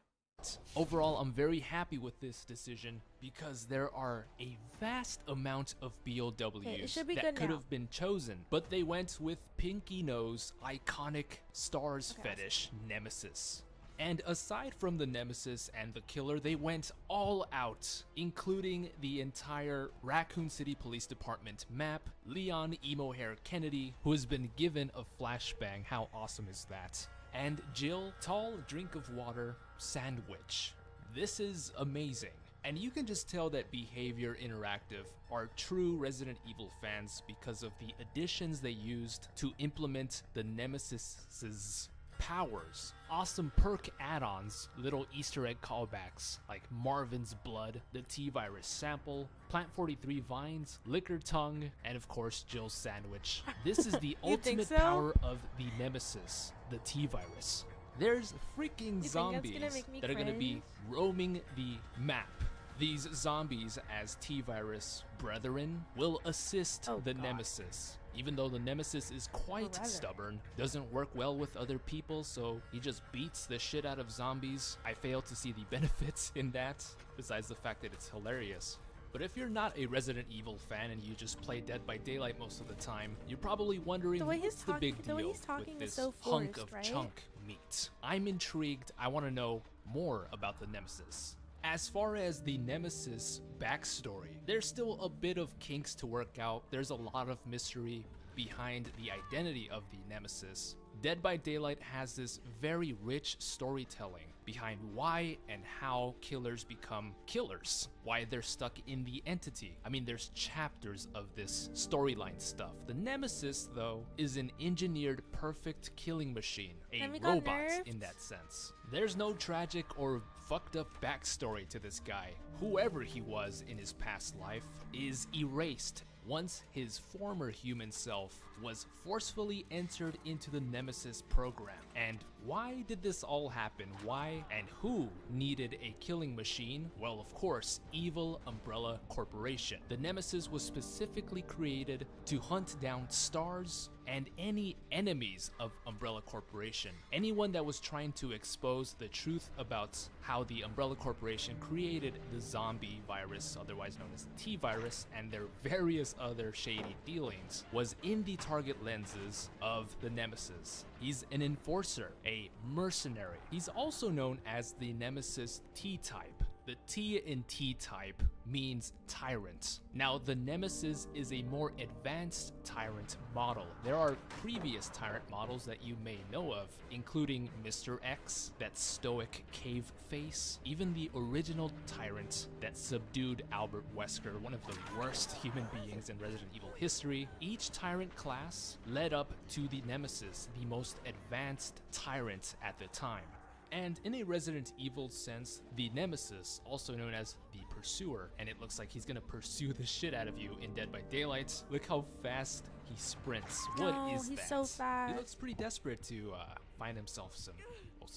Overall, I'm very happy with this decision because there are a vast amount of BOWs that could have been chosen, but they went with Pinky Nose iconic stars fetish Nemesis. And aside from the Nemesis and the killer, they went all out, including the entire Raccoon City Police Department map, Leon Emo Hair Kennedy, who has been given a flashbang. How awesome is that? And Jill, Tall Drink of Water Sandwich. This is amazing. And you can just tell that Behavior Interactive are true Resident Evil fans because of the additions they used to implement the Nemesis's powers. Awesome perk add-ons, little Easter egg callbacks like Marvin's Blood, the T-Virus sample, Plant 43 Vines, Liquor Tongue, and of course Jill's Sandwich. This is the ultimate power of the Nemesis, the T-Virus. There's freaking zombies that are going to be roaming the map. These zombies as T-Virus brethren will assist the Nemesis. Even though the Nemesis is quite stubborn, doesn't work well with other people, so he just beats the shit out of zombies. I fail to see the benefits in that, besides the fact that it's hilarious. But if you're not a Resident Evil fan and you just play Dead by Daylight most of the time, you're probably wondering what's the big deal with this hunk of chunk meat. I'm intrigued. I want to know more about the Nemesis. As far as the Nemesis backstory, there's still a bit of kinks to work out. There's a lot of mystery behind the identity of the Nemesis. Dead by Daylight has this very rich storytelling behind why and how killers become killers, why they're stuck in the entity. I mean, there's chapters of this storyline stuff. The Nemesis, though, is an engineered perfect killing machine, a robot in that sense. There's no tragic or fucked up backstory to this guy. Whoever he was in his past life is erased once his former human self was forcefully entered into the Nemesis program. And why did this all happen? Why and who needed a killing machine? Well, of course, evil Umbrella Corporation. The Nemesis was specifically created to hunt down stars and any enemies of Umbrella Corporation. Anyone that was trying to expose the truth about how the Umbrella Corporation created the zombie virus, otherwise known as the T-virus, and their various other shady dealings, was in the target lenses of the Nemesis. He's an enforcer, a mercenary. He's also known as the Nemesis T-type. The T in T-type means tyrant. Now, the Nemesis is a more advanced tyrant model. There are previous tyrant models that you may know of, including Mr. X, that stoic cave face, even the original tyrant that subdued Albert Wesker, one of the worst human beings in Resident Evil history. Each tyrant class led up to the Nemesis, the most advanced tyrant at the time. And in a Resident Evil sense, the Nemesis, also known as the Pursuer, and it looks like he's gonna pursue the shit out of you in Dead by Daylight. Look how fast he sprints. What is he's that? So fast. He looks pretty desperate to find himself some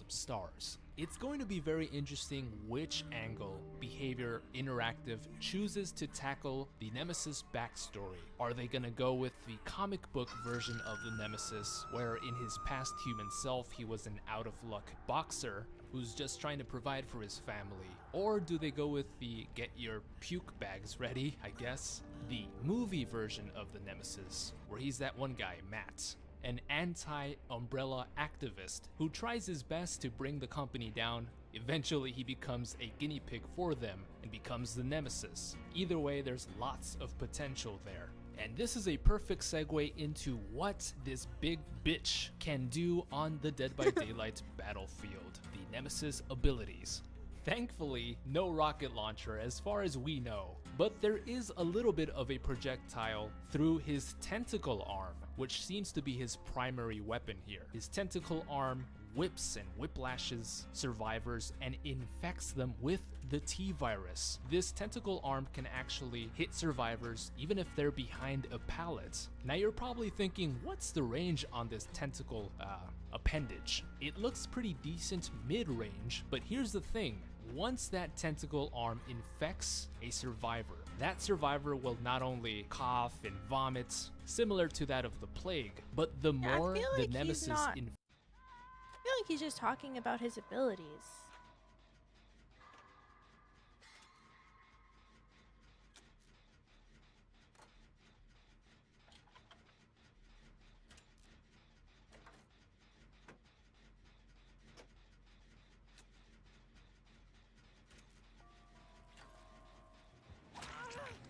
stars. It's going to be very interesting which angle Behavior Interactive chooses to tackle the Nemesis backstory. Are they gonna go with the comic book version of the Nemesis, where in his past human self he was an out-of-luck boxer who's just trying to provide for his family? Or do they go with the get your puke bags ready, I guess, the movie version of the Nemesis, where he's that one guy, Matt, an anti-Umbrella activist who tries his best to bring the company down. Eventually he becomes a guinea pig for them and becomes the Nemesis. Either way, there's lots of potential there. And this is a perfect segue into what this big bitch can do on the Dead by Daylight battlefield, the Nemesis abilities. Thankfully, no rocket launcher as far as we know, but there is a little bit of a projectile through his tentacle arm, which seems to be his primary weapon here. His tentacle arm whips and whiplashes survivors and infects them with the T-virus. This tentacle arm can actually hit survivors even if they're behind a pallet. Now you're probably thinking, what's the range on this tentacle appendage? It looks pretty decent mid-range, but here's the thing. Once that tentacle arm infects a survivor, that survivor will not only cough and vomit, similar to that of the plague, but the more the Nemesis I feel like he's just talking about his abilities.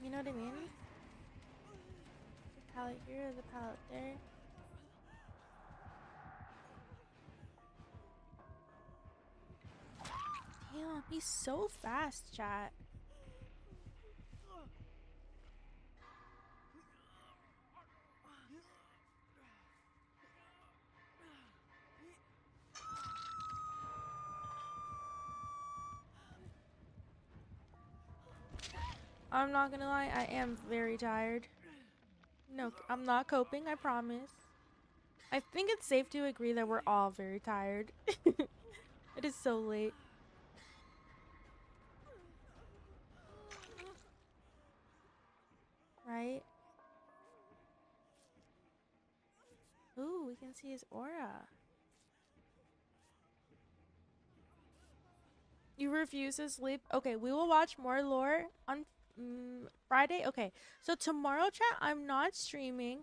You know what I mean? There's a pallet here, there's a pallet there. Damn, he's so fast, chat. I'm not gonna lie, I am very tired. No, I'm not coping, I promise. I think it's safe to agree that we're all very tired. It is so late. Right? Ooh, we can see his aura. You refuse to sleep? Okay, we will watch more lore on Friday. Okay, so tomorrow, chat, I'm not streaming.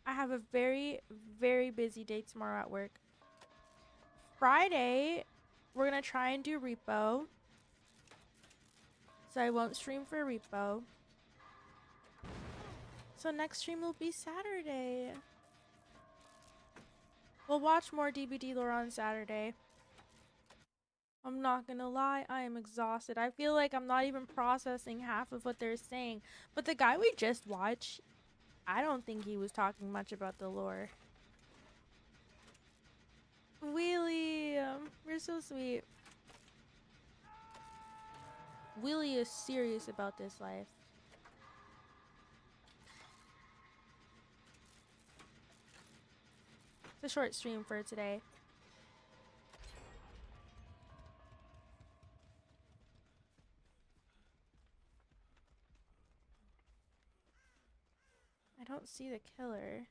I have a very, very busy day tomorrow at work. Friday, we're gonna try and do repo. So I won't stream for repo. So next stream will be Saturday. We'll watch more DBD lore on Saturday. I'm not gonna lie, I am exhausted. I feel like I'm not even processing half of what they're saying. But the guy we just watched, I don't think he was talking much about the lore. Wheelie, you're so sweet. Wheelie is serious about this life. It's a short stream for today. I don't see the killer.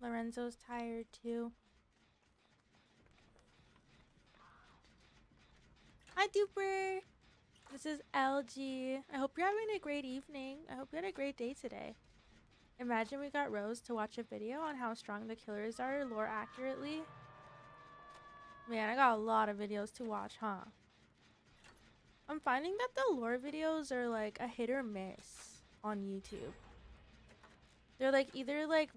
Lorenzo's tired too. Hi, Duper. This is LG. I hope you're having a great evening. I hope you had a great day today. Imagine we got Rose to watch a video on how strong the killers are lore accurately. Man, I got a lot of videos to watch, huh? I'm finding that the lore videos are like a hit or miss on YouTube. They're like either like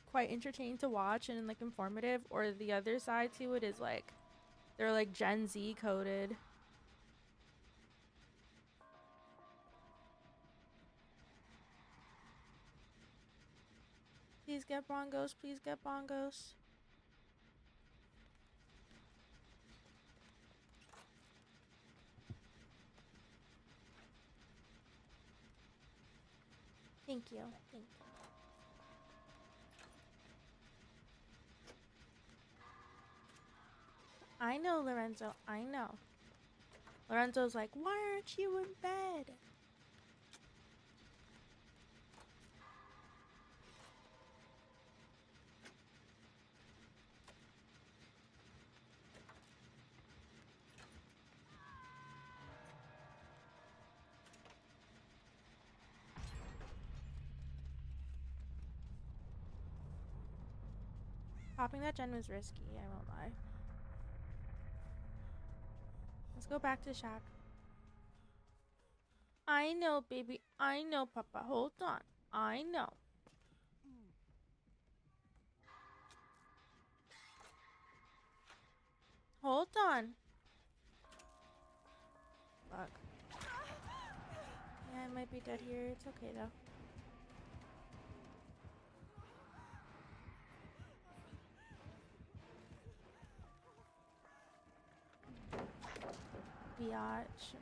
quite entertaining to watch and like informative, or the other side to it is like they're like Gen Z coded. Please get bongos, please get bongos. Thank you, thank you. I know, Lorenzo, I know. Lorenzo's like, why aren't you in bed? Popping that gen was risky, I won't lie. Let's go back to Shack. I know, baby. I know, Papa. Hold on. I know. Hold on. Fuck. Yeah, I might be dead here. It's okay, though. Biatch.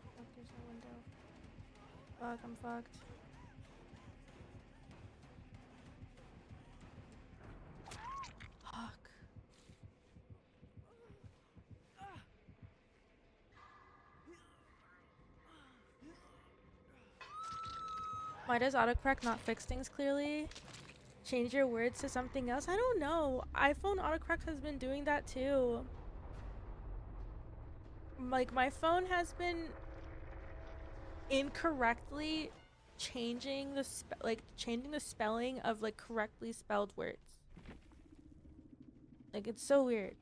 Fuck, there's no window. Fuck, I'm fucked. Fuck. Why does autocorrect not fix things clearly? Change your words to something else? I don't know. iPhone autocorrect has been doing that too. Like, my phone has been incorrectly changing the changing the spelling of like correctly spelled words. Like, it's so weird.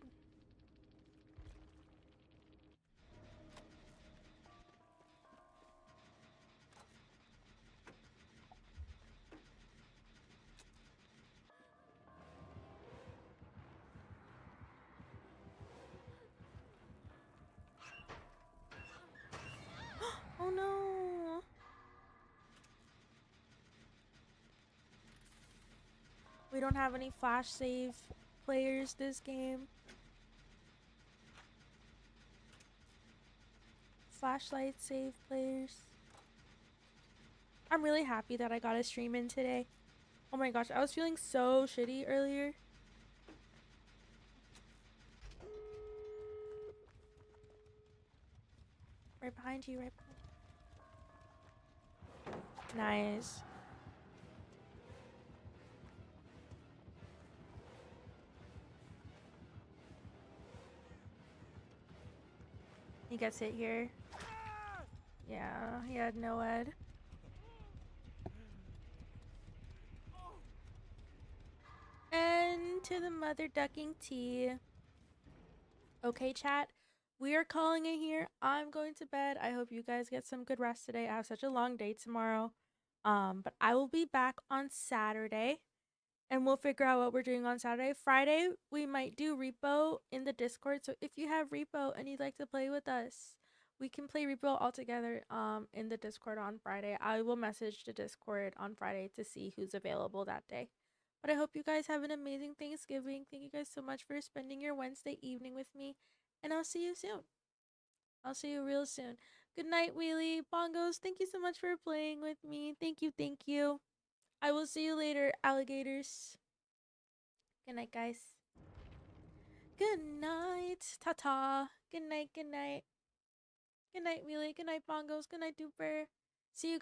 Oh no. We don't have any flash save players this game. Flashlight save players. I'm really happy that I got a stream in today. Oh my gosh, I was feeling so shitty earlier. Right behind you, right behind you. Nice. He gets hit here. Yeah, he had no ed. And to the mother ducking tea. Okay, chat. We are calling it here. I'm going to bed. I hope you guys get some good rest today. I have such a long day tomorrow. But I will be back on Saturday. And we'll figure out what we're doing on Saturday. Friday, we might do repo in the Discord. So if you have repo and you'd like to play with us, we can play repo all together in the Discord on Friday. I will message the Discord on Friday to see who's available that day. But I hope you guys have an amazing Thanksgiving. Thank you guys so much for spending your Wednesday evening with me. And I'll see you soon. I'll see you real soon. Good night, Wheelie. Bongos, thank you so much for playing with me. Thank you, thank you. I will see you later, alligators. Good night, guys. Good night. Ta-ta. Good night, good night. Good night, Wheelie. Good night, Bongos. Good night, Duper. See you